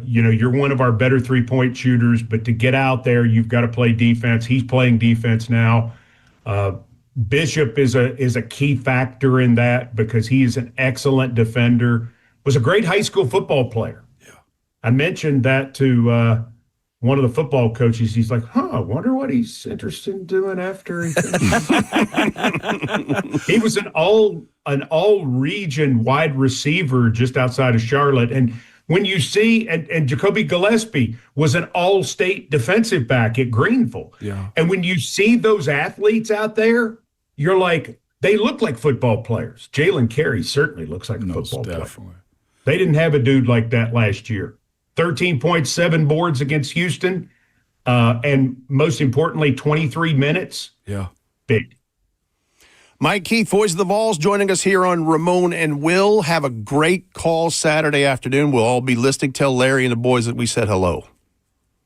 You're one of our better 3-point shooters, but to get out there, you've got to play defense. He's playing defense now. Bishop is a key factor in that because he is an excellent defender. Was a great high school football player. Yeah. I mentioned that to one of the football coaches. He's like, I wonder what he's interested in doing after he finishes. He was an all region wide receiver just outside of Charlotte. And when you see, and Jacoby Gillespie was an all-state defensive back at Greenville. Yeah. And when you see those athletes out there, you're like, they look like football players. Jalen Carey certainly looks like a football player. They didn't have a dude like that last year. 13.7 boards against Houston, and most importantly, 23 minutes. Yeah. Big. Mike Keith, Voice of the Vols, joining us here on Ramon and Will. Have a great call Saturday afternoon. We'll all be listening. Tell Larry and the boys that we said hello.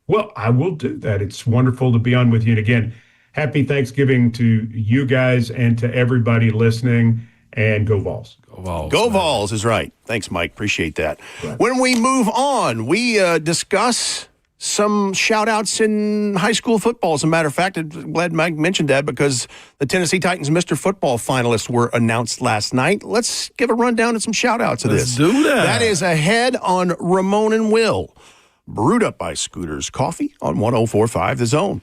Well, I will do that. It's wonderful to be on with you. And again, happy Thanksgiving to you guys and to everybody listening. And go Vols. Go Vols. Go Vols is right. Thanks, Mike. Appreciate that. Right. When we move on, we discuss some shout-outs in high school football. As a matter of fact, I'm glad Mike mentioned that because the Tennessee Titans Mr. Football finalists were announced last night. Let's give a rundown of some shout-outs of this. Let's do that. That is ahead on Ramon and Will. Brewed up by Scooters Coffee on 104.5 The Zone.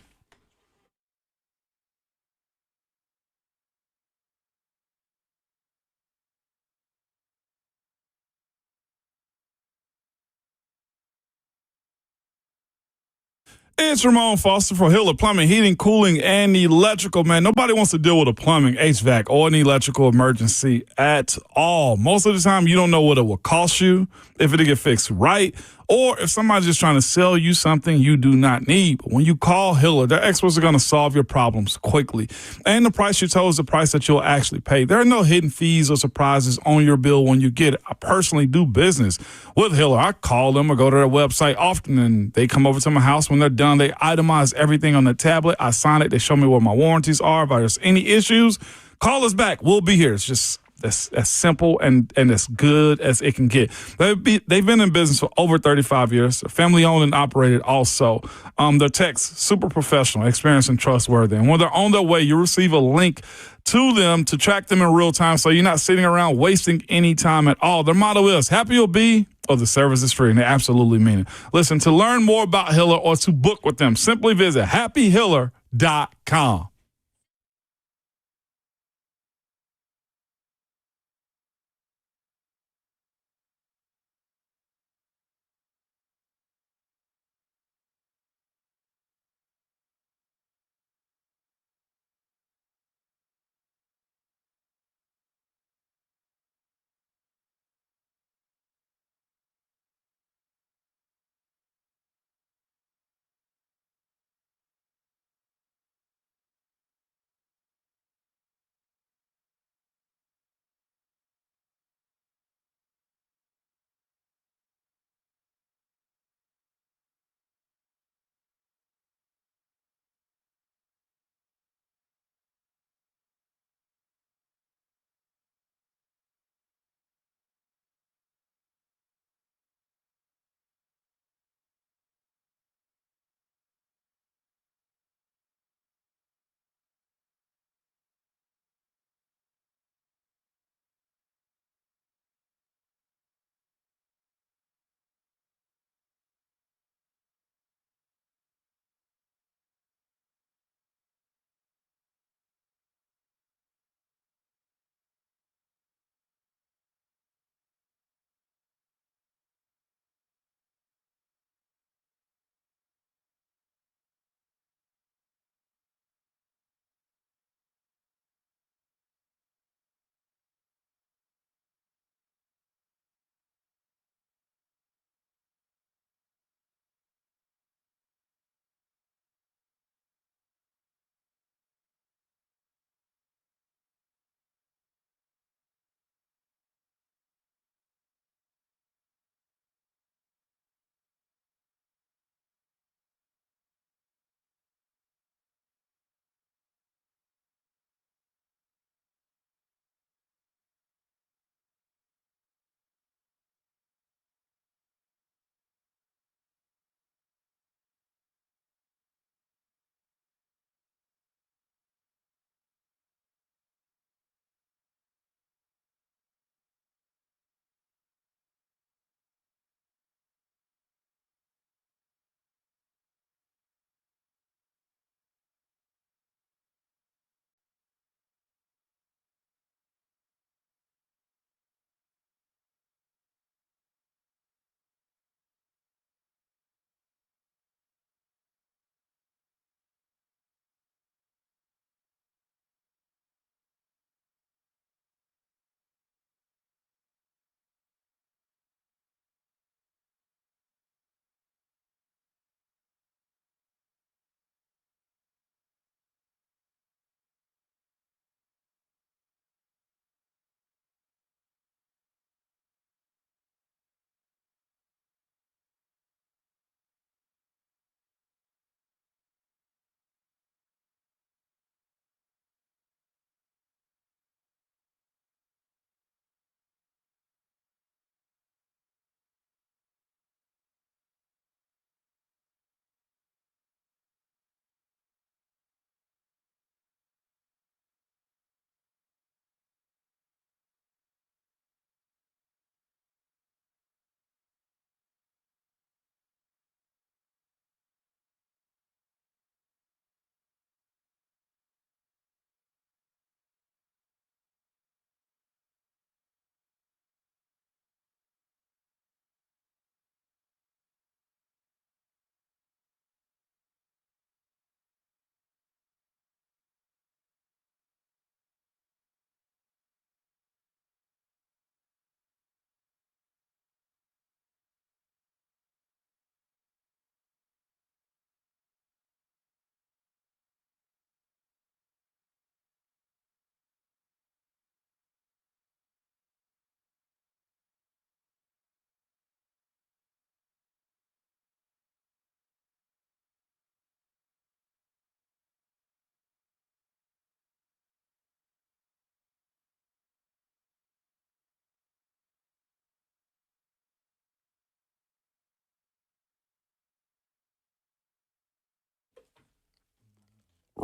It's Ramon Foster for Hiller Plumbing, Heating, Cooling, and Electrical, man. Nobody wants to deal with a plumbing, HVAC, or an electrical emergency at all. Most of the time, you don't know what it will cost you if it'll get fixed right, or if somebody's just trying to sell you something you do not need. But when you call Hiller, their experts are going to solve your problems quickly. And the price you told is the price that you'll actually pay. There are no hidden fees or surprises on your bill when you get it. I personally do business with Hiller. I call them or go to their website often, and they come over to my house. When they're done, they itemize everything on the tablet. I sign it. They show me what my warranties are. If there's any issues, call us back. We'll be here. It's just as simple and as good as it can get. They've been in business for over 35 years. They're family owned and operated also. Their techs, super professional, experienced, and trustworthy. And when they're on their way, you receive a link to them to track them in real time so you're not sitting around wasting any time at all. Their motto is, happy you'll be, or the service is free, and they absolutely mean it. Listen, to learn more about Hiller or to book with them, simply visit happyhiller.com.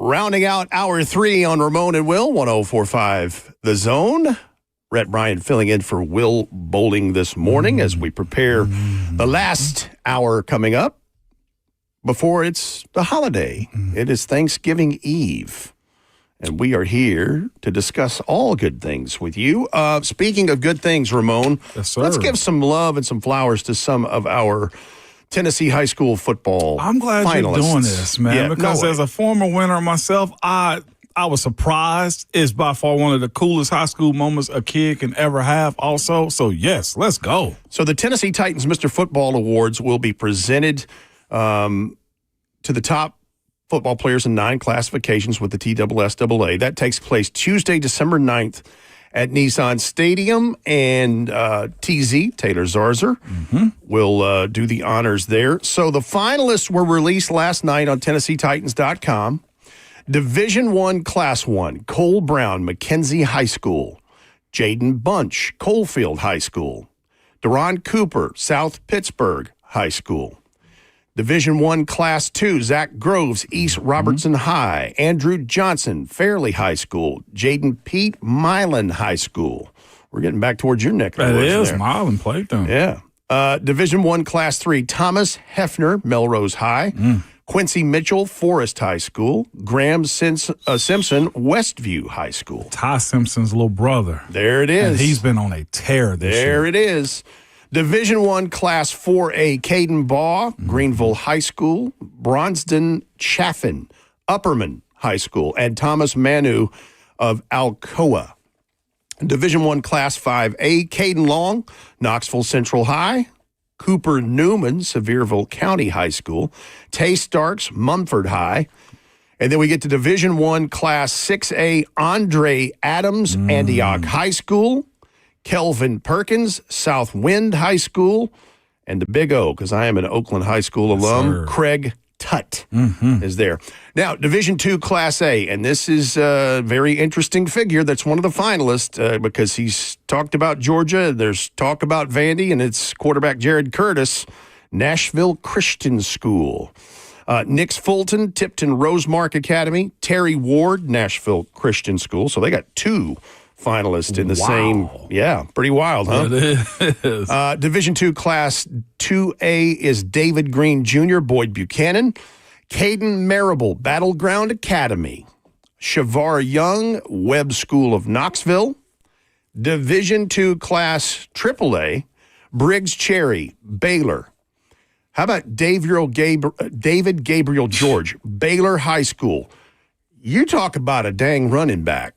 Rounding out hour 3 on Ramon and Will, 104.5 The Zone. Rhett Bryan filling in for Will Bowling this morning as we prepare the last hour coming up before it's the holiday. It is Thanksgiving Eve, and we are here to discuss all good things with you. Speaking of good things, Ramon, let's give some love and some flowers to some of our Tennessee high school football I'm glad finalists. you're doing this, man, because as a former winner myself, I was surprised. It's by far one of the coolest high school moments a kid can ever have also. So, yes, let's go. So the Tennessee Titans Mr. Football Awards will be presented to the top football players in 9 classifications with the TSSAA. That takes place Tuesday, December 9th at Nissan Stadium, and TZ, Taylor Zarzer, will do the honors there. So the finalists were released last night on TennesseeTitans.com. Division I, Class 1, Cole Brown, McKenzie High School. Jaden Bunch, Coalfield High School. Deron Cooper, South Pittsburgh High School. Division I, Class 2, Zach Groves, East Robertson High. Andrew Johnson, Fairleigh High School. Jaden Pete, Milan High School. We're getting back towards your neck of the woods It is. there. Milan played them. Yeah. Division I, Class 3, Thomas Hefner, Melrose High. Quincy Mitchell, Forest High School. Graham Simpson, Westview High School. Ty Simpson's little brother. There it is. And he's been on a tear this year. There it is. Division I, Class 4A, Caden Baugh, Greenville High School. Bronston Chaffin, Upperman High School. And Thomas Manu of Alcoa. Division I, Class 5A, Caden Long, Knoxville Central High. Cooper Newman, Sevierville County High School. Tay Starks, Mumford High. And then we get to Division I, Class 6A, Andre Adams, Antioch High School. Kelvin Perkins, Southwind High School. And the Big O, because I am an Oakland High School alum, Craig Tutt is there. Now, Division II, Class A, and this is a very interesting figure that's one of the finalists because he's talked about Georgia, there's talk about Vandy, and it's quarterback Jared Curtis, Nashville Christian School. Nix Fulton, Tipton Rosemark Academy. Terry Ward, Nashville Christian School. So they got 2 finalists in the same. Yeah, pretty wild, huh? It is. Division II, Class 2A is David Green Jr., Boyd Buchanan. Caden Marable, Battleground Academy. Shavar Young, Webb School of Knoxville. Division II, Class AAA, Briggs Cherry, Baylor. How about David Gabriel George, Baylor High School? You talk about a dang running back.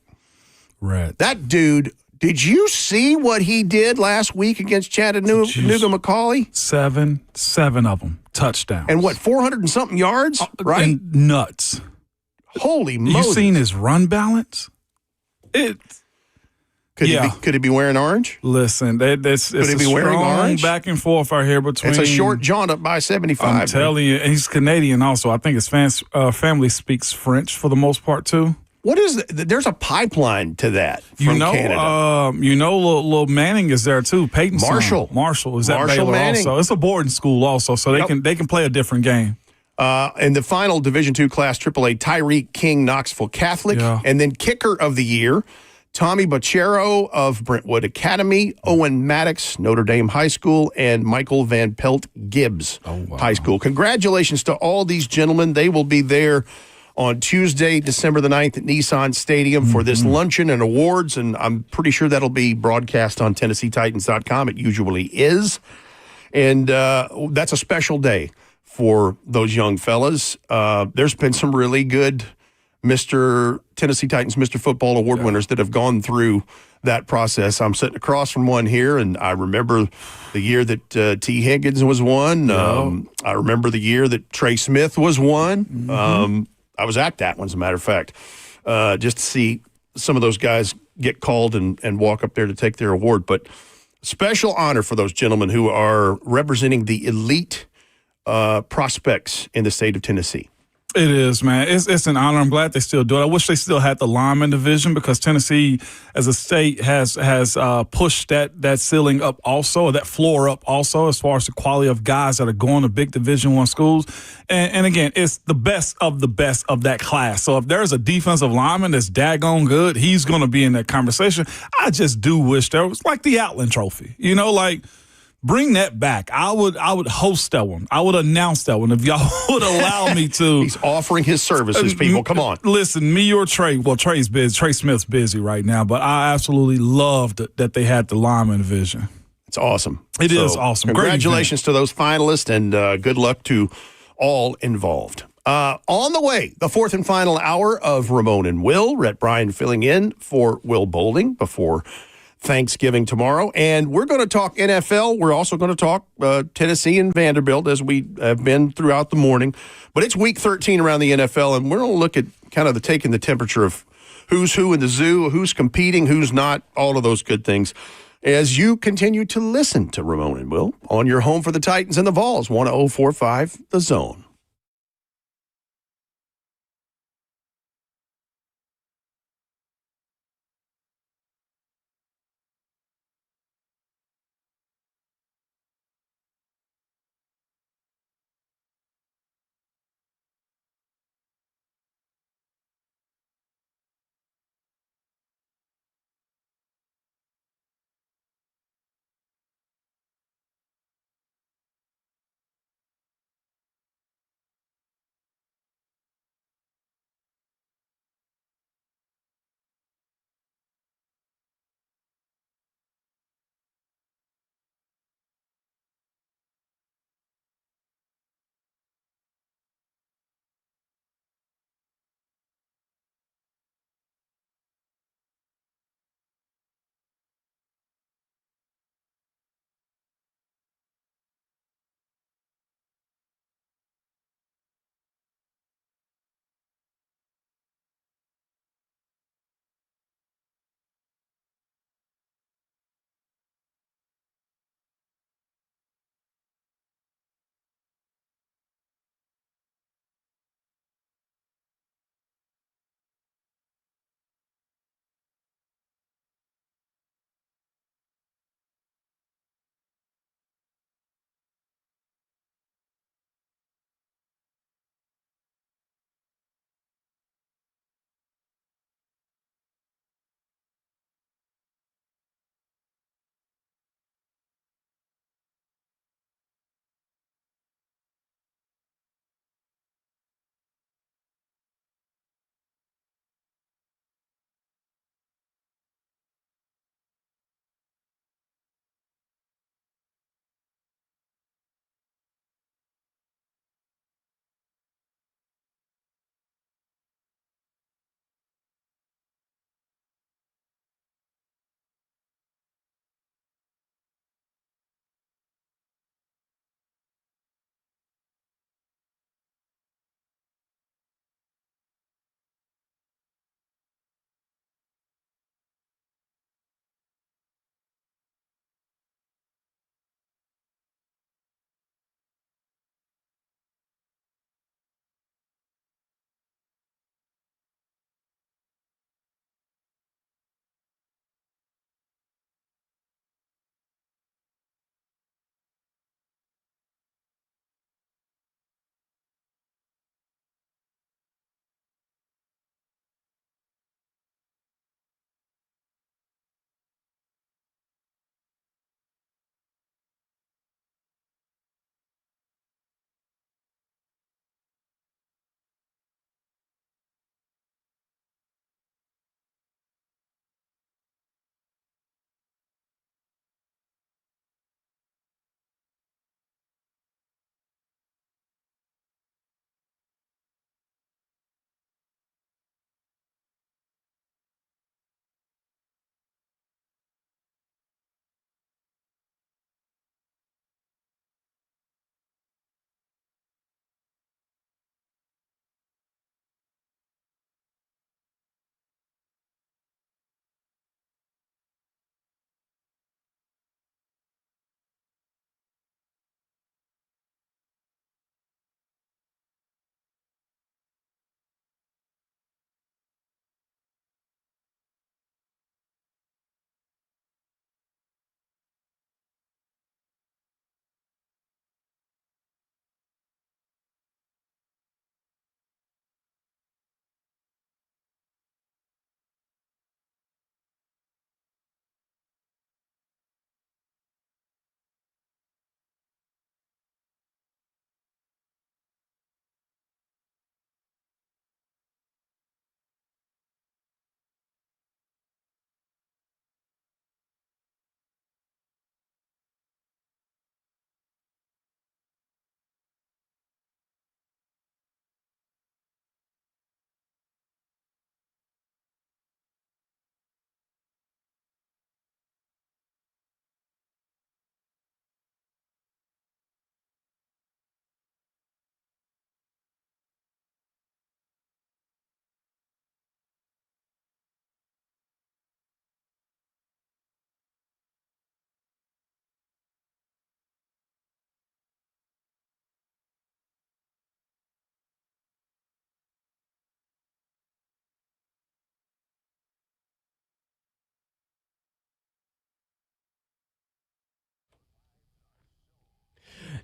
Right. That dude, did you see what he did last week against Chattanooga McCauley? 7 of them. Touchdown. And what, 400 and something yards? Right? And nuts. Holy Moses. You seen his run balance? Could he be wearing orange? Listen, it's he be wearing orange? Back and forth out here between. It's a short jaunt up by 75. I'm telling you, and he's Canadian also. I think his family speaks French for the most part too. What is there's a pipeline to that from Canada. Little Manning is there too. Peyton Marshall is at Baylor Manning. also. It's a boarding school also, so they can play a different game. In the final Division II Class AAA, Tyreek King, Knoxville Catholic, and then kicker of the year, Tommy Bachero of Brentwood Academy, Owen Maddox, Notre Dame High School, and Michael Van Pelt Gibbs High School. Congratulations to all these gentlemen. They will be there on Tuesday, December the 9th at Nissan Stadium for this luncheon and awards, and I'm pretty sure that'll be broadcast on TennesseeTitans.com. It usually is. And that's a special day for those young fellas. There's been some really good Tennessee Titans Mr. Football Award winners that have gone through that process. I'm sitting across from one here, and I remember the year that T. Higgins was one. I remember the year that Trey Smith was one. I was at that one, as a matter of fact, just to see some of those guys get called and walk up there to take their award. But special honor for those gentlemen who are representing the elite prospects in the state of Tennessee. It is, man. It's an honor. I'm glad they still do it. I wish they still had the lineman division because Tennessee, as a state, has pushed that ceiling up also, or that floor up also, as far as the quality of guys that are going to big Division I schools. And again, it's the best of that class. So if there's a defensive lineman that's daggone good, he's going to be in that conversation. I just do wish there was like the Outland Trophy, like. Bring that back. I would host that one. I would announce that one if y'all would allow me to. He's offering his services, people. Come on. Listen, me or Trey. Well, Trey's busy. Trey Smith's busy right now, but I absolutely loved that they had the lineman division. It's awesome. It is awesome. Congratulations to those finalists, and good luck to all involved. On the way, the fourth and final hour of Ramon and Will. Rhett Bryan filling in for Will Bolding before Thanksgiving tomorrow. And we're going to talk NFL. We're also going to talk Tennessee and Vanderbilt, as we have been throughout the morning. But it's week 13 around the NFL, and we're going to look at kind of taking the temperature of who's who in the zoo, who's competing, who's not, all of those good things, as you continue to listen to Ramon and Will on your home for the Titans and the Vols, 100.45 The Zone.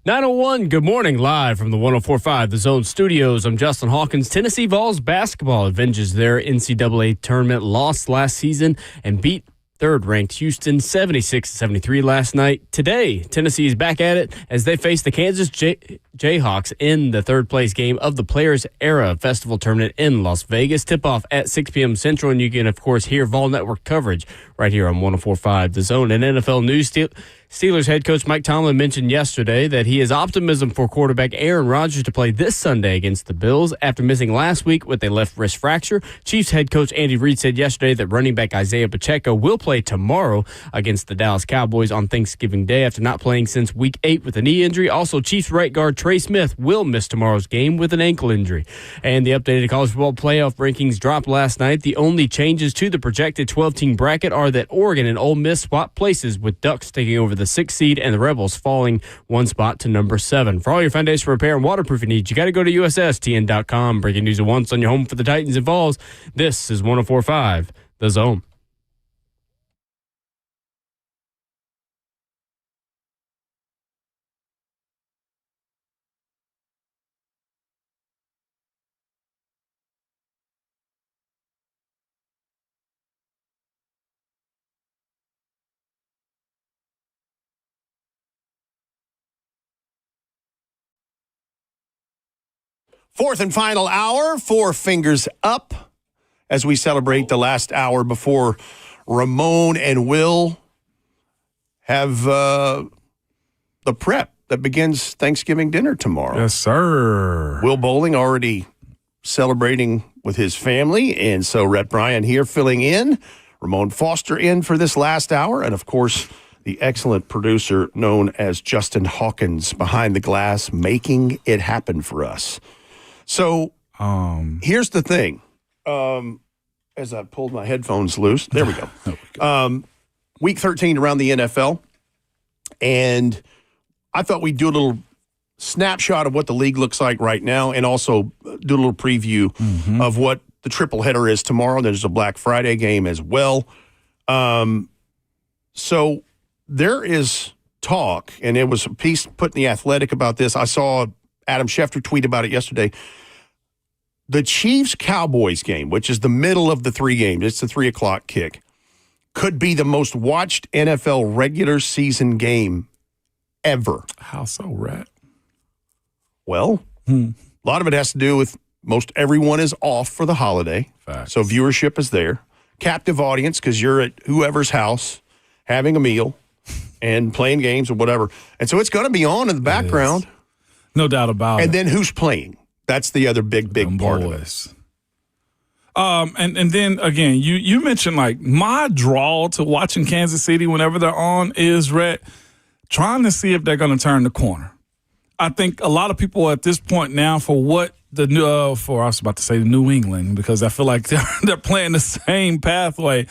9:01, good morning, live from the 104.5 The Zone Studios. I'm Justin Hawkins. Tennessee Vols basketball avenges their NCAA tournament loss last season and beat third-ranked Houston 76-73 last night. Today, Tennessee is back at it as they face the Kansas Jayhawks in the third-place game of the Players Era Festival Tournament in Las Vegas. Tip-off at 6 p.m. Central, and you can, of course, hear Vol Network coverage right here on 104.5 The Zone. And NFL news, Steelers head coach Mike Tomlin mentioned yesterday that he has optimism for quarterback Aaron Rodgers to play this Sunday against the Bills after missing last week with a left wrist fracture. Chiefs head coach Andy Reid said yesterday that running back Isaiah Pacheco will play tomorrow against the Dallas Cowboys on Thanksgiving Day after not playing since Week 8 with a knee injury. Also, Chiefs right guard Trey Smith will miss tomorrow's game with an ankle injury. And the updated college football playoff rankings dropped last night. The only changes to the projected 12-team bracket are that Oregon and Ole Miss swap places, with Ducks taking over the 6th seed and the Rebels falling one spot to number 7. For all your foundation repair and waterproofing needs, you got to go to USSTN.com. Breaking news at once on your home for the Titans and Vols. This is 104.5 The Zone. Fourth and final hour, 4 fingers up as we celebrate the last hour before Ramon and Will have the prep that begins Thanksgiving dinner tomorrow. Yes, sir. Will Bowling already celebrating with his family, and so Rhett Bryan here filling in, Ramon Foster in for this last hour, and of course the excellent producer known as Justin Hawkins behind the glass, making it happen for us. So here's the thing. As I pulled my headphones loose, there we go. Week 13 around the NFL, and I thought we'd do a little snapshot of what the league looks like right now and also do a little preview of what the triple header is tomorrow. There's a Black Friday game as well. So there is talk, and it was a piece put in The Athletic about this. I saw Adam Schefter tweet about it yesterday. The Chiefs-Cowboys game, which is the middle of the 3 games, it's the 3 o'clock kick, could be the most watched NFL regular season game ever. How so, Rat? Well, a lot of it has to do with most everyone is off for the holiday. Facts. So viewership is there. Captive audience because you're at whoever's house having a meal and playing games or whatever. And so it's going to be on in the background. No doubt about it. And then who's playing? That's the other big part of it. And then again, you mentioned like my draw to watching Kansas City whenever they're on is trying to see if they're going to turn the corner. I think a lot of people at this point now for what the new I was about to say the New England, because I feel like they're playing the same pathway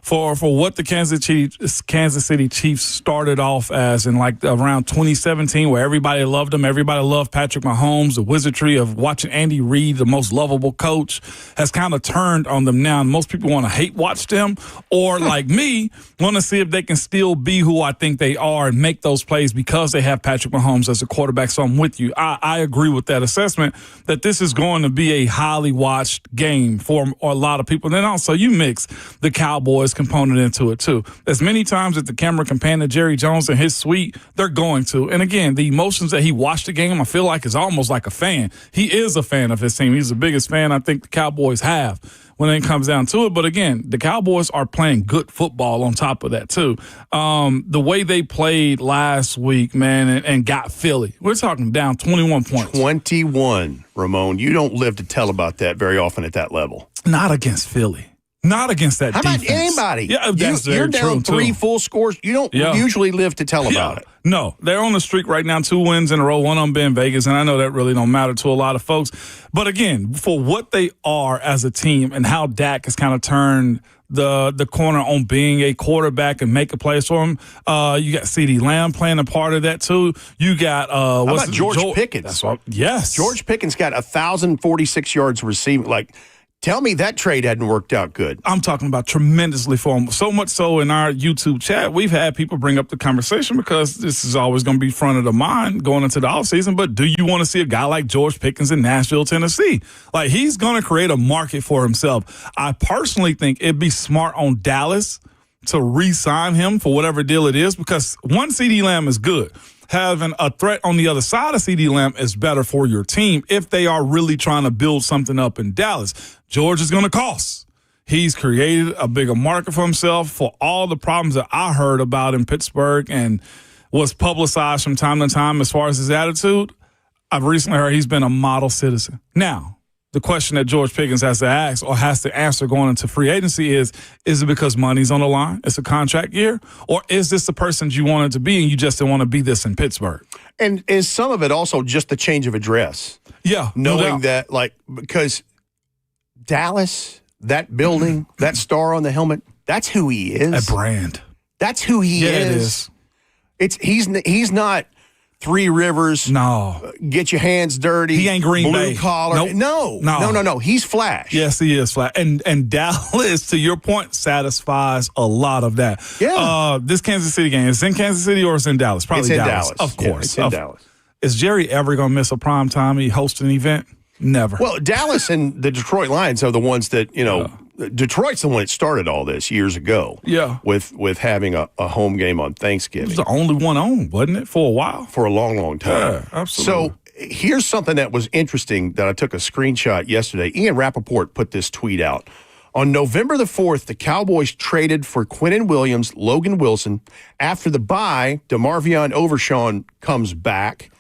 for what the Kansas City Chiefs started off as in like around 2017, where everybody loved them. Everybody loved Patrick Mahomes. The wizardry of watching Andy Reid, the most lovable coach, has kind of turned on them now. And most people want to hate watch them, or like me, want to see if they can still be who I think they are and make those plays because they have Patrick Mahomes as a quarterback. So I'm with you. I agree with that assessment that this is going to be a highly watched game for a lot of people. And then also you mix the Cowboys component into it too. As many times as the camera can pan to Jerry Jones and his suite, they're going to. And again, the emotions that he watched the game, I feel like is almost like a fan. He is a fan of his team. He's the biggest fan I think the Cowboys have when it comes down to it. But again, the Cowboys are playing good football on top of that too. The way they played last week, man, and got Philly. We're talking down 21 points. 21, Ramon. You don't live to tell about that very often at that level. Not against Philly. Not against that defense. How about anybody? Yeah, that's you're down true 3 too. full scores. You don't usually live to tell about it. No, they're on the streak right now, 2 wins in a row, one on being Vegas, and I know that really don't matter to a lot of folks. But again, for what they are as a team and how Dak has kind of turned the corner on being a quarterback and making plays for him, you got CeeDee Lamb playing a part of that too. You got how about George Pickens? Yes, George Pickens got 1,046 yards receiving. Like Tell me that trade hadn't worked out good. I'm talking about tremendously for him. So much so in our YouTube chat, we've had people bring up the conversation because this is always going to be front of the mind going into the offseason. But do you want to see a guy like George Pickens in Nashville, Tennessee? Like, he's going to create a market for himself. I personally think it'd be smart on Dallas to re-sign him for whatever deal it is, because one, CeeDee Lamb is good. Having a threat on the other side of CeeDee Lamb is better for your team if they are really trying to build something up in Dallas. George is going to cost. He's created a bigger market for himself for all the problems that I heard about in Pittsburgh and was publicized from time to time as far as his attitude. I've recently heard he's been a model citizen. Now, the question that George Pickens has to ask or has to answer going into free agency is it because money's on the line? It's a contract year? Or is this the person you wanted to be and you just didn't want to be this in Pittsburgh? And is some of it also just the change of address? Yeah. Knowing that, like, because Dallas, that building, that star on the helmet, that's who he is. A brand. That's who he is. It is. He's not Three Rivers. No. Get your hands dirty. He ain't Green Bay. Blue collar. Nope. No. He's Flash. Yes, he is Flash. And Dallas, to your point, satisfies a lot of that. Yeah. This Kansas City game, is it in Kansas City or is it in Dallas? Probably it's in Dallas. Dallas. Of course. Yeah, it's in Dallas. Is Jerry ever going to miss a prime time? He hosts an event? Never. Well, Dallas and the Detroit Lions are the ones that, Detroit's the one that started all this years ago. Yeah. With having a home game on Thanksgiving. It was the only one on, wasn't it, for a while? For a long, long time. Yeah, absolutely. So here's something that was interesting that I took a screenshot yesterday. Ian Rappaport put this tweet out. On November the 4th, the Cowboys traded for Quinnen Williams, Logan Wilson. After the bye, DeMarvion Overshawn comes back.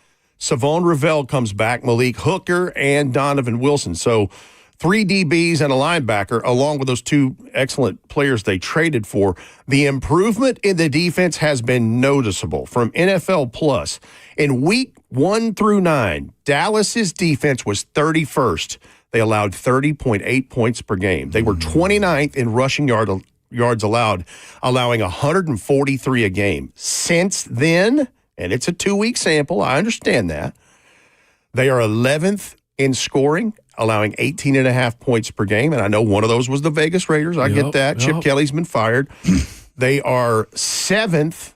Savon Ravel comes back, Malik Hooker, and Donovan Wilson. So 3 DBs and a linebacker, along with those 2 excellent players they traded for. The improvement in the defense has been noticeable from NFL Plus. In week 1 through 9, Dallas's defense was 31st. They allowed 30.8 points per game. They were 29th in rushing yards allowed, allowing 143 a game. Since then, and it's a 2-week sample, I understand that, they are 11th in scoring, allowing 18.5 points per game. And I know one of those was the Vegas Raiders. I get that. Chip Kelly's been fired. They are 7th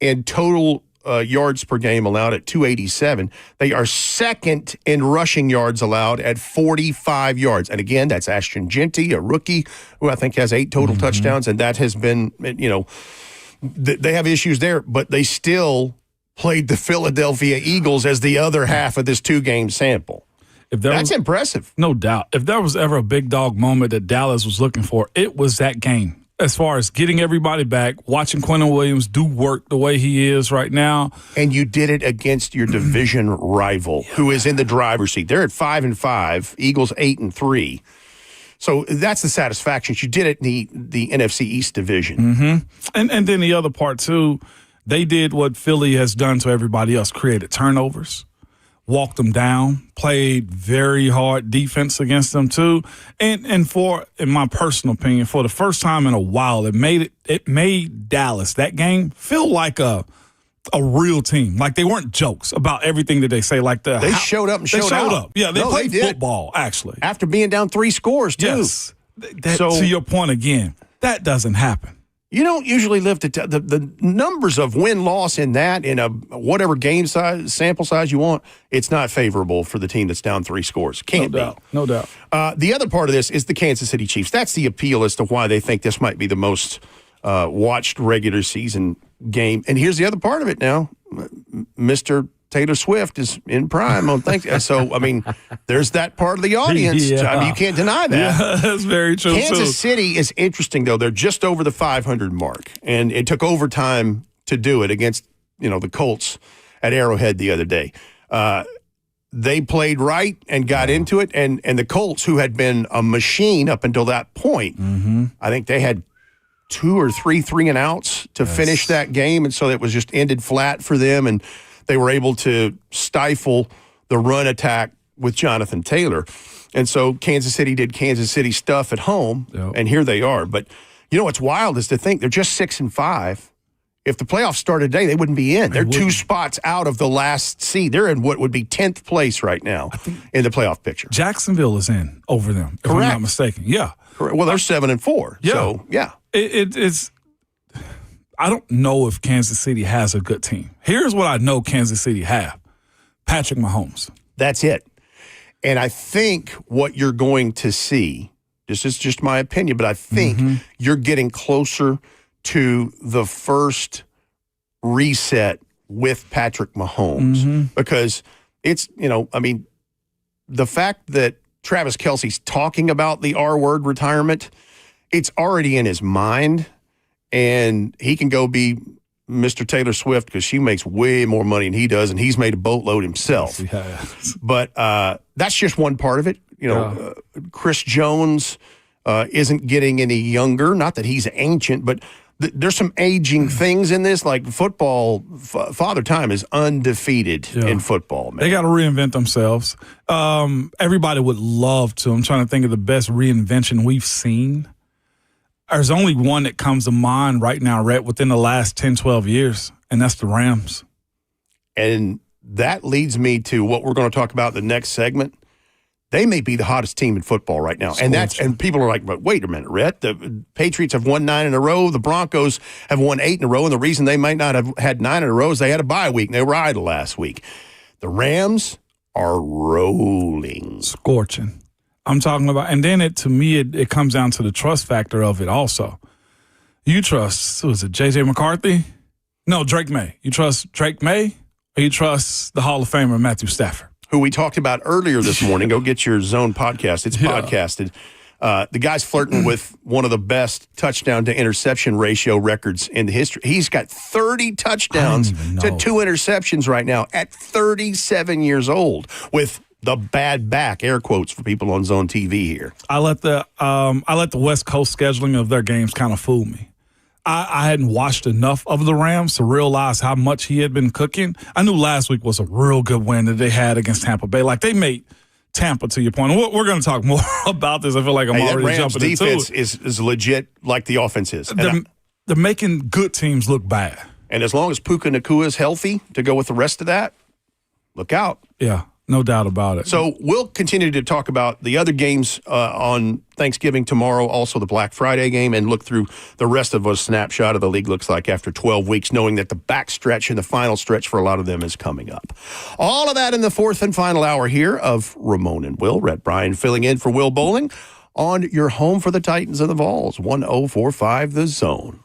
in total yards per game allowed at 287. They are 2nd in rushing yards allowed at 45 yards. And again, that's Ashton Genty, a rookie, who I think has 8 total touchdowns. And that has been, they have issues there, but they still played the Philadelphia Eagles as the other half of this 2-game sample. That's impressive. No doubt. If there was ever a big dog moment that Dallas was looking for, it was that game. As far as getting everybody back, watching Quinnen Williams do work the way he is right now. And you did it against your division rival, who is in the driver's seat. They're at 5-5, Eagles 8-3. So that's the satisfaction. You did it in the NFC East division. Mm-hmm. And then the other part, too, they did what Philly has done to everybody else, created turnovers, walked them down, played very hard defense against them, too. And in my personal opinion, for the first time in a while, it made Dallas, that game, feel like a real team. Like they weren't jokes about everything that they say. Like they showed up and showed out. Yeah, they played football, actually. After being down 3 scores, too. Yes. To your point again, that doesn't happen. You don't usually live to the numbers of win-loss in that, in a whatever game size, sample size you want, it's not favorable for the team that's down 3 scores. Can't be. No doubt. The other part of this is the Kansas City Chiefs. That's the appeal as to why they think this might be the most watched regular season game. And here's the other part of it now. Mr. Taylor Swift is in prime on Thanksgiving. So, I mean, there's that part of the audience. Yeah. I mean, you can't deny that. Yeah, that's very true, Kansas City is interesting, though. They're just over the 500 mark, and it took overtime to do it against, the Colts at Arrowhead the other day. They played right and got into it, and the Colts, who had been a machine up until that point, I think they had 2 or 3 3-and-outs to finish that game, and so it was just ended flat for them, and they were able to stifle the run attack with Jonathan Taylor. And so Kansas City did Kansas City stuff at home, and here they are. But, what's wild is to think they're just 6-5, If the playoffs started today, they wouldn't be in. They're 2 spots out of the last seed. They're in what would be 10th place right now in the playoff picture. Jacksonville is in over them, if I'm not mistaken. Yeah. Correct. Well, they're 7-4. Yeah. So, yeah. It's I don't know if Kansas City has a good team. Here's what I know Kansas City have. Patrick Mahomes. That's it. And I think what you're going to see, this is just my opinion, but I think you're getting closer to the first reset with Patrick Mahomes because it's, the fact that Travis Kelce's talking about the R-word retirement, it's already in his mind, and he can go be Mr. Taylor Swift because she makes way more money than he does, and he's made a boatload himself. Yes. But that's just one part of it. Chris Jones isn't getting any younger. Not that he's ancient, but there's some aging things in this. Like football, Father Time is undefeated in football, man. They got to reinvent themselves. Everybody would love to. I'm trying to think of the best reinvention we've seen. There's only one that comes to mind right now, Rhett, within the last 10, 12 years, and that's the Rams. And that leads me to what we're going to talk about in the next segment. They may be the hottest team in football right now. And people are like, but wait a minute, Rhett. The Patriots have won 9 in a row. The Broncos have won 8 in a row. And the reason they might not have had 9 in a row is they had a bye week and they were idle last week. The Rams are rolling. Scorching. I'm talking about, and then to me, it comes down to the trust factor of it also. You trust, was it J.J. McCarthy? No, Drake May. You trust Drake May or you trust the Hall of Famer Matthew Stafford? Who we talked about earlier this morning. Go get your Zone podcast. It's podcasted. The guy's flirting with one of the best touchdown to interception ratio records in the history. He's got 30 touchdowns to 2 interceptions right now at 37 years old with the bad back, air quotes for people on Zone TV here. I let the West Coast scheduling of their games kind of fool me. I hadn't watched enough of the Rams to realize how much he had been cooking. I knew last week was a real good win that they had against Tampa Bay. Like, they made Tampa, to your point. We're going to talk more about this. I feel like I'm already jumping into it. Rams defense is legit like the offense is. They're making good teams look bad. And as long as Puka Nacua is healthy to go with the rest of that, look out. Yeah. No doubt about it. So we'll continue to talk about the other games on Thanksgiving tomorrow, also the Black Friday game, and look through the rest of a snapshot of the league looks like after 12 weeks, knowing that the back stretch and the final stretch for a lot of them is coming up. All of that in the fourth and final hour here of Ramon and Will. Rhett Bryan filling in for Will Bowling on your home for the Titans and the Vols, 1045 The Zone.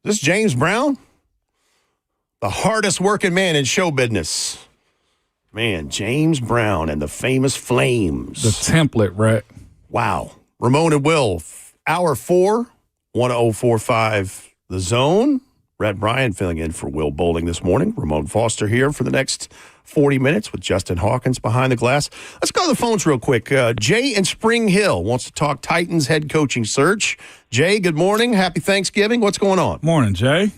This James Brown? The hardest working man in show business. Man, James Brown and the famous Flames. The template, right? Wow. Ramon and Will, hour 4, 1:04.5 The Zone. Brett Bryan filling in for Will Bowling this morning. Ramon Foster here for the next 40 minutes with Justin Hawkins behind the glass. Let's go to the phones real quick. Jay in Spring Hill wants to talk Titans head coaching search. Jay, good morning. Happy Thanksgiving. What's going on? Morning, Jay.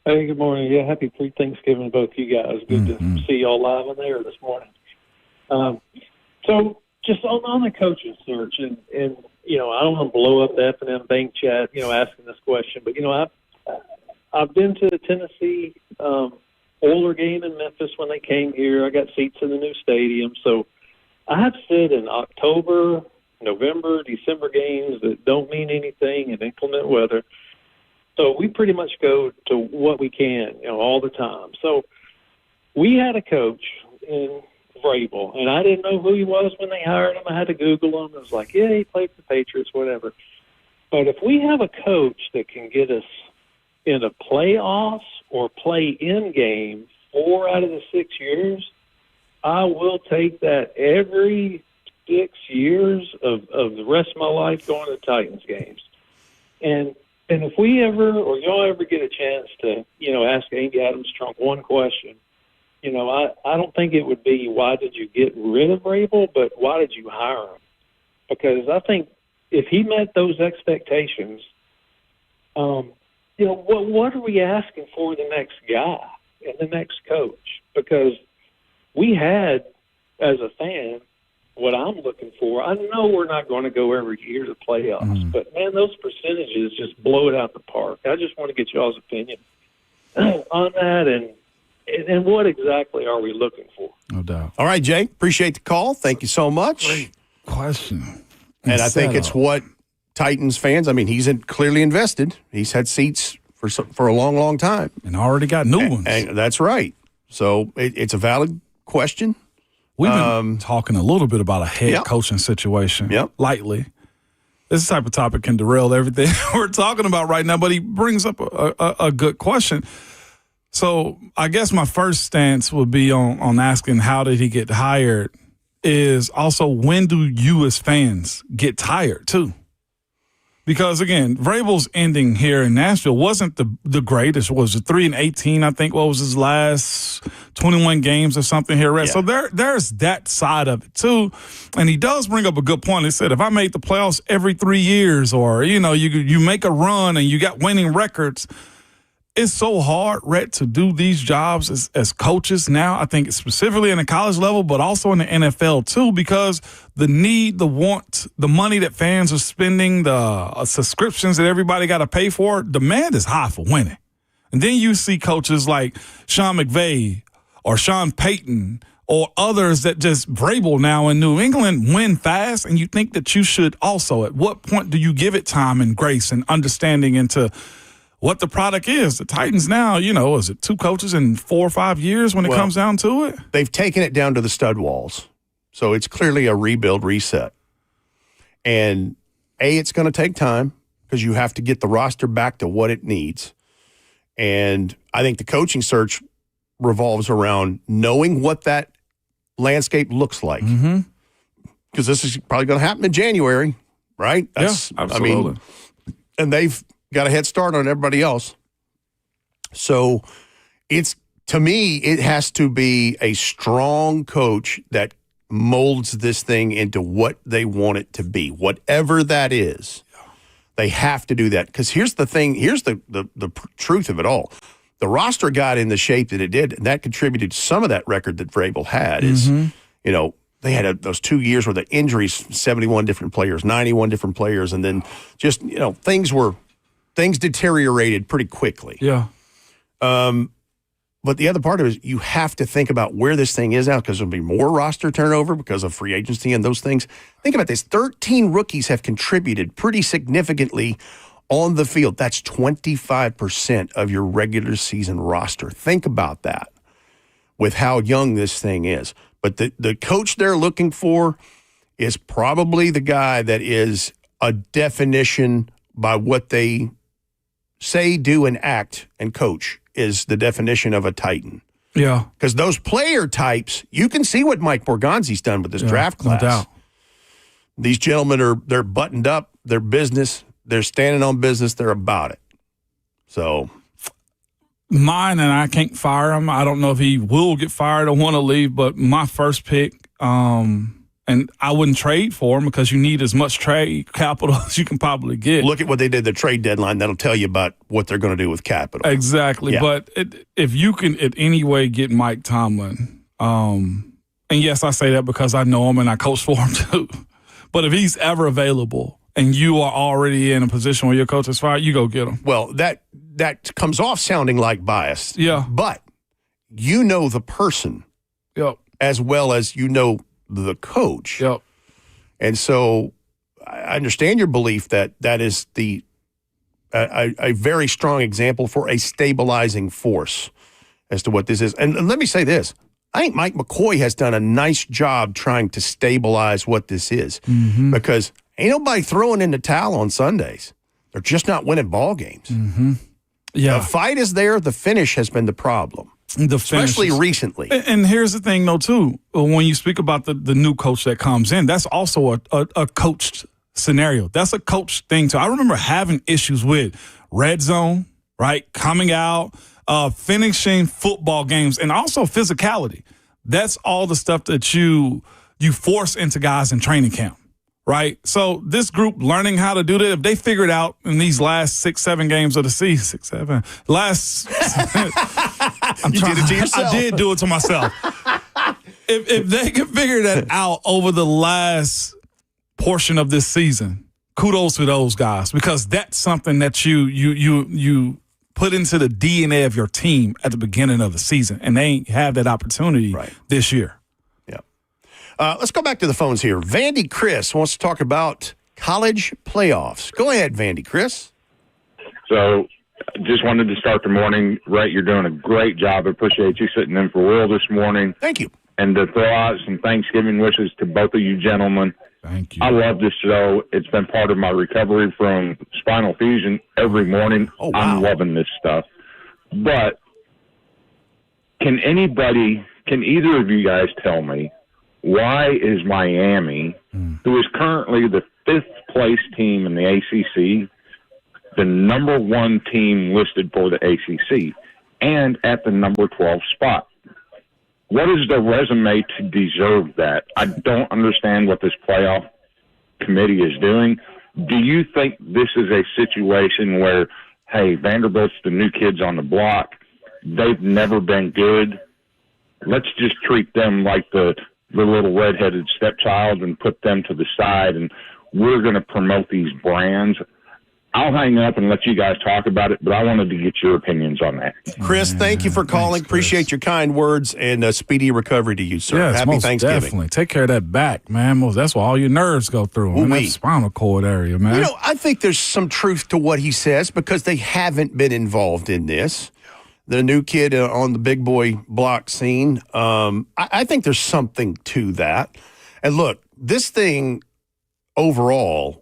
Hey, good morning. Yeah, happy pre-Thanksgiving to both you guys. Good to see y'all live on there this morning. So just on the coaching search, and you know, I don't want to blow up the F&M bank chat, you know, asking this question, but, you know, I've been to the Tennessee Oiler game in Memphis when they came here. I got seats in the new stadium. So I have sit in October, November, December games that don't mean anything in inclement weather. So we pretty much go to what we can, you know, all the time. So we had a coach in Vrabel, and I didn't know who he was when they hired him. I had to Google him. I was like, yeah, he played for the Patriots, whatever. But if we have a coach that can get us in a playoffs or play-in game 4 out of the 6 years, I will take that every 6 years of the rest of my life going to Titans games. And if we ever, or y'all ever get a chance to, you know, ask Andy Adams-Trump one question, you know, I don't think it would be why did you get rid of Vrabel, but why did you hire him? Because I think if he met those expectations, you know, what are we asking for the next guy and the next coach? Because we had, as a fan, what I'm looking for. I know we're not going to go every year to playoffs, but, man, those percentages just blow it out the park. I just want to get y'all's opinion on that, and what exactly are we looking for? No doubt. All right, Jay, appreciate the call. Thank you so much. Great question. And I think it's what Titans fans, I mean, he's clearly invested. He's had seats for a long, long time. And already got new ones. And that's right. So it's a valid question. We've been talking a little bit about a head coaching situation lightly. This type of topic can derail everything we're talking about right now, but he brings up a good question. So I guess my first stance would be on asking how did he get hired is also when do you as fans get tired too? Because, again, Vrabel's ending here in Nashville wasn't the greatest. Was it 3-18, I think, what was his last 21 games or something here, right? Yeah. So there's that side of it, too. And he does bring up a good point. He said, if I made the playoffs every 3 years or, you know, you make a run and you got winning records, it's so hard, Rhett, to do these jobs as coaches now. I think specifically in the college level, but also in the NFL too, because the need, the want, the money that fans are spending, the subscriptions that everybody got to pay for, demand is high for winning. And then you see coaches like Sean McVay or Sean Payton or others that just Vrabel now in New England win fast, and you think that you should also. At what point do you give it time and grace and understanding into what the product is? The Titans now, you know, is it 2 coaches in 4 or 5 years when it comes down to it? They've taken it down to the stud walls. So it's clearly a rebuild, reset. And, it's going to take time because you have to get the roster back to what it needs. And I think the coaching search revolves around knowing what that landscape looks like. Because this is probably going to happen in January, right? That's, absolutely. I mean, and they've got a head start on everybody else. So to me, it has to be a strong coach that molds this thing into what they want it to be, whatever that is. They have to do that. Because here's the thing, here's the truth of it all. The roster got in the shape that it did, and that contributed to some of that record that Vrabel had is, you know, they had those 2 years where the injuries, 71 different players, 91 different players, and then just, you know, things deteriorated pretty quickly. Yeah. But the other part of it is you have to think about where this thing is now because there'll be more roster turnover because of free agency and those things. Think about this. 13 rookies have contributed pretty significantly on the field. That's 25% of your regular season roster. Think about that with how young this thing is. But the coach they're looking for is probably the guy that is a definition by what they say, do, and act and coach is the definition of a Titan. Yeah. Because those player types, you can see what Mike Borgonzi's done with this draft class. No doubt. These gentlemen they're buttoned up, they're business, they're standing on business, they're about it. So mine, and I can't fire him. I don't know if he will get fired or want to leave, but my first pick, and I wouldn't trade for him because you need as much trade capital as you can probably get. Look at what they did the trade deadline. That'll tell you about what they're going to do with capital. Exactly. Yeah. But if you can in any way get Mike Tomlin, and yes, I say that because I know him and I coach for him too. But if he's ever available and you are already in a position where your coach is fired, you go get him. Well, that comes off sounding like bias. Yeah. But you know the person as well as you know the coach. Yep. And so I understand your belief that is a very strong example for a stabilizing force as to what this is. And let me say this. I think Mike McCoy has done a nice job trying to stabilize what this is because ain't nobody throwing in the towel on Sundays. They're just not winning ball games. Yeah. The fight is there. The finish has been the problem, especially recently. And here's the thing, though, too. When you speak about the new coach that comes in, that's also a coached scenario. That's a coach thing, too. I remember having issues with red zone, right, coming out, finishing football games, and also physicality. That's all the stuff that you force into guys in training camp, right? So this group learning how to do that, if they figure it out in these last 6-7 games of the season, You did it to yourself. I did do it to myself. If they can figure that out over the last portion of this season, kudos to those guys because that's something that you put into the DNA of your team at the beginning of the season, and they ain't have that opportunity this year. Yeah. Let's go back to the phones here. Vandy Chris wants to talk about college playoffs. Go ahead, Vandy Chris. So just wanted to start the morning right. You're doing a great job. I appreciate you sitting in for Will this morning. Thank you. And to throw out some Thanksgiving wishes to both of you gentlemen. Thank you. I love this show. It's been part of my recovery from spinal fusion every morning. Oh, wow. I'm loving this stuff. But can either of you guys tell me why is Miami, who is currently the 5th place team in the ACC, the number 1 team listed for the ACC and at the number 12 spot? What is the resume to deserve that? I don't understand what this playoff committee is doing. Do you think this is a situation where, hey, Vanderbilt's the new kids on the block, they've never been good, let's just treat them like the little redheaded stepchild and put them to the side, and we're going to promote these brands? I'll hang up and let you guys talk about it, but I wanted to get your opinions on that. Chris, thank you for calling. Thanks, appreciate your kind words and a speedy recovery to you, sir. Yeah, Happy most Thanksgiving. Definitely. Take care of that back, man. That's where all your nerves go through. Man. That spinal cord area, man. You know, I think there's some truth to what he says because they haven't been involved in this. The new kid on the big boy block scene. I think there's something to that. And look, this thing overall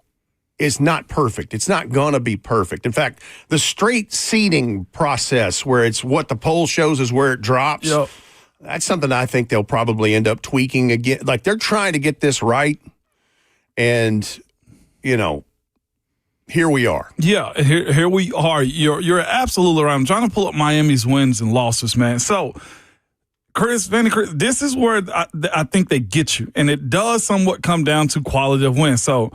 is not perfect. It's not going to be perfect. In fact, the straight seeding process where it's what the poll shows is where it drops, that's something I think they'll probably end up tweaking again. Like they're trying to get this right. And, you know, here we are. Yeah, here we are. You're absolutely right. I'm trying to pull up Miami's wins and losses, man. So, Chris, this is where I think they get you. And it does somewhat come down to quality of wins. So,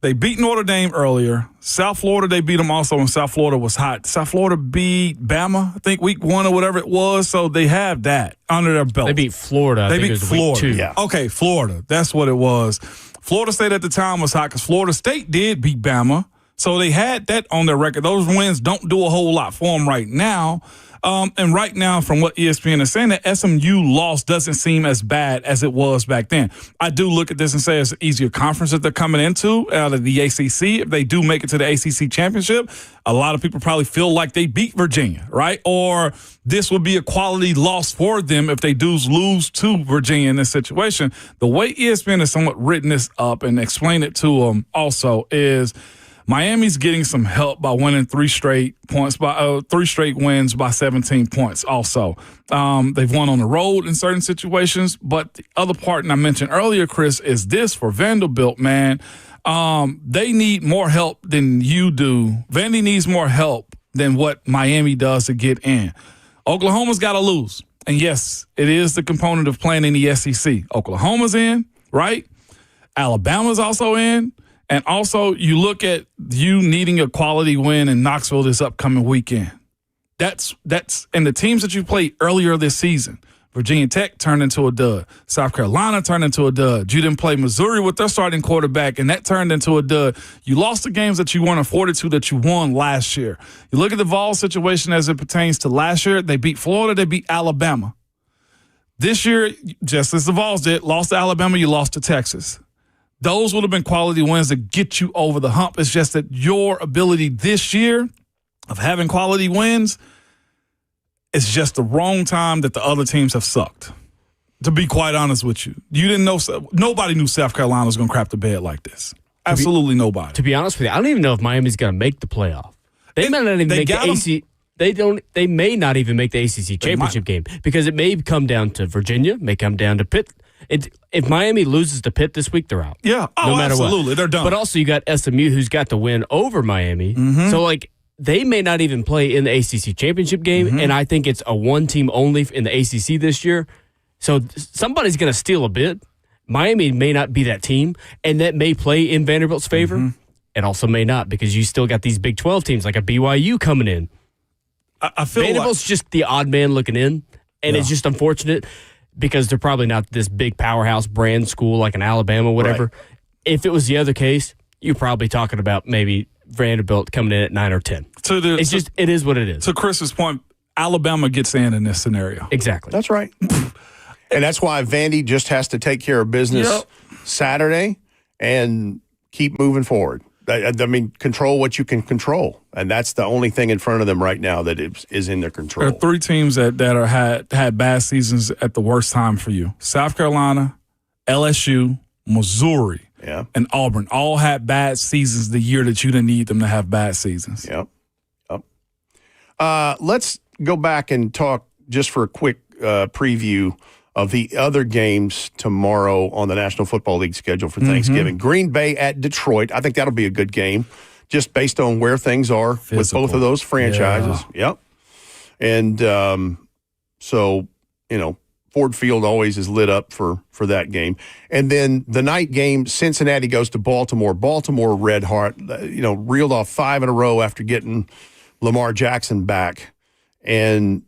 they beat Notre Dame earlier. South Florida, they beat them also when South Florida was hot. South Florida beat Bama, I think, week 1 or whatever it was. So they have that under their belt. They beat Florida. They beat Florida. Week 2. Yeah. Okay, Florida. That's what it was. Florida State at the time was hot because Florida State did beat Bama. So they had that on their record. Those wins don't do a whole lot for them right now. And right now, from what ESPN is saying, the SMU loss doesn't seem as bad as it was back then. I do look at this and say it's an easier conference that they're coming into out of the ACC. If they do make it to the ACC championship, a lot of people probably feel like they beat Virginia, right? Or this would be a quality loss for them if they do lose to Virginia in this situation. The way ESPN has somewhat written this up and explained it to them also is Miami's getting some help by winning 3 straight wins by 17 points also. They've won on the road in certain situations, but the other part, and I mentioned earlier, Chris, is this for Vanderbilt, man. They need more help than you do. Vandy needs more help than what Miami does to get in. Oklahoma's got to lose. And yes, it is the component of playing in the SEC. Oklahoma's in, right? Alabama's also in. And also, you look at you needing a quality win in Knoxville this upcoming weekend. That's and the teams that you played earlier this season. Virginia Tech turned into a dud. South Carolina turned into a dud. You didn't play Missouri with their starting quarterback, and that turned into a dud. You lost the games that you weren't afforded to that you won last year. You look at the Vols situation as it pertains to last year. They beat Florida. They beat Alabama. This year, just as the Vols did, lost to Alabama, you lost to Texas. Those would have been quality wins to get you over the hump. It's just that your ability this year of having quality wins is just the wrong time that the other teams have sucked. To be quite honest with you, nobody knew South Carolina was going to crap the bed like this. Absolutely nobody. To be honest with you, I don't even know if Miami's going to make the playoff. They may not even make the ACC. They may not even make the ACC championship game because it may come down to Virginia, may come down to Pitt. If Miami loses to Pitt this week, they're out. Yeah, no matter absolutely, what. They're done. But also, you got SMU, who's got the win over Miami. Mm-hmm. So, they may not even play in the ACC championship game, Mm-hmm. and I think it's a one-team only in the ACC this year. So somebody's going to steal a bid. Miami may not be that team, and that may play in Vanderbilt's favor. Mm-hmm. It also may not because you still got these Big 12 teams like a BYU coming in. I feel Vanderbilt's just the odd man looking in, and it's just unfortunate because they're probably not this big powerhouse brand school like an Alabama, whatever. Right. If it was the other case, you're probably talking about maybe Vanderbilt coming in at 9 or 10. It is what it is. To Chris's point, Alabama gets in this scenario. Exactly. That's right. And that's why Vandy just has to take care of business Saturday and keep moving forward. I mean, control what you can control. And that's the only thing in front of them right now that is in their control. There are 3 teams that had bad seasons at the worst time for you. South Carolina, LSU, Missouri, and Auburn all had bad seasons the year that you didn't need them to have bad seasons. Yep. Let's go back and talk just for a quick preview of the other games tomorrow on the National Football League schedule for Thanksgiving. Green Bay at Detroit. I think that'll be a good game just based on where things are with both of those franchises. Yep. And so, Ford Field always is lit up for that game. And then the night game, Cincinnati goes to Baltimore. Baltimore red hot, reeled off 5 in a row after getting Lamar Jackson back. And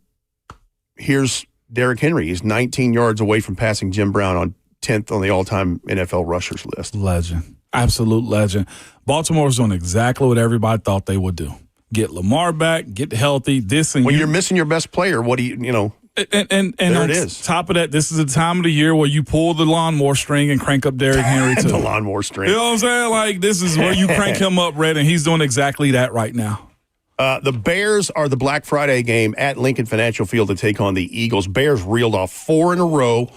here's Derrick Henry. He's 19 yards away from passing Jim Brown on 10th on the all-time NFL rushers list. Legend. Absolute legend. Baltimore's doing exactly what everybody thought they would do. Get Lamar back, get healthy. When you're missing your best player, what do you. And there on it is. Top of that, this is the time of the year where you pull the lawnmower string and crank up Derrick Henry too. The lawnmower string. You know what I'm saying? Like, this is where you crank him up, Red, and he's doing exactly that right now. The Bears are the Black Friday game at Lincoln Financial Field to take on the Eagles. Bears reeled off 4 in a row.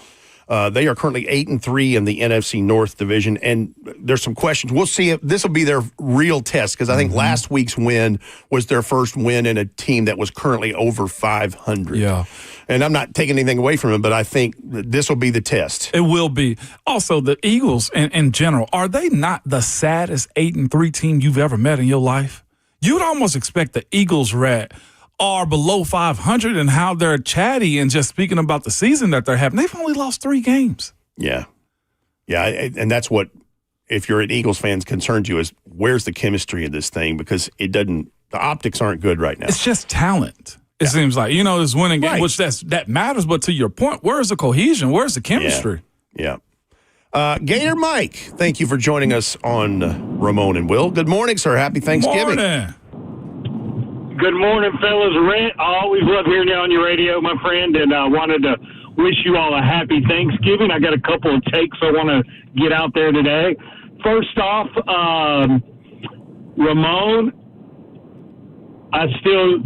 They are currently 8-3 in the NFC North division, and there's some questions. We'll see if this will be their real test because I think last week's win was their first win in a team that was currently over 500. Yeah. And I'm not taking anything away from them, but I think this will be the test. It will be. Also, the Eagles in general, are they not the saddest 8-3 team you've ever met in your life? You'd almost expect the Eagles are below 500 and how they're chatty and just speaking about the season that they're having. They've only lost 3 games. Yeah. Yeah, and that's what, if you're an Eagles fan, concerns you is where's the chemistry of this thing because the optics aren't good right now. It's just talent. It seems like, this winning game, which that matters. But to your point, where's the cohesion? Where's the chemistry? Yeah. Gator Mike, thank you for joining us on Ramon and Will. Good morning, sir. Happy Thanksgiving. Morning. Good morning, fellas. Rent, I always love hearing you on your radio, my friend, and I wanted to wish you all a happy Thanksgiving. I got a couple of takes I want to get out there today. First off, Ramon,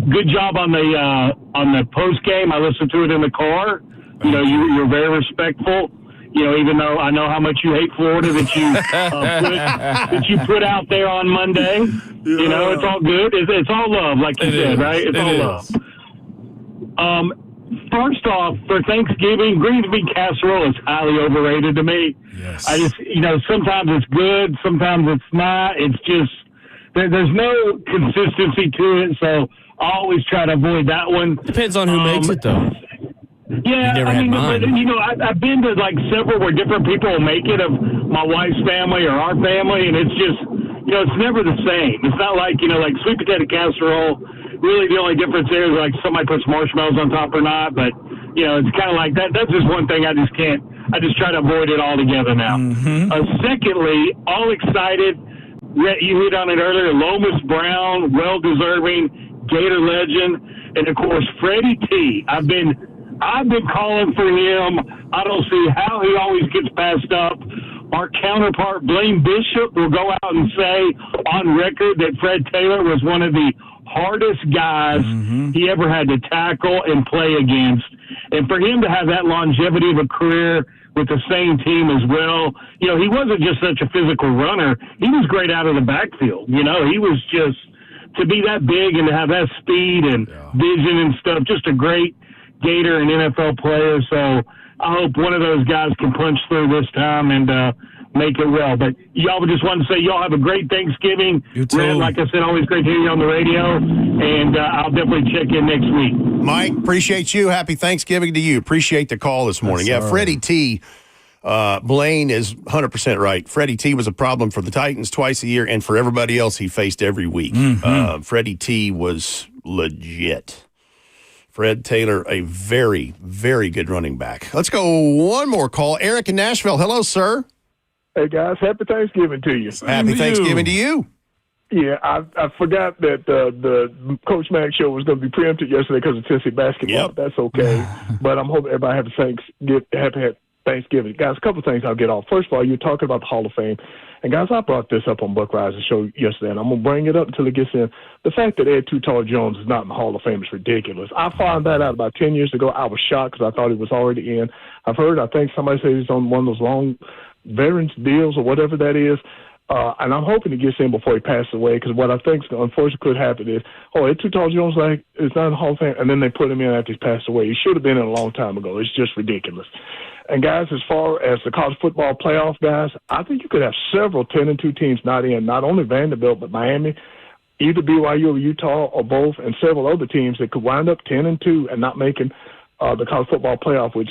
good job on the post game. I listened to it in the car. You're very respectful. even though I know how much you hate Florida that you put out there on Monday. It's all good. It's all love, like you said, right? It's all love. First off, for Thanksgiving, green bean casserole is highly overrated to me. Yes. I just, sometimes it's good, sometimes it's not. It's just, there's no consistency to it, so I always try to avoid that one. Depends on who makes it, though. Yeah, I've been to like several where different people will make it of my wife's family or our family, and it's just, it's never the same. It's not like, like sweet potato casserole. Really, the only difference there is like somebody puts marshmallows on top or not, but it's kind of like that. That's just one thing I just can't. I just try to avoid it altogether now. Mm-hmm. Secondly, all excited. You hit on it earlier. Lomas Brown, well deserving Gator legend, and of course Freddie T. I've been calling for him. I don't see how he always gets passed up. Our counterpart Blaine Bishop will go out and say on record that Fred Taylor was one of the hardest guys he ever had to tackle and play against. And for him to have that longevity of a career with the same team as well, he wasn't just such a physical runner. He was great out of the backfield. He was just, to be that big and to have that speed and vision and stuff, just a great Gator and NFL player. So I hope one of those guys can punch through this time and make it well. But y'all just want to say y'all have a great Thanksgiving. You too. Brent, like I said, always great to hear you on the radio, and I'll definitely check in next week. Mike, appreciate you. Happy Thanksgiving to you. Appreciate the call this morning. Yes, yeah, Freddie T. Blaine is 100% right. Freddie T was a problem for the Titans twice a year and for everybody else he faced every week. Freddie T was legit. Fred Taylor, a very, very good running back. Let's go one more call. Eric in Nashville. Hello, sir. Hey, guys. Happy Thanksgiving to you. Happy Thanksgiving to you. Yeah, I forgot that the Coach Mack show was going to be preempted yesterday because of Tennessee basketball. Yep. That's okay. But I'm hoping everybody have Thanksgiving. Guys, a couple of things I'll get off. First of all, you're talking about the Hall of Fame. And, guys, I brought this up on Buck Rise's show yesterday, and I'm going to bring it up until it gets in. The fact that Ed Too Tall Jones is not in the Hall of Fame is ridiculous. I found that out about 10 years ago. I was shocked because I thought he was already in. I think somebody says he's on one of those long veterans deals or whatever that is. And I'm hoping he gets in before he passes away, because what I think unfortunately could happen is, Ed Too Tall Jones is not in the Hall of Fame, and then they put him in after he's passed away. He should have been in a long time ago. It's just ridiculous. And, guys, as far as the college football playoff, guys, I think you could have several 10-2 teams not in, not only Vanderbilt, but Miami, either BYU or Utah or both, and several other teams that could wind up 10-2 and not making the college football playoff, which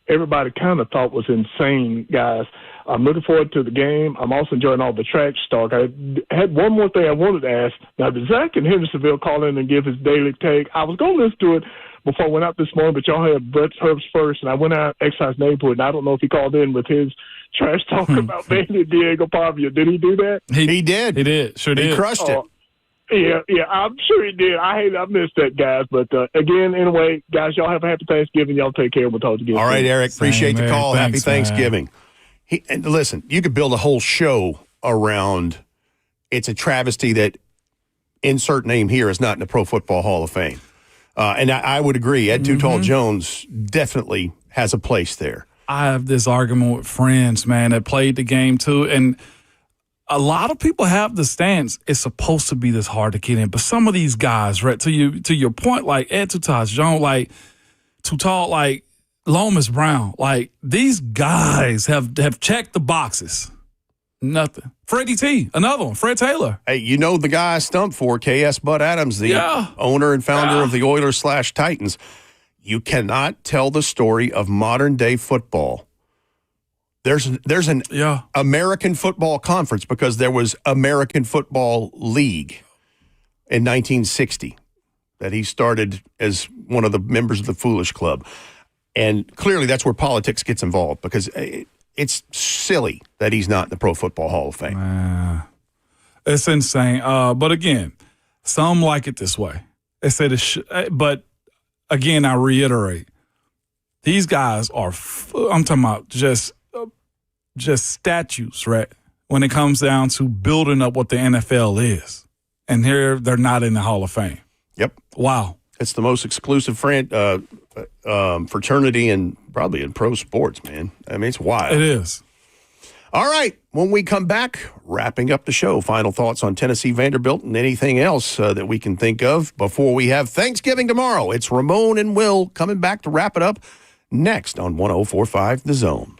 everybody kind of thought was insane, guys. I'm looking forward to the game. I'm also enjoying all the trash talk. I had one more thing I wanted to ask. Now, did Zach in Hendersonville call in and give his daily take? I was going to listen to it before I went out this morning, but y'all had Brent Hubs first, and I went out Exercise Neighborhood, and I don't know if he called in with his trash talk about Vandy and Diego Pavia. Did he do that? He did. He did. Sure did. He crushed it. Yeah, I'm sure he did. I missed that, guys. But, again, anyway, guys, y'all have a happy Thanksgiving. Y'all take care. We'll talk again. All right, Eric. Appreciate the call. Thanks, happy Thanksgiving. And listen, you could build a whole show around it's a travesty that insert name here is not in the Pro Football Hall of Fame. And I would agree. Ed Too Tall Jones definitely has a place there. I have this argument with friends, man, that played the game too. And a lot of people have the stance it's supposed to be this hard to get in. But some of these guys, right, to your point, like Ed Too Tall Jones, like Too Tall, like Lomas Brown, like these guys have checked the boxes. Nothing. Freddie T, another one. Fred Taylor. Hey, you know the guy I stumped for, K.S. Bud Adams, the owner and founder of the Oilers/Titans. You cannot tell the story of modern-day football. There's an American Football Conference because there was American Football League in 1960 that he started as one of the members of the Foolish Club. And clearly that's where politics gets involved because it's silly that he's not in the Pro Football Hall of Fame. It's insane. But again, some like it this way. They said but again, I reiterate, these guys are, I'm talking about just statues, right? When it comes down to building up what the NFL is. And here they're not in the Hall of Fame. Yep. Wow. It's the most exclusive fraternity and probably in pro sports, man. I mean, it's wild. It is. All right. When we come back, wrapping up the show, final thoughts on Tennessee-Vanderbilt and anything else that we can think of before we have Thanksgiving tomorrow. It's Ramon and Will coming back to wrap it up next on 104.5 The Zone.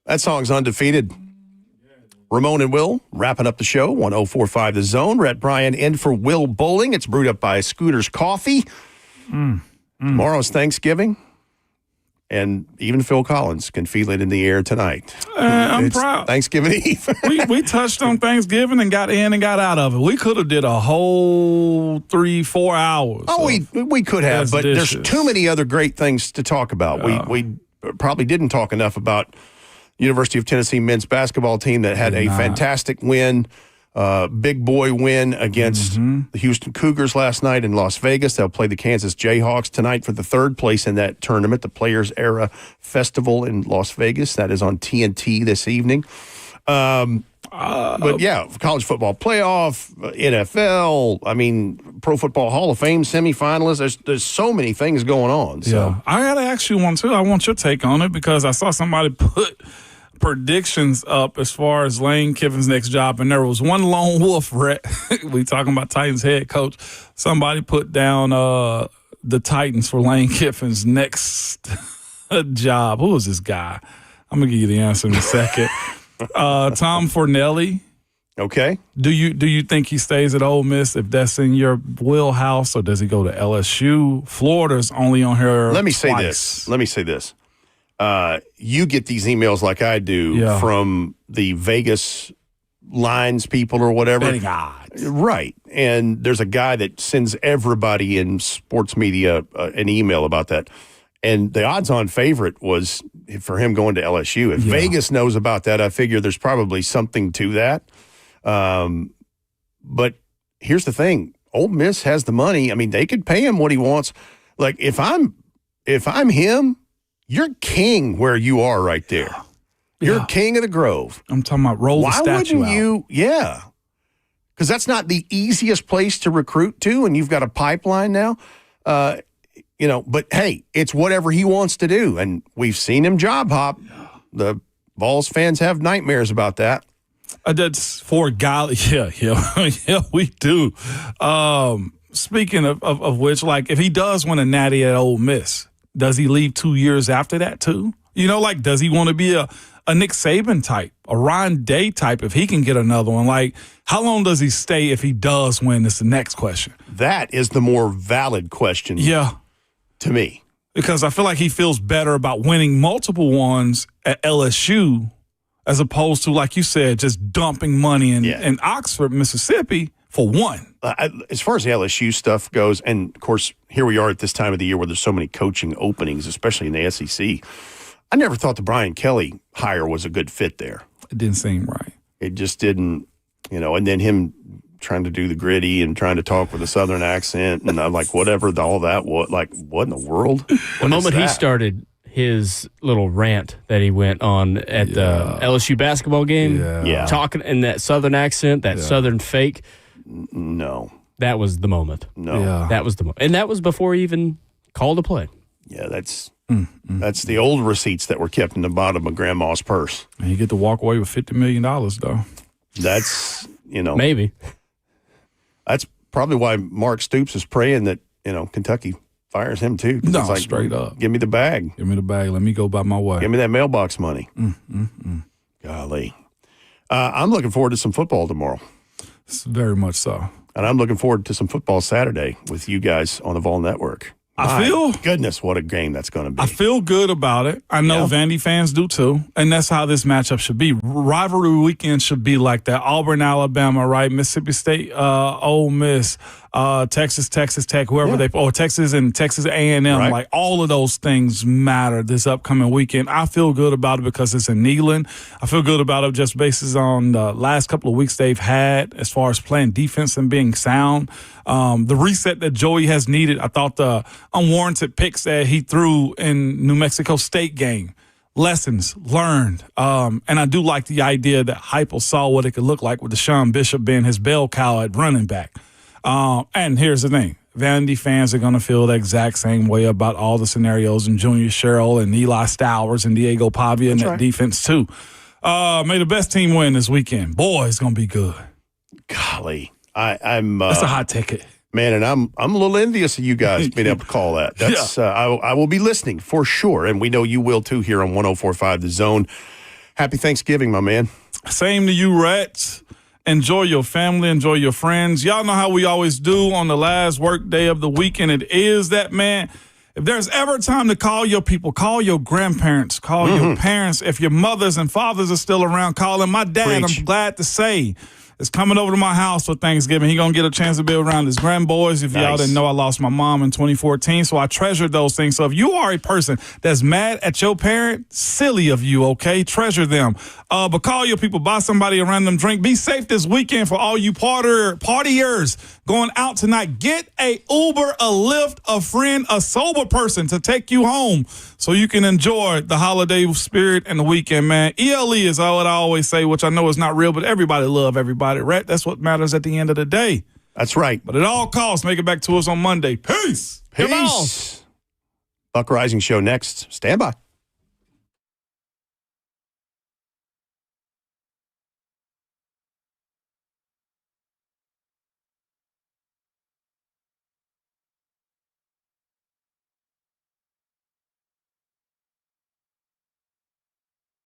That song's undefeated. Ramon and Will wrapping up the show. 104.5 The Zone. Rhett Bryan in for Will Bowling. It's brewed up by Scooter's Coffee. Tomorrow's Thanksgiving. And even Phil Collins can feel it in the air tonight. I'm proud. Thanksgiving Eve. we touched on Thanksgiving and got in and got out of it. We could have did a whole 3-4 hours. Oh, we could have, but dishes. there's too many other great things to talk about. We probably didn't talk enough about University of Tennessee men's basketball team that had a fantastic win, big boy win against the Houston Cougars last night in Las Vegas. They'll play the Kansas Jayhawks tonight for the third place in that tournament, the Players Era Festival in Las Vegas. That is on TNT this evening. But yeah, college football playoff, NFL, I mean, Pro Football Hall of Fame semifinalists. There's so many things going on. So. Yeah, I got to ask you one, too. I want your take on it because I saw somebody put predictions up as far as Lane Kiffin's next job, and there was one lone wolf, Rhett. We talking about Titans head coach. Somebody put down the Titans for Lane Kiffin's next job. Who is this guy? I'm going to give you the answer in a second. Tom Fornelli. Okay. Do you think he stays at Ole Miss if that's in your wheelhouse, or does he go to LSU? Florida's only on here Let me say twice. this. You get these emails like I do from the Vegas lines people or whatever. Betting odds. Right. And there's a guy that sends everybody in sports media an email about that. And the odds-on favorite was for him going to LSU. If Vegas knows about that, I figure there's probably something to that. But here's the thing. Ole Miss has the money. I mean, they could pay him what he wants. Like, if I'm him, you're king where you are right there. You're king of the Grove. I'm talking about roll the statue Why wouldn't out. you? Yeah. Because that's not the easiest place to recruit to, and you've got a pipeline now. But hey, it's whatever he wants to do. And we've seen him job hop. The Vols fans have nightmares about that. That's for golly. Yeah, we do. Speaking of which, like, if he does win a natty at Ole Miss, does he leave 2 years after that too? Does he want to be a Nick Saban type, a Ryan Day type if he can get another one? Like, how long does he stay if he does win? Is the next question. That is the more valid question. Yeah. To me. Because I feel like he feels better about winning multiple ones at LSU as opposed to, like you said, just dumping money in Oxford, Mississippi for one. As far as the LSU stuff goes, and, of course, here we are at this time of the year where there's so many coaching openings, especially in the SEC. I never thought the Brian Kelly hire was a good fit there. It didn't seem right. It just didn't, and then him trying to do the gritty and trying to talk with a Southern accent, and I'm like, whatever all that was, like, what in the world? The moment he started his little rant that he went on at the LSU basketball game, talking in that Southern accent, that Southern fake. No. That was the moment. No. Yeah. That was the moment. And that was before he even called a play. Yeah, that's the old receipts that were kept in the bottom of Grandma's purse. And you get to walk away with $50 million, though. That's, Maybe. That's probably why Mark Stoops is praying that, Kentucky fires him too. No, it's like, straight up. Give me the bag. Give me the bag. Let me go by my way. Give me that mailbox money. Golly. I'm looking forward to some football tomorrow. Very much so. And I'm looking forward to some football Saturday with you guys on the Vol Network. Goodness, what a game that's going to be. I feel good about it. I know Vandy fans do too, and that's how this matchup should be. Rivalry weekend should be like that. Auburn, Alabama, right? Mississippi State, Ole Miss, Texas Tech, whoever Texas and Texas A&M. Right. Like, all of those things matter this upcoming weekend. I feel good about it because it's in Neyland. I feel good about it just based on the last couple of weeks they've had as far as playing defense and being sound. The reset that Joey has needed, I thought the unwarranted picks that he threw in New Mexico State game, lessons learned. And I do like the idea that Heupel saw what it could look like with Deshaun Bishop being his bell cow at running back. And here's the thing. Vandy fans are going to feel the exact same way about all the scenarios and Junior Sherrill and Eli Stowers and Diego Pavia and that defense too. May the best team win this weekend. Boy, it's going to be good. Golly. I'm that's a hot ticket, man, and I'm a little envious of you guys being able to call that. That's I will be listening for sure, and we know you will too here on 104.5 The Zone. Happy Thanksgiving, my man. Same to you, Rats. Enjoy your family. Enjoy your friends. Y'all know how we always do on the last work day of the weekend. It is that, man. If there's ever time to call your people, call your grandparents, call your parents. If your mothers and fathers are still around, call them. My dad, I'm glad to say, is coming over to my house for Thanksgiving. He going to get a chance to be around his grandboys. If y'all didn't know, I lost my mom in 2014, so I treasure those things. So if you are a person that's mad at your parent, silly of you, okay? Treasure them. But call your people, buy somebody a random drink. Be safe this weekend for all you partiers going out tonight. Get a Uber, a Lyft, a friend, a sober person to take you home so you can enjoy the holiday spirit and the weekend, man. ELE is what I always say, which I know is not real, but everybody love everybody. Right? That's what matters at the end of the day. That's right. But at all costs, make it back to us on Monday. Peace. Peace. Buck Rising Show next. Stand by.